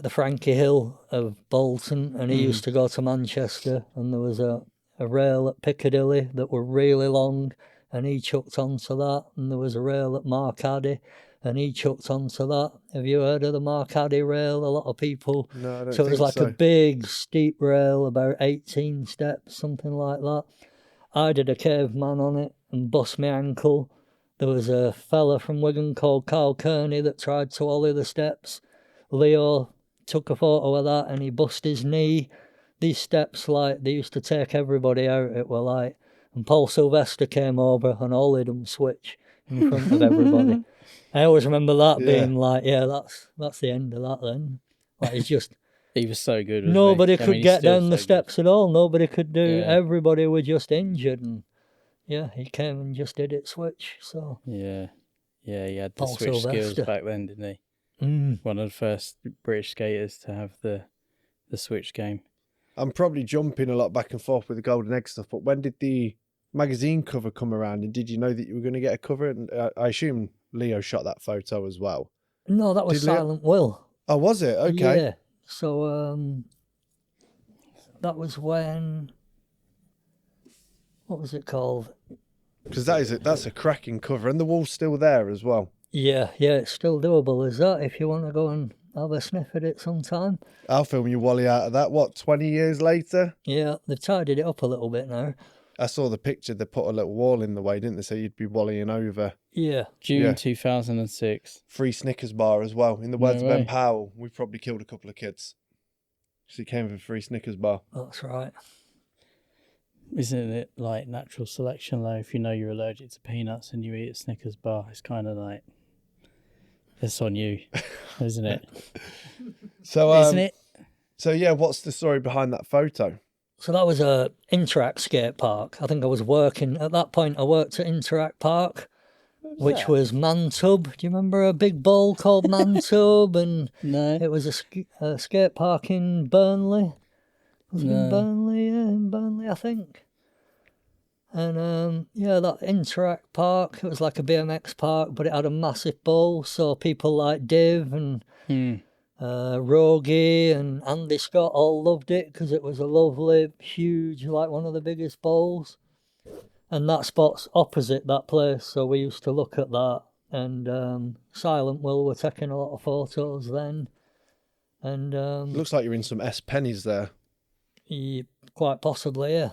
Frankie Hill of Bolton, and he used to go to Manchester, and there was a rail at Piccadilly that were really long, and he chucked onto that, and there was a rail at Markaddy, and he chucked onto that. Have you heard of the Markaddy rail? A lot of people. No, I don't so it was like so. A big steep rail, about 18 steps, something like that. I did a caveman on it and bust my ankle. There was a fella from Wigan called Carl Kearney that tried to ollie the steps. Leo took a photo of that and he bust his knee. These steps, like, they used to take everybody out, it were like. And Paul Silvester came over and ollied them switch in front of everybody. I always remember that being like, that's the end of that then. Like, it's just... He was so good, wasn't nobody he? could get down the steps at all. Nobody could do... Yeah. Everybody was just injured. And he came and just did it switch, so... Yeah, he had the Paul switch skills Silvester. back then, didn't he? One of the first British skaters to have the switch game. I'm probably jumping a lot back and forth with the golden egg stuff, but when did the magazine cover come around, and did you know that you were going to get a cover? And I assume Leo shot that photo as well. No, that was Did Leo- Silent Will. Oh, was it? Okay. Yeah. So that was when... What was it called? Because that's a cracking cover, and the wall's still there as well. Yeah, it's still doable, is that? If you want to go and have a sniff at it sometime. I'll film you Wally out of that. What, 20 years later? Yeah, they've tidied it up a little bit now. I saw the picture. They put a little wall in the way, didn't they? So you'd be volleying over. Yeah. June 2006. Free Snickers bar as well. In the words No of Ben way. Powell, we probably killed a couple of kids. So he came with a free Snickers bar. That's right. Isn't it like natural selection though? If you know you're allergic to peanuts and you eat a Snickers bar, it's kind of like, it's on you, isn't it? So, Isn't it? So yeah, what's the story behind that photo? So that was a Interact skate park. I think I was working at that point. I worked at Interact Park, which was Mantub. Do you remember a big bowl called Mantub? And No. it was a skate park in Burnley. Was it in No. Burnley? Yeah, in Burnley, I think. And that Interact Park, it was like a BMX park, but it had a massive bowl. So people like Div and Rogie and Andy Scott all loved it because it was a lovely, huge, like one of the biggest bowls. And that spot's opposite that place, so we used to look at that. And Silent Will were taking a lot of photos then. And Looks like you're in some S pennies there. quite possibly, yeah.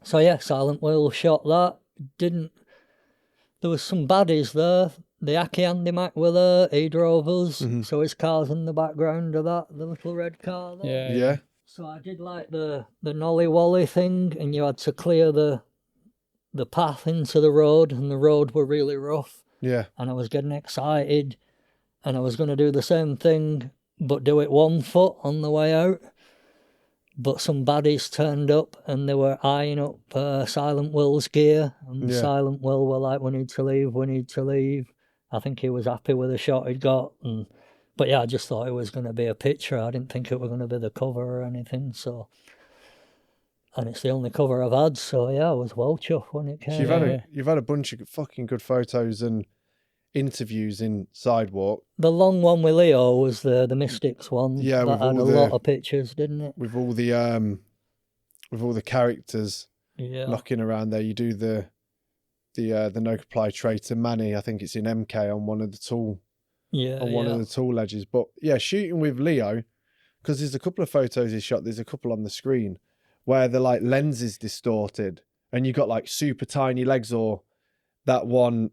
So yeah, Silent Will shot that. There was some baddies there. The Aki Andy Mac were there. He drove us. So his car's in the background of that, the little red car there. Yeah. So I did like the nolly wally thing, and you had to clear the path into the road, and the road were really rough. Yeah. And I was getting excited, and I was going to do the same thing, but do it 1 foot on the way out. But some baddies turned up, and they were eyeing up Silent Will's gear, and Silent Will were like, we need to leave. I think he was happy with the shot he'd got, but yeah, I just thought it was going to be a picture. I didn't think it was going to be the cover or anything, so... And it's the only cover I've had, so yeah, I was well chuffed when it came. So you've had a bunch of fucking good photos and interviews in Sidewalk. The long one with Leo was the Mystics one. Yeah, that with had a all lot of pictures, didn't it? With all the characters knocking around there. You do the no comply traitor Manny. I think it's in MK on one of the tool one of the tool ledges. But yeah, shooting with Leo, because there's a couple of photos he shot. There's a couple on the screen where the like lens is distorted and you got like super tiny legs, or that one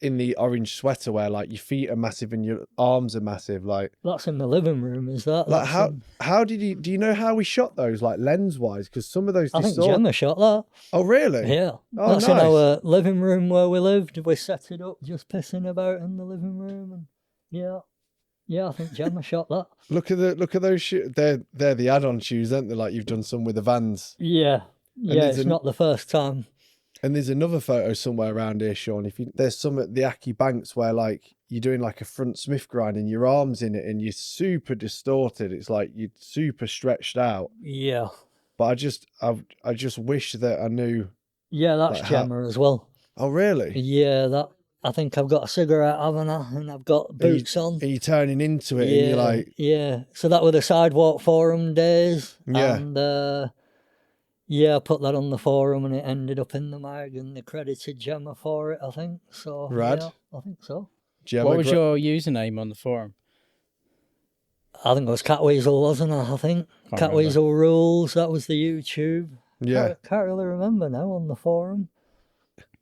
in the orange sweater where like your feet are massive and your arms are massive. Like that's in the living room, is that? Like how did you, do you know how we shot those like lens wise? Because some of those I think Gemma shot that. Oh really? Yeah. Oh, that's nice. in our living room where we lived. We set it up just pissing about in the living room, and yeah, I think Gemma shot that. Look at those shoes. They're the add-on shoes, aren't they? Like you've done some with the Vans. Yeah, it's not the first time. And there's another photo somewhere around here, Sean. There's some at the Aki Banks where like you're doing like a front Smith grind and your arms in it and you're super distorted. It's like you're super stretched out. Yeah. But I just wish that I knew. Yeah, that's like, Gemma as well. Oh really? Yeah, that. I think I've got a cigarette, haven't I? And I've got boots on. And you're turning into it, and you're like... Yeah, so that were the Sidewalk Forum days. Yeah. And, I put that on the forum, and it ended up in the mag, and they credited Gemma for it, I think. So, Rad. Yeah, I think so. Gemma, what was your username on the forum? I think it was Catweasel, wasn't it? I think. Catweasel Rules, that was the YouTube. Yeah. Can't really remember now on the forum.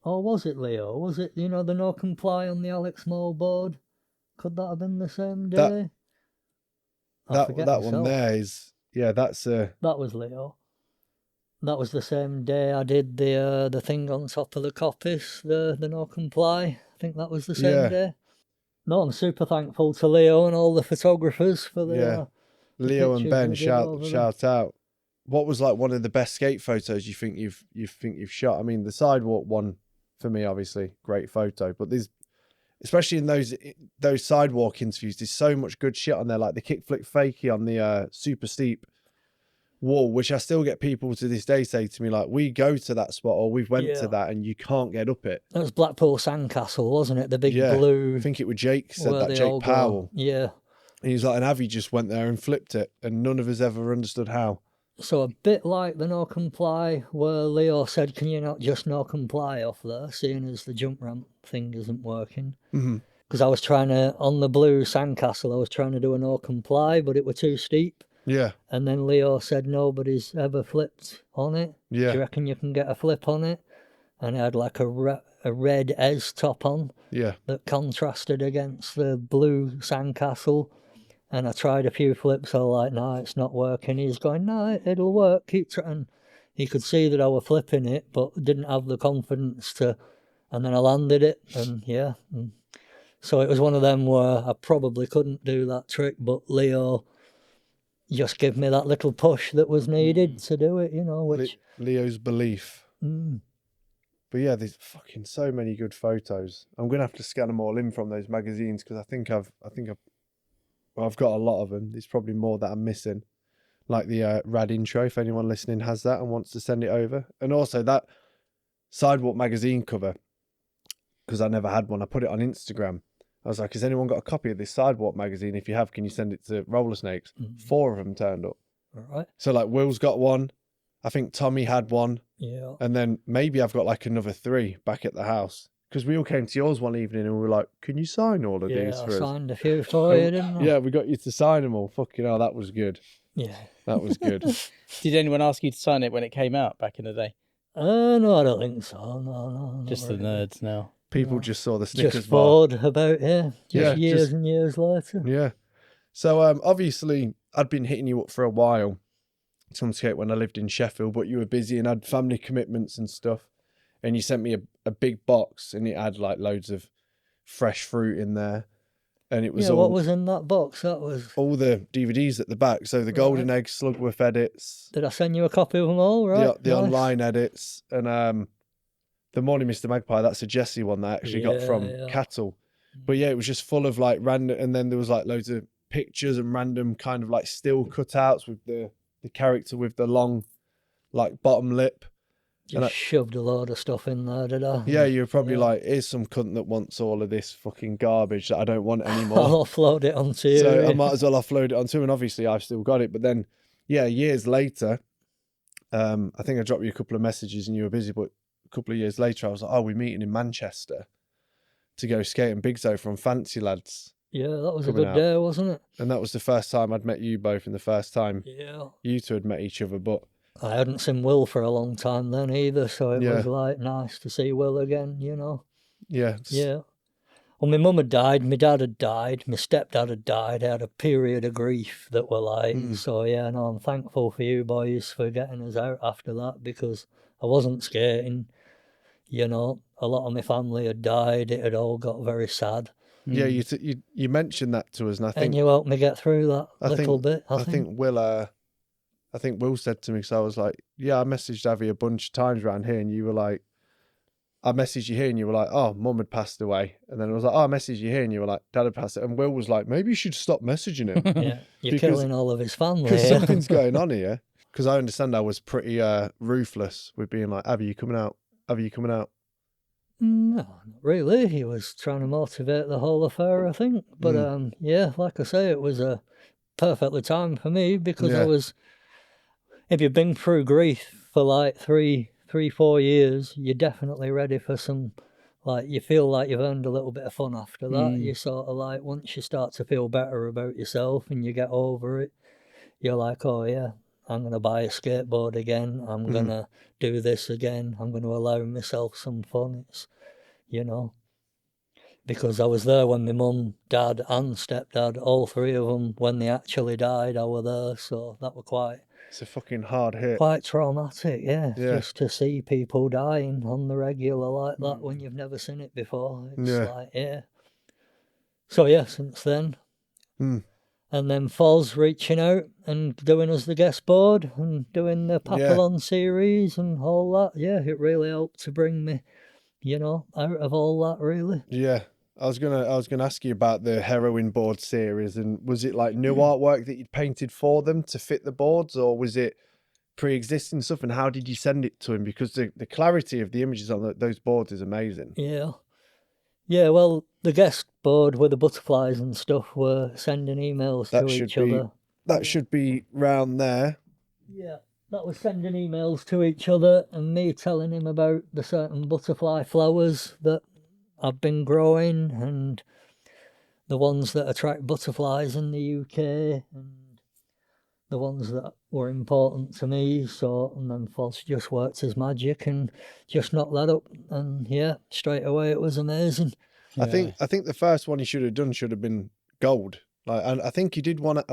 Or was it Leo? Was it, the no comply on the Alex Moore board? Could that have been the same day? That one there is, that's That was Leo. That was the same day I did the thing on top of the copies, the no comply. I think that was the same day. No, I'm super thankful to Leo and all the photographers for the Leo and Ben, shout out. What was like one of the best skate photos you think you've shot? I mean, the Sidewalk one for me, obviously, great photo. But there's, especially in those Sidewalk interviews, there's so much good shit on there, like the kickflip fakie on the super steep wall, which I still get people to this day say to me, like, we go to that spot or we've went to that and you can't get up it. That was Blackpool Sandcastle, wasn't it? The big blue. I think it was Jake said that, Jake Powell. Yeah. And he's like, and Avi just went there and flipped it, and none of us ever understood how. So a bit like the no comply, where Leo said, can you not just no comply off there, seeing as the jump ramp thing isn't working? Because I was trying to, on the blue Sandcastle, I was trying to do a no comply, but it were too steep. Yeah. And then Leo said nobody's ever flipped on it. Yeah. Do you reckon you can get a flip on it? And it had like a red Ez top on Yeah. that contrasted against the blue sandcastle. And I tried a few flips. I was like, no, it's not working. He's going, no, it'll work. Keep trying. He could see that I was flipping it, but didn't have the confidence to. And then I landed it, and yeah. So it was one of them where I probably couldn't do that trick, but Leo just gave me that little push that was needed to do it, you know. Which Leo's belief. But yeah, there's fucking so many good photos. I'm gonna have to scan them all in from those magazines because I've got a lot of them. There's probably more that I'm missing, like the RAD intro. If anyone listening has that and wants to send it over, and also that Sidewalk magazine cover, because I never had one. I put it on Instagram. I was like, has anyone got a copy of this Sidewalk magazine? If you have, can you send it to Roller Snakes? 4 of them turned up. all right. So like Will's got one. I think Tommy had one. Yeah. And then maybe I've got like another 3 back at the house. Because we all came to yours one evening and we were like, can you sign all of these I for us? signed a few for you, didn't I? Yeah, we got you to sign them all. Fucking hell, that was good. Yeah. That was good. Did anyone ask you to sign it when it came out back in the day? No, I don't think so. No. Just the nerds now. People just saw the Snickers Just bar. Forde about, Yeah, years just- and years later. Yeah. So obviously I'd been hitting you up for a while to come skate when I lived in Sheffield, but you were busy and had family commitments and stuff. And you sent me a big box and it had like loads of fresh fruit in there. And it was all what was in that box? That was... all the DVDs at the back. So the Golden Egg Slugworth edits, Did I send you a copy of them all, right? the Nice. online edits, and the Morning Mr. Magpie, that's a Jesse one that I actually got from Cattle. But yeah, it was just full of like random, and then there was like loads of pictures and random kind of like still cutouts with the character with the long like bottom lip. Just shoved a load of stuff in there, did I? Yeah, you were probably like, here's some cunt that wants all of this fucking garbage that I don't want anymore. I'll offload it onto you. So I might as well offload it onto him, and obviously I've still got it. But then, yeah, years later, I think I dropped you a couple of messages and you were busy, but a couple of years later I was like, oh, we're meeting in Manchester to go skating Big Zo from FancyLads. Yeah, that was a coming good out. day, wasn't it? And that was the first time I'd met you both and the first time Yeah. you two had met each other. But I hadn't seen Will for a long time then either, so it Yeah. was like nice to see Will again, you know. yeah, Yeah. Well, my mum had died, my dad had died, my stepdad had died. I had a period of grief that were like, so yeah, no, I'm thankful for you boys for getting us out after that because I wasn't skating, you know. A lot of my family had died, it had all got very sad. yeah, you mentioned that to us, and I And think you helped me get through that little bit, I think. I think Will said to me, because I was like, yeah, I messaged Avi a bunch of times around here, and you were like, I messaged you here, and you were like, oh, Mum had passed away. And then I was like, oh, I messaged you here, and you were like, Dad had passed away. And Will was like, maybe you should stop messaging him. Yeah, you're Because- killing all of his family. Because Yeah. something's going on here. Because I understand I was pretty ruthless with being like, Avi, you coming out? Avi, you coming out? No, not really. He was trying to motivate the whole affair, I think. But yeah, like I say, it was a perfectly timed for me because Yeah. I was. If you've been through grief for like 4 years, you're definitely ready for some. Like you feel like you've earned a little bit of fun after that. You sort of like once you start to feel better about yourself and you get over it, you're like, oh yeah, I'm gonna buy a skateboard again. I'm gonna do this again. I'm gonna allow myself some fun. It's, you know, because I was there when my mum, dad, and stepdad, all 3 of them, when they actually died, I were there. So that were quite It's a fucking hard hit. traumatic. Yeah, Yeah. just to see people dying on the regular like that when you've never seen it before. It's Yeah. like, yeah. So yeah, since then. And then Foz reaching out and doing us the guest board and doing the Papillon series and all that. Yeah, it really helped to bring me, you know, out of all that really. Yeah. I was gonna ask you about the Heroin board series, and was it like new artwork that you'd painted for them to fit the boards, or was it pre-existing stuff? And how did you send it to him? Because the clarity of the images on those boards is amazing. Yeah. Yeah, well, the guest board with the butterflies and stuff were sending emails That to should each be other. that should be round there. Yeah, that was sending emails to each other and me telling him about the certain butterfly flowers that I've been growing and the ones that attract butterflies in the UK and the ones that were important to me. So, and then Forde just worked his magic and just knocked that up. And yeah, straight away it was amazing. I think the first one he should have done should have been gold. Like, and I think he did one at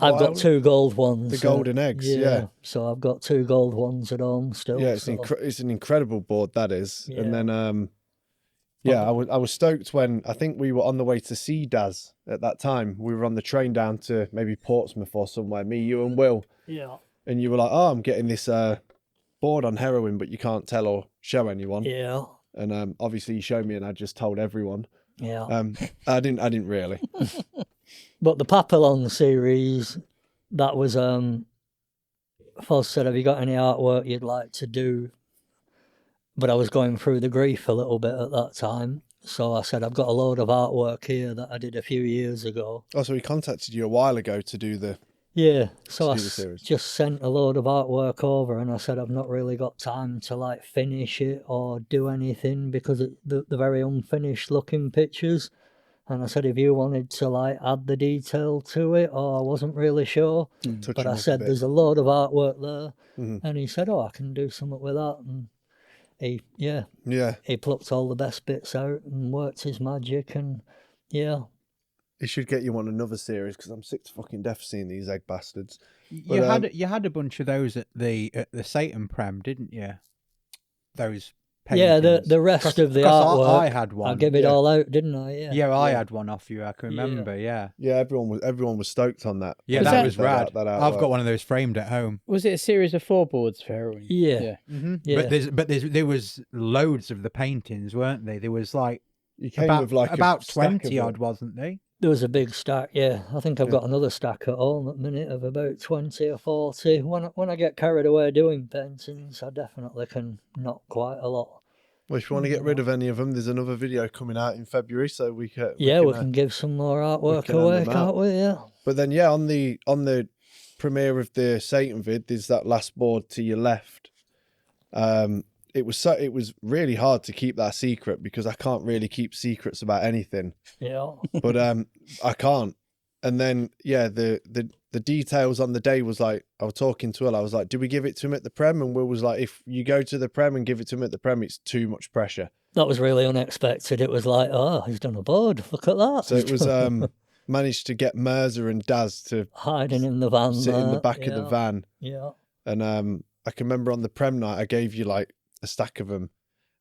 I've got 2 gold ones. The golden eggs, yeah. So I've got 2 gold ones at home still. Yeah, it's an incredible board, that is. Yeah. And then, I was stoked when I think we were on the way to see Daz at that time. We were on the train down to maybe Portsmouth or somewhere, me, you and Will. Yeah. And you were like, oh, I'm getting this board on heroin, but you can't tell or show anyone. Yeah. And obviously you showed me and I just told everyone. Yeah. I didn't really. But the Papillon series, that was, Forde said, have you got any artwork you'd like to do? But I was going through the grief a little bit at that time. So I said, I've got a load of artwork here that I did a few years ago. Oh, so he contacted you a while ago to do the... Yeah, so I series. just sent a load of artwork over and I said, I've not really got time to like finish it or do anything because they're very unfinished looking pictures. And I said, if you wanted to like add the detail to it, or I wasn't really sure. But I said, there's a load of artwork there. Mm-hmm. And he said, oh, I can do something with that. And he plucked all the best bits out and worked his magic. And yeah. He should get you on another series because I'm sick to fucking death seeing these egg bastards. You had a bunch of those at the Satan Prem, didn't you? Those paintings. Yeah, the rest of the artwork. I had one. I gave it all out, didn't I? Yeah. Yeah, I had one off you. I can remember. Yeah. Yeah, everyone was stoked on that. Yeah, that was rad. I've got one of those framed at home. Was it a series of 4 boards for heroin? Yeah. Mm-hmm. Yeah. But there was loads of the paintings, weren't they? There was like you came with like about 20 odd, wasn't there? There was a big stack, yeah. I think I've got another stack at home at the minute of about 20 or 40. When I get carried away doing paintings, I definitely can knock quite a lot. Well, if you want to get rid of any of them, there's another video coming out in February, so we can... we can give some more artwork away, can't we? Yeah. But then, yeah, on the premiere of the Satan vid, there's that last board to your left. It was really hard to keep that secret because I can't really keep secrets about anything. Yeah. But I can't. And then the details on the day was like, I was talking to Will, I was like, do we give it to him at the Prem? And Will was like, if you go to the Prem and give it to him at the Prem, it's too much pressure. That was really unexpected. It was like, oh, he's done a board. Look at that. So it was managed to get Mercer and Daz to hiding in the van, sit in the back of the van. Yeah. And I can remember on the Prem night, I gave you like a stack of them.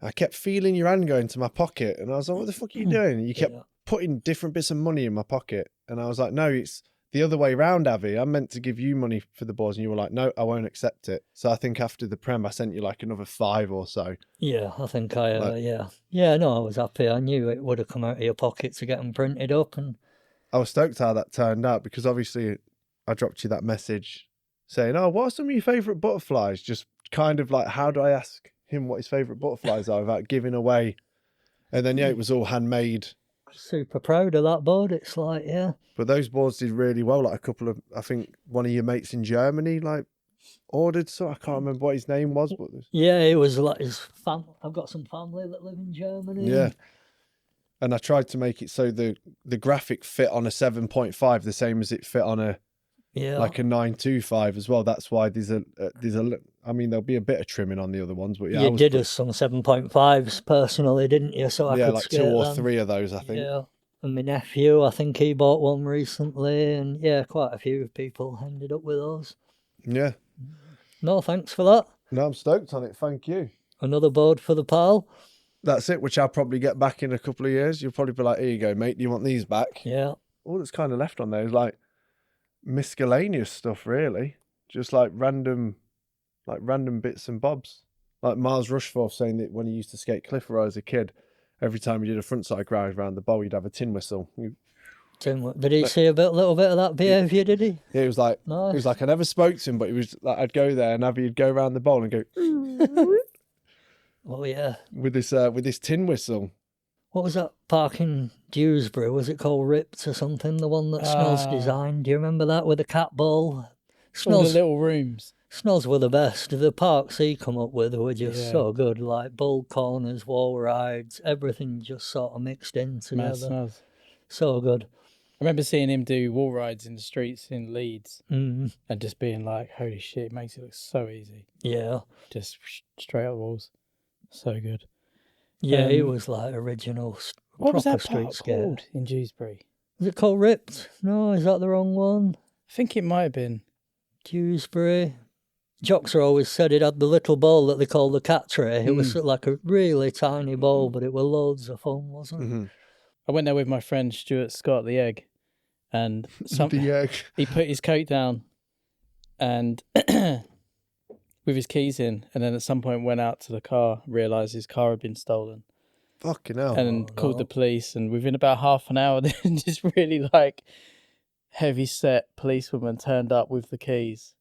I kept feeling your hand go into my pocket, and I was like, what the fuck are you doing? And you kept putting different bits of money in my pocket, and I was like, no, it's the other way round, Avi. I'm meant to give you money for the boards, and you were like, no, I won't accept it. So I think after the Prem, I sent you like another 5 or so. Yeah, I think I was happy. I knew it would have come out of your pocket to get them printed up, and I was stoked how that turned out because obviously I dropped you that message saying, oh, what are some of your favourite butterflies? Just kind of like, how do I ask him what his favourite butterflies are without giving away? And then it was all handmade. Super proud of that board. It's like, yeah. But those boards did really well. Like a couple of, I think one of your mates in Germany like ordered, so I can't remember what his name was, but yeah, it was like his I've got some family that live in Germany. Yeah. And I tried to make it so the graphic fit on a 7.5 the same as it fit on a like a 925 as well. That's why there's a I mean, there'll be a bit of trimming on the other ones, but yeah. You did us some 7.5s personally, didn't you? So I could like skate 2 or them. 3 of those, I think. Yeah. And my nephew, I think he bought one recently, and yeah, quite a few people ended up with those. Yeah. No, thanks for that. No, I'm stoked on it. Thank you. Another board for the pal. That's it, which I'll probably get back in a couple of years. You'll probably be like, here you go, mate. Do you want these back? Yeah. All that's kind of left on there is like miscellaneous stuff, really. Just like random bits and bobs. Like Mars Rushforth saying that when he used to skate Clifford as a kid, every time he did a frontside grind around the bowl, he'd have a tin whistle. Did he see a little bit of that behaviour, did he? Yeah, it was like, nice. It was like I never spoke to him, but it was like I'd go there and Avi'd go around the bowl and go, oh yeah, with this tin whistle. What was that park in Dewsbury? Was it called Ripped or something? The one that Snows designed. Do you remember that with the cat ball? All the little rooms. Snows were the best. The parks he come up with were just so good. Like bull corners, wall rides, everything just sort of mixed in together. Smells. So good. remember seeing him do wall rides in the streets in Leeds Mm, and just being like, holy shit, it makes it look so easy. yeah. Just straight up walls. So good. Yeah, he was like original What was proper that street park skater. called in Dewsbury? Is it called Ripped? No, is that the wrong one? I think it might have been. Dewsbury. Joxer always said it had the little ball that they call the cat tray. It was sort of like a really tiny ball, but it was loads of fun, wasn't it? Mm-hmm. I went there with my friend Stuart Scott, the egg, and The egg. he put his coat down and with his keys in, and then at some point went out to the car, realised his car had been stolen, Fucking hell. and called the police. And within about half an hour, this really like heavy set policewoman turned up with the keys,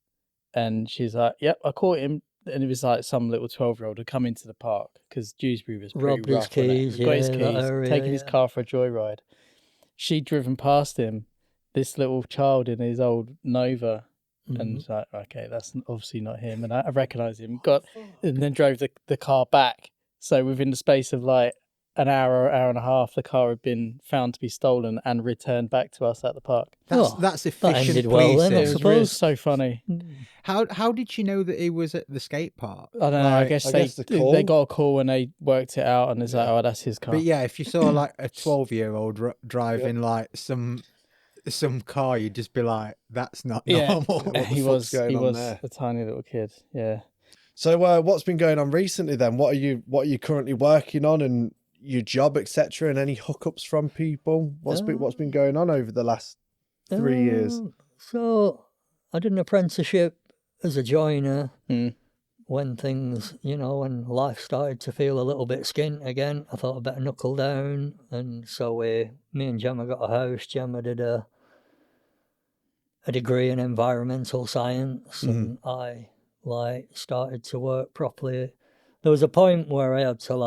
and she's like, "Yep, I caught him." And it was like some little 12-year-old had come into the park because Dewsbury was pretty Robbed his rough. Wasn't it? keys, Got his yeah, that keys, area, taking his yeah. car for a joyride. She'd driven past him, this little child in his old Nova, and was like, okay, that's obviously not him. And I recognised him. And then drove the car back. So within the space of like an hour and a half, the car had been found to be stolen and returned back to us at the park. That's that efficient ended well then, I policing. It was really suppose. so funny. How did she know that he was at the skate park? I don't know. I Like, guess I they guess the call- they got a call and they worked it out, and it's like, oh, that's his car. But yeah, if you saw like a 12-year-old driving like some car, you'd just be like, "That's not Yeah. normal." What the he fuck's was going on was there? a tiny little kid. Yeah. So what's been going on recently then? What are you currently working on, and your job, etc., and any hookups from people? What's been going on over the last 3 years? So I did an apprenticeship as a joiner Mm. when things, when life started to feel a little bit skint again. I thought I'd better knuckle down, and so me and Gemma got a house. Gemma did a degree in environmental science, and I started to work properly. There was a point where I had to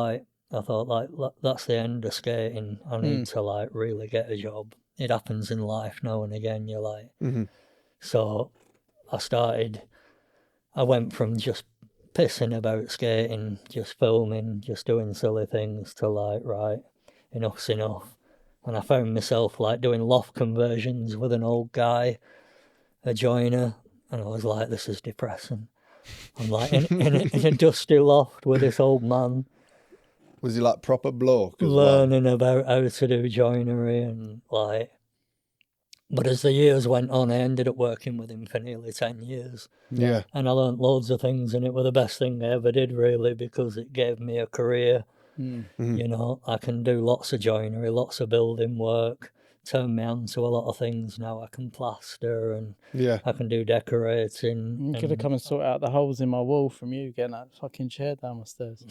I thought that's the end of skating. I need to really get a job. It happens in life now and again. You're like, so I went from just pissing about skating, just filming, just doing silly things to right, enough's enough. And I found myself doing loft conversions with an old guy, a joiner, and I was like, this is depressing. I'm in a dusty loft with this old man. Was he like proper bloke? Learning about how to do joinery and but as the years went on, I ended up working with him for nearly 10 years. Yeah. And I learnt loads of things, and it was the best thing I ever did, really, because it gave me a career. I can do lots of joinery, lots of building work, turn me on to a lot of things now. I can plaster and I can do decorating. You could have come and sort out the holes in my wall from you getting that fucking chair down my stairs.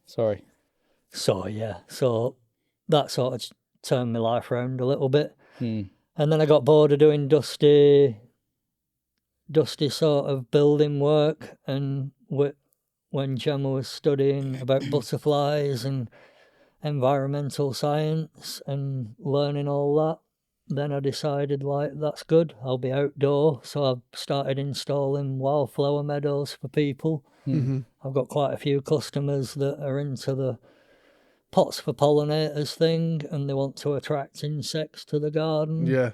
Sorry. So that sort of turned my life around a little bit. And then I got bored of doing dusty sort of building work, and when Gemma was studying about butterflies and environmental science and learning all that, then I decided that's good, I'll be outdoor. So I've started installing wildflower meadows for people. I've got quite a few customers that are into the pots for pollinators thing, and they want to attract insects to the garden. Yeah.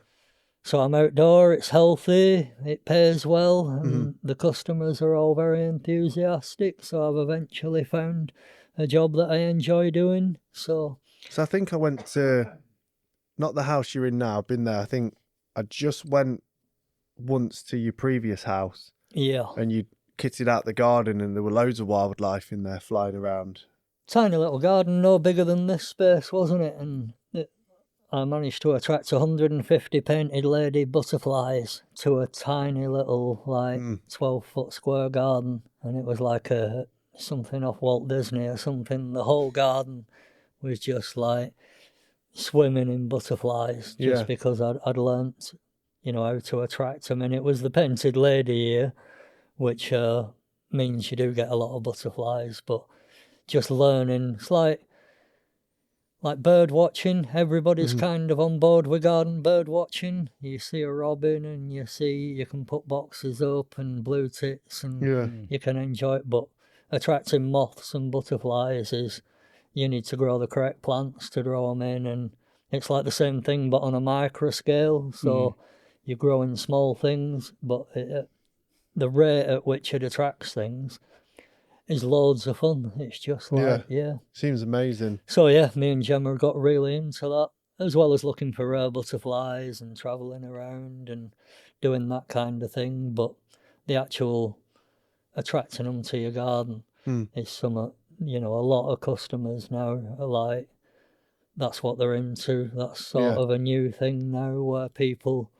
So I'm outdoor, it's healthy, it pays well, and the customers are all very enthusiastic. So I've eventually found a job that I enjoy doing. So I think I went to, not the house you're in now, I've been there. I think I just went once to your previous house. Yeah. And you kitted out the garden, and there were loads of wildlife in there flying around. Tiny little garden, no bigger than this space, wasn't it? And I managed to attract 150 painted lady butterflies to a tiny little 12-foot square garden, and it was like something off Walt Disney or something. The whole garden was just swimming in butterflies, just because I'd learnt how to attract them. And it was the painted lady year, which means you do get a lot of butterflies, but just learning, it's like bird watching. Everybody's kind of on board with garden bird watching. You see a robin and you can put boxes up and blue tits and you can enjoy it. But attracting moths and butterflies is, you need to grow the correct plants to grow them in, and it's like the same thing but on a micro scale. So you're growing small things, but the rate at which it attracts things is loads of fun. It's just like, Seems amazing. So yeah, me and Gemma got really into that, as well as looking for rare butterflies and travelling around and doing that kind of thing. But the actual attracting them to your garden is something, you know, a lot of customers now are like, that's what they're into. That's sort of a new thing now where people,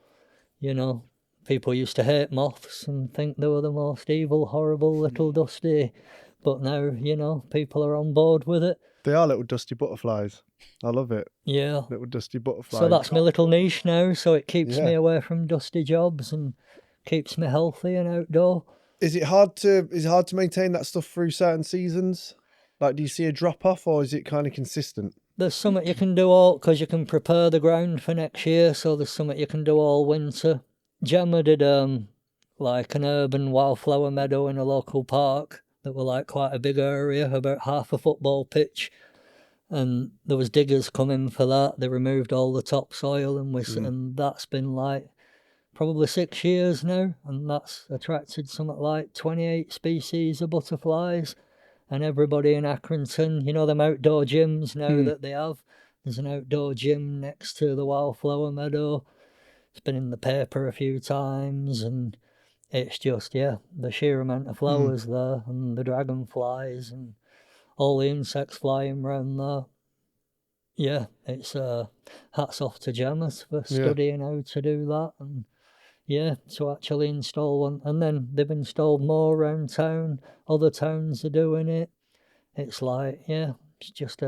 you know, people used to hate moths and think they were the most evil, horrible little dusty. But now, you know, people are on board with it. They are little dusty butterflies. I love it. Yeah. Little dusty butterflies. So that's my little niche now. So it keeps me away from dusty jobs and keeps me healthy and outdoor. Is it hard to maintain that stuff through certain seasons? Like, do you see a drop off, or is it kind of consistent? There's something you can do all, because you can prepare the ground for next year. So there's something you can do all winter. Gemma did like an urban wildflower meadow in a local park that were like quite a big area, about half a football pitch, and there was diggers coming for that. They removed all the topsoil, and that's been like probably 6 years now, and that's attracted something like 28 species of butterflies. And everybody in Accrington, you know, them outdoor gyms now that they have. There's an outdoor gym next to the wildflower meadow. It's been in the paper a few times, and it's just, the sheer amount of flowers there, and the dragonflies, and all the insects flying around there. Yeah, it's hats off to Gemma for studying how to do that, and to actually install one. And then they've installed more around town. Other towns are doing it. It's like, it's just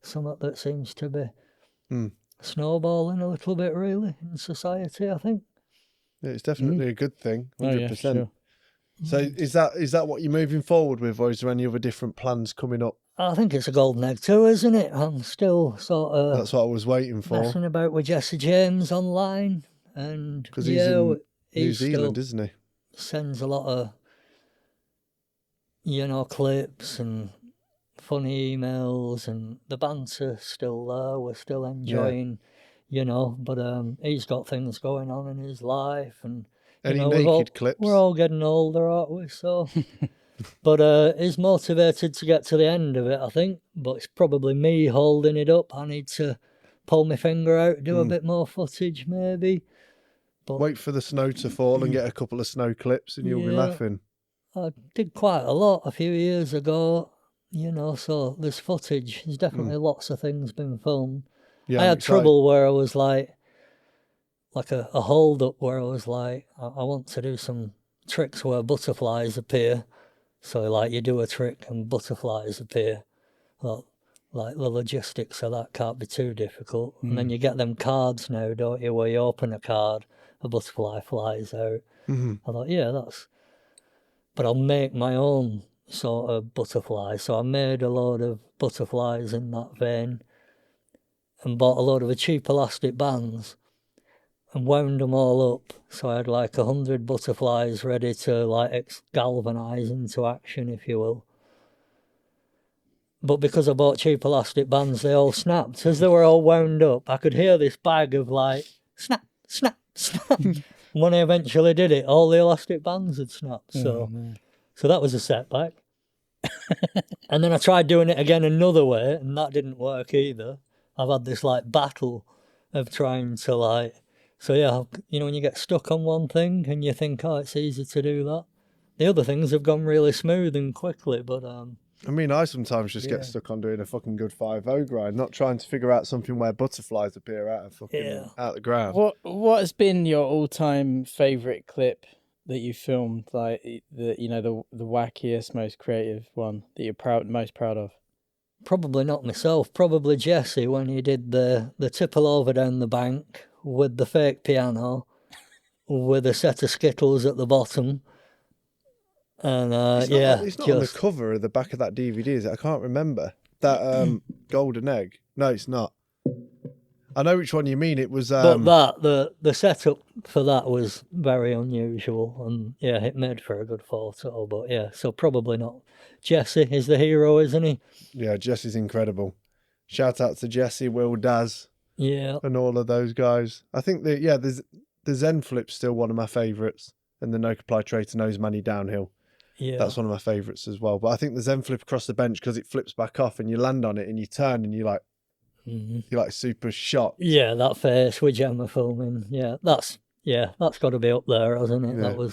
something that seems to be snowballing a little bit, really, in society, I think. Yeah, it's definitely a good thing, 100%. Oh, yeah, sure. So is that what you're moving forward with, or is there any other different plans coming up? I think it's a golden egg too, isn't it? I'm still sort of... That's what I was waiting for. Messing about with Jesse James online. And because he's in New Zealand, isn't he? Sends a lot of, you know, clips and funny emails, and the banter's still there. We're still enjoying, you know, but he's got things going on in his life, and any know, naked clips? We're all getting older, aren't we? So, but he's motivated to get to the end of it, I think. But it's probably me holding it up. I need to pull my finger out, do a bit more footage, maybe. But wait for the snow to fall and get a couple of snow clips, and you'll be laughing. I did quite a lot a few years ago, you know, so there's footage. There's definitely lots of things been filmed. Yeah, I had trouble where I was like a hold up where I was like, I want to do some tricks where butterflies appear. So like you do a trick and butterflies appear. Well, like the logistics of that can't be too difficult. And then you get them cards now, don't you, where you open a card, a butterfly flies out. I thought, but I'll make my own sort of butterfly. So I made a load of butterflies in that vein and bought a load of cheap elastic bands and wound them all up. So I had like 100 butterflies ready to like galvanise into action, if you will. But because I bought cheap elastic bands, they all snapped. As they were all wound up, I could hear this bag of like, snap, snap, snap. When I eventually did it, all the elastic bands had snapped. So that was a setback. And then I tried doing it again another way, and that didn't work either. I've had this like battle of trying to like... So yeah, you know, when you get stuck on one thing and you think, oh, it's easy to do that. The other things have gone really smooth and quickly, but... I mean, I sometimes just get stuck on doing a fucking good 5-0 grind, not trying to figure out something where butterflies appear out of out the ground. What has been your all-time favourite clip that you filmed? Like the wackiest, most creative one that you're most proud of? Probably not myself. Probably Jesse when he did the tipple over down the bank with the fake piano, with a set of Skittles at the bottom. And it's not on the cover of the back of that DVD, is it? I can't remember. That golden egg. No, it's not. I know which one you mean. It was but the setup for that was very unusual, and it made for a good photo. But so probably not. Jesse is the hero, isn't he? Yeah, Jesse's incredible. Shout out to Jesse, Will Daz. Yeah. and all of those guys. I think the Zen Flip's still one of my favourites, and the No Comply Traitor Nose Manny Downhill. Yeah. That's one of my favourites as well. But I think the Zen Flip across the bench, because it flips back off and you land on it and you turn and you're like super shocked. Yeah, that face with Gemma filming. Yeah, that's got to be up there, hasn't it? Yeah.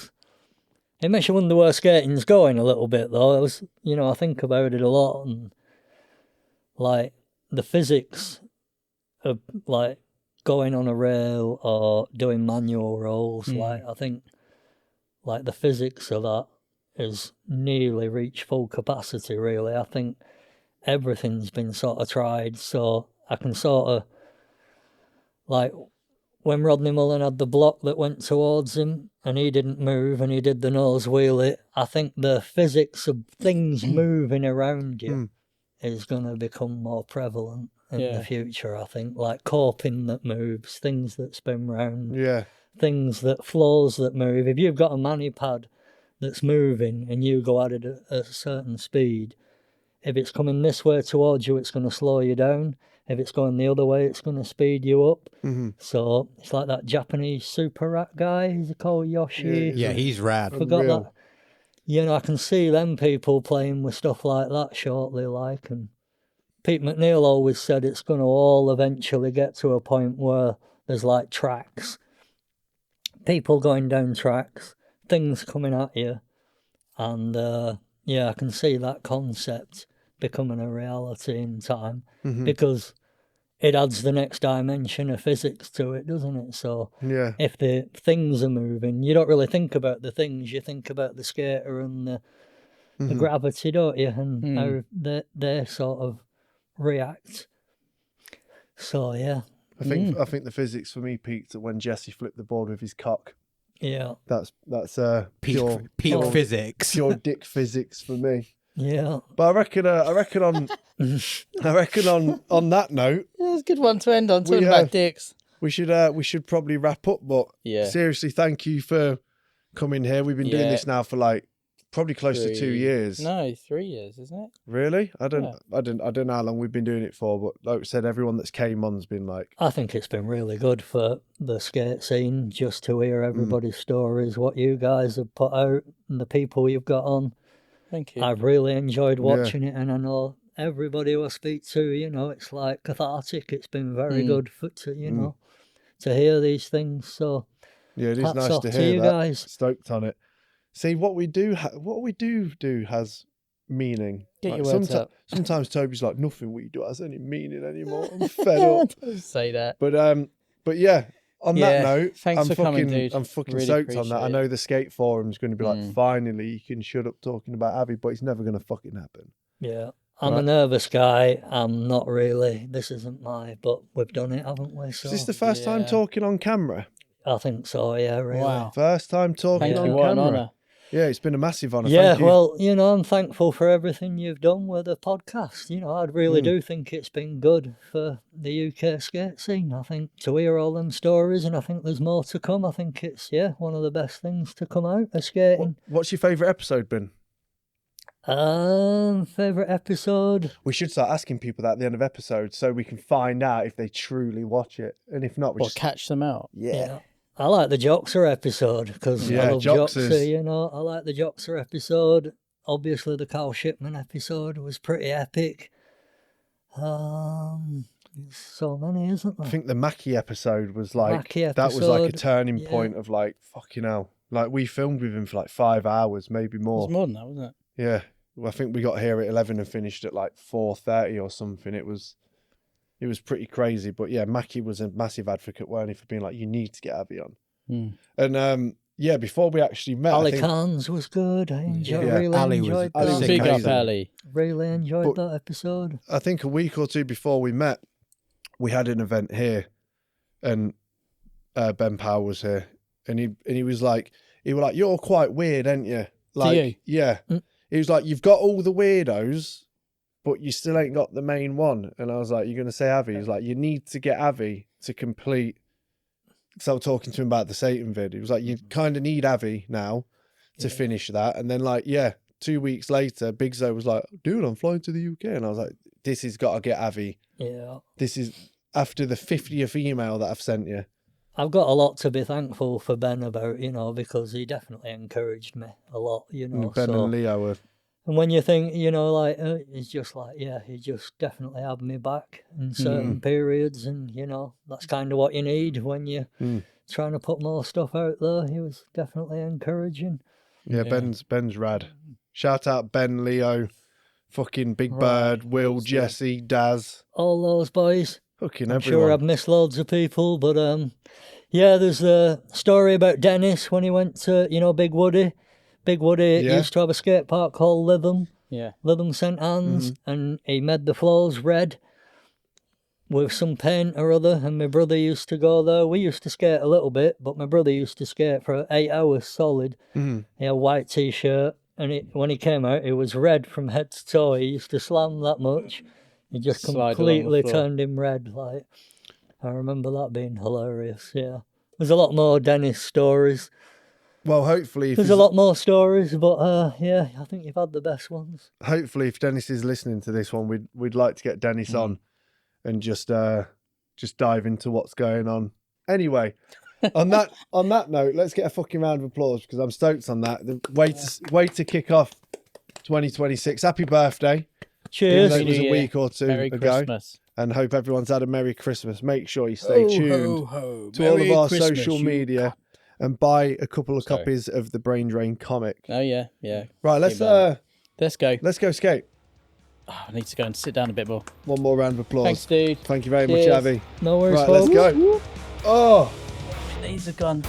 It makes you wonder where skating's going a little bit, though. I think about it a lot, and like the physics of like going on a rail or doing manual rolls. Like I think, like the physics of that is nearly reached full capacity. Really, I think everything's been sort of tried, so I can sort of like. When Rodney Mullen had the block that went towards him and he didn't move and he did the nose wheelie, I think the physics of things moving around you is going to become more prevalent in the future, I think. Like coping that moves, things that spin round, things that floors that move. If you've got a mani pad that's moving and you go at it at a certain speed, if it's coming this way towards you, it's going to slow you down. If it's going the other way, it's going to speed you up. So it's like that Japanese super rat guy. He's called Yoshi. Yeah, he's rad. Forgot that. You know, I can see them people playing with stuff like that shortly. Like, and Pete McNeil always said it's going to all eventually get to a point where there's like tracks, people going down tracks, things coming at you, and I can see that concept becoming a reality in time because it adds the next dimension of physics to it, doesn't it? So if the things are moving, you don't really think about the things, you think about the skater and the gravity, don't you? And how they sort of react. So I think the physics for me peaked at when Jesse flipped the board with his cock. Yeah. That's Peak physics. Pure dick physics for me. Yeah. But I reckon on that note, it's a good one to end on, talking about dicks. We should probably wrap up, but seriously, thank you for coming here. We've been doing this now for like probably close to 2 years. No, 3 years, isn't it? Really? I don't know how long we've been doing it for, but like I said, everyone that's came on's been like, I think it's been really good for the skate scene just to hear everybody's stories, what you guys have put out and the people you've got on. Thank you. I've really enjoyed watching it, and I know everybody who I speak to, you know, it's like cathartic. It's been very good to hear these things. So yeah, it is nice to hear you that. Guys. Stoked on it. See, what we do has meaning. Get your words up. Sometimes Toby's like, nothing we do has any meaning anymore. I'm fed up. Don't say that. But yeah. On that note, thanks for coming, dude. I'm fucking really stoked on that. it. I know the skate forum's going to be like, finally, you can shut up talking about Avi, but it's never going to fucking happen. Yeah. I'm a nervous guy. I'm not really. This isn't but we've done it, haven't we? So, is this the first time talking on camera? I think so, yeah, really. Wow. First time talking on what camera. An honour. Yeah, it's been a massive honour. Yeah, Thank you. well, you know, I'm thankful for everything you've done with the podcast. You know, I really do think it's been good for the UK skate scene. I think to hear all them stories, and I think there's more to come. I think it's, one of the best things to come out of skating. What's your favourite episode been? Favourite episode? We should start asking people that at the end of episodes so we can find out if they truly watch it. And if not, just catch them out. Yeah. I like the Joxer episode because I love Joxer, you know. I like the Joxer episode. Obviously, the Carl Shipman episode was pretty epic. So many, isn't there? I think the Mackie episode was like, that was like a turning point of like, fucking hell. Like, we filmed with him for like 5 hours, maybe more. It was more than that, wasn't it? Yeah. Well, I think we got here at 11 and finished at like 4:30 or something. It was pretty crazy. But yeah, Mackie was a massive advocate, weren't he, for being like, you need to get Avi on. And before we actually met, Ali Khan's was good. I really enjoyed that. Big up Ali. Really enjoyed that episode. I think a week or two before we met, we had an event here, and Ben Powell was here, and he was like, you're quite weird, ain't you? Like, to you? Yeah. He was like, you've got all the weirdos, but you still ain't got the main one. And I was like, you're going to say Avi? He's like, you need to get Avi to complete. So I was talking to him about the Satan vid. He was like, you kind of need Avi now to finish that. And then 2 weeks later, Big Zo was like, dude, I'm flying to the UK. And I was like, this has got to get Avi. Yeah. after the 50th email that I've sent you? I've got a lot to be thankful for Ben about, you know, because he definitely encouraged me a lot, you know. Ben and Leo were... And when you think, you know, like, it's just like, yeah, he just definitely had me back in certain periods. And, you know, that's kind of what you need when you're trying to put more stuff out there. He was definitely encouraging. Yeah, Ben's rad. Shout out Ben, Leo, fucking Big Bird, Will, Jesse, Daz. All those boys. Fucking I'm everyone. sure I've missed loads of people, but yeah, there's a story about Dennis when he went to, you know, Big Woody. Big Woody used to have a skate park called Lytham. Yeah. Lytham St Anne's, and he made the floors red with some paint or other, and my brother used to go there. We used to skate a little bit, but my brother used to skate for 8 hours solid. He had a white t-shirt, and when he came out, it was red from head to toe. He used to slam that much. It just completely turned him red. Like, I remember that being hilarious, yeah. There's a lot more Dennis stories. Well, hopefully... There's a lot more stories, but yeah, I think you've had the best ones. Hopefully, if Dennis is listening to this one, we'd like to get Dennis on and just dive into what's going on. Anyway, on that note, let's get a fucking round of applause because I'm stoked on that. The way to kick off 2026. Happy birthday. Cheers. It was a week or two Merry ago. Christmas. And hope everyone's had a Merry Christmas. Make sure you stay tuned to Merry all of our Christmas, social media and buy a couple of copies of the Brain Drain comic. Oh, yeah. Right, let's go. Let's go skate. Oh, I need to go and sit down a bit more. One more round of applause. Thanks, dude. Thank you very Cheers. much, Avi. No worries, Right, let's go. Oh, These are gone.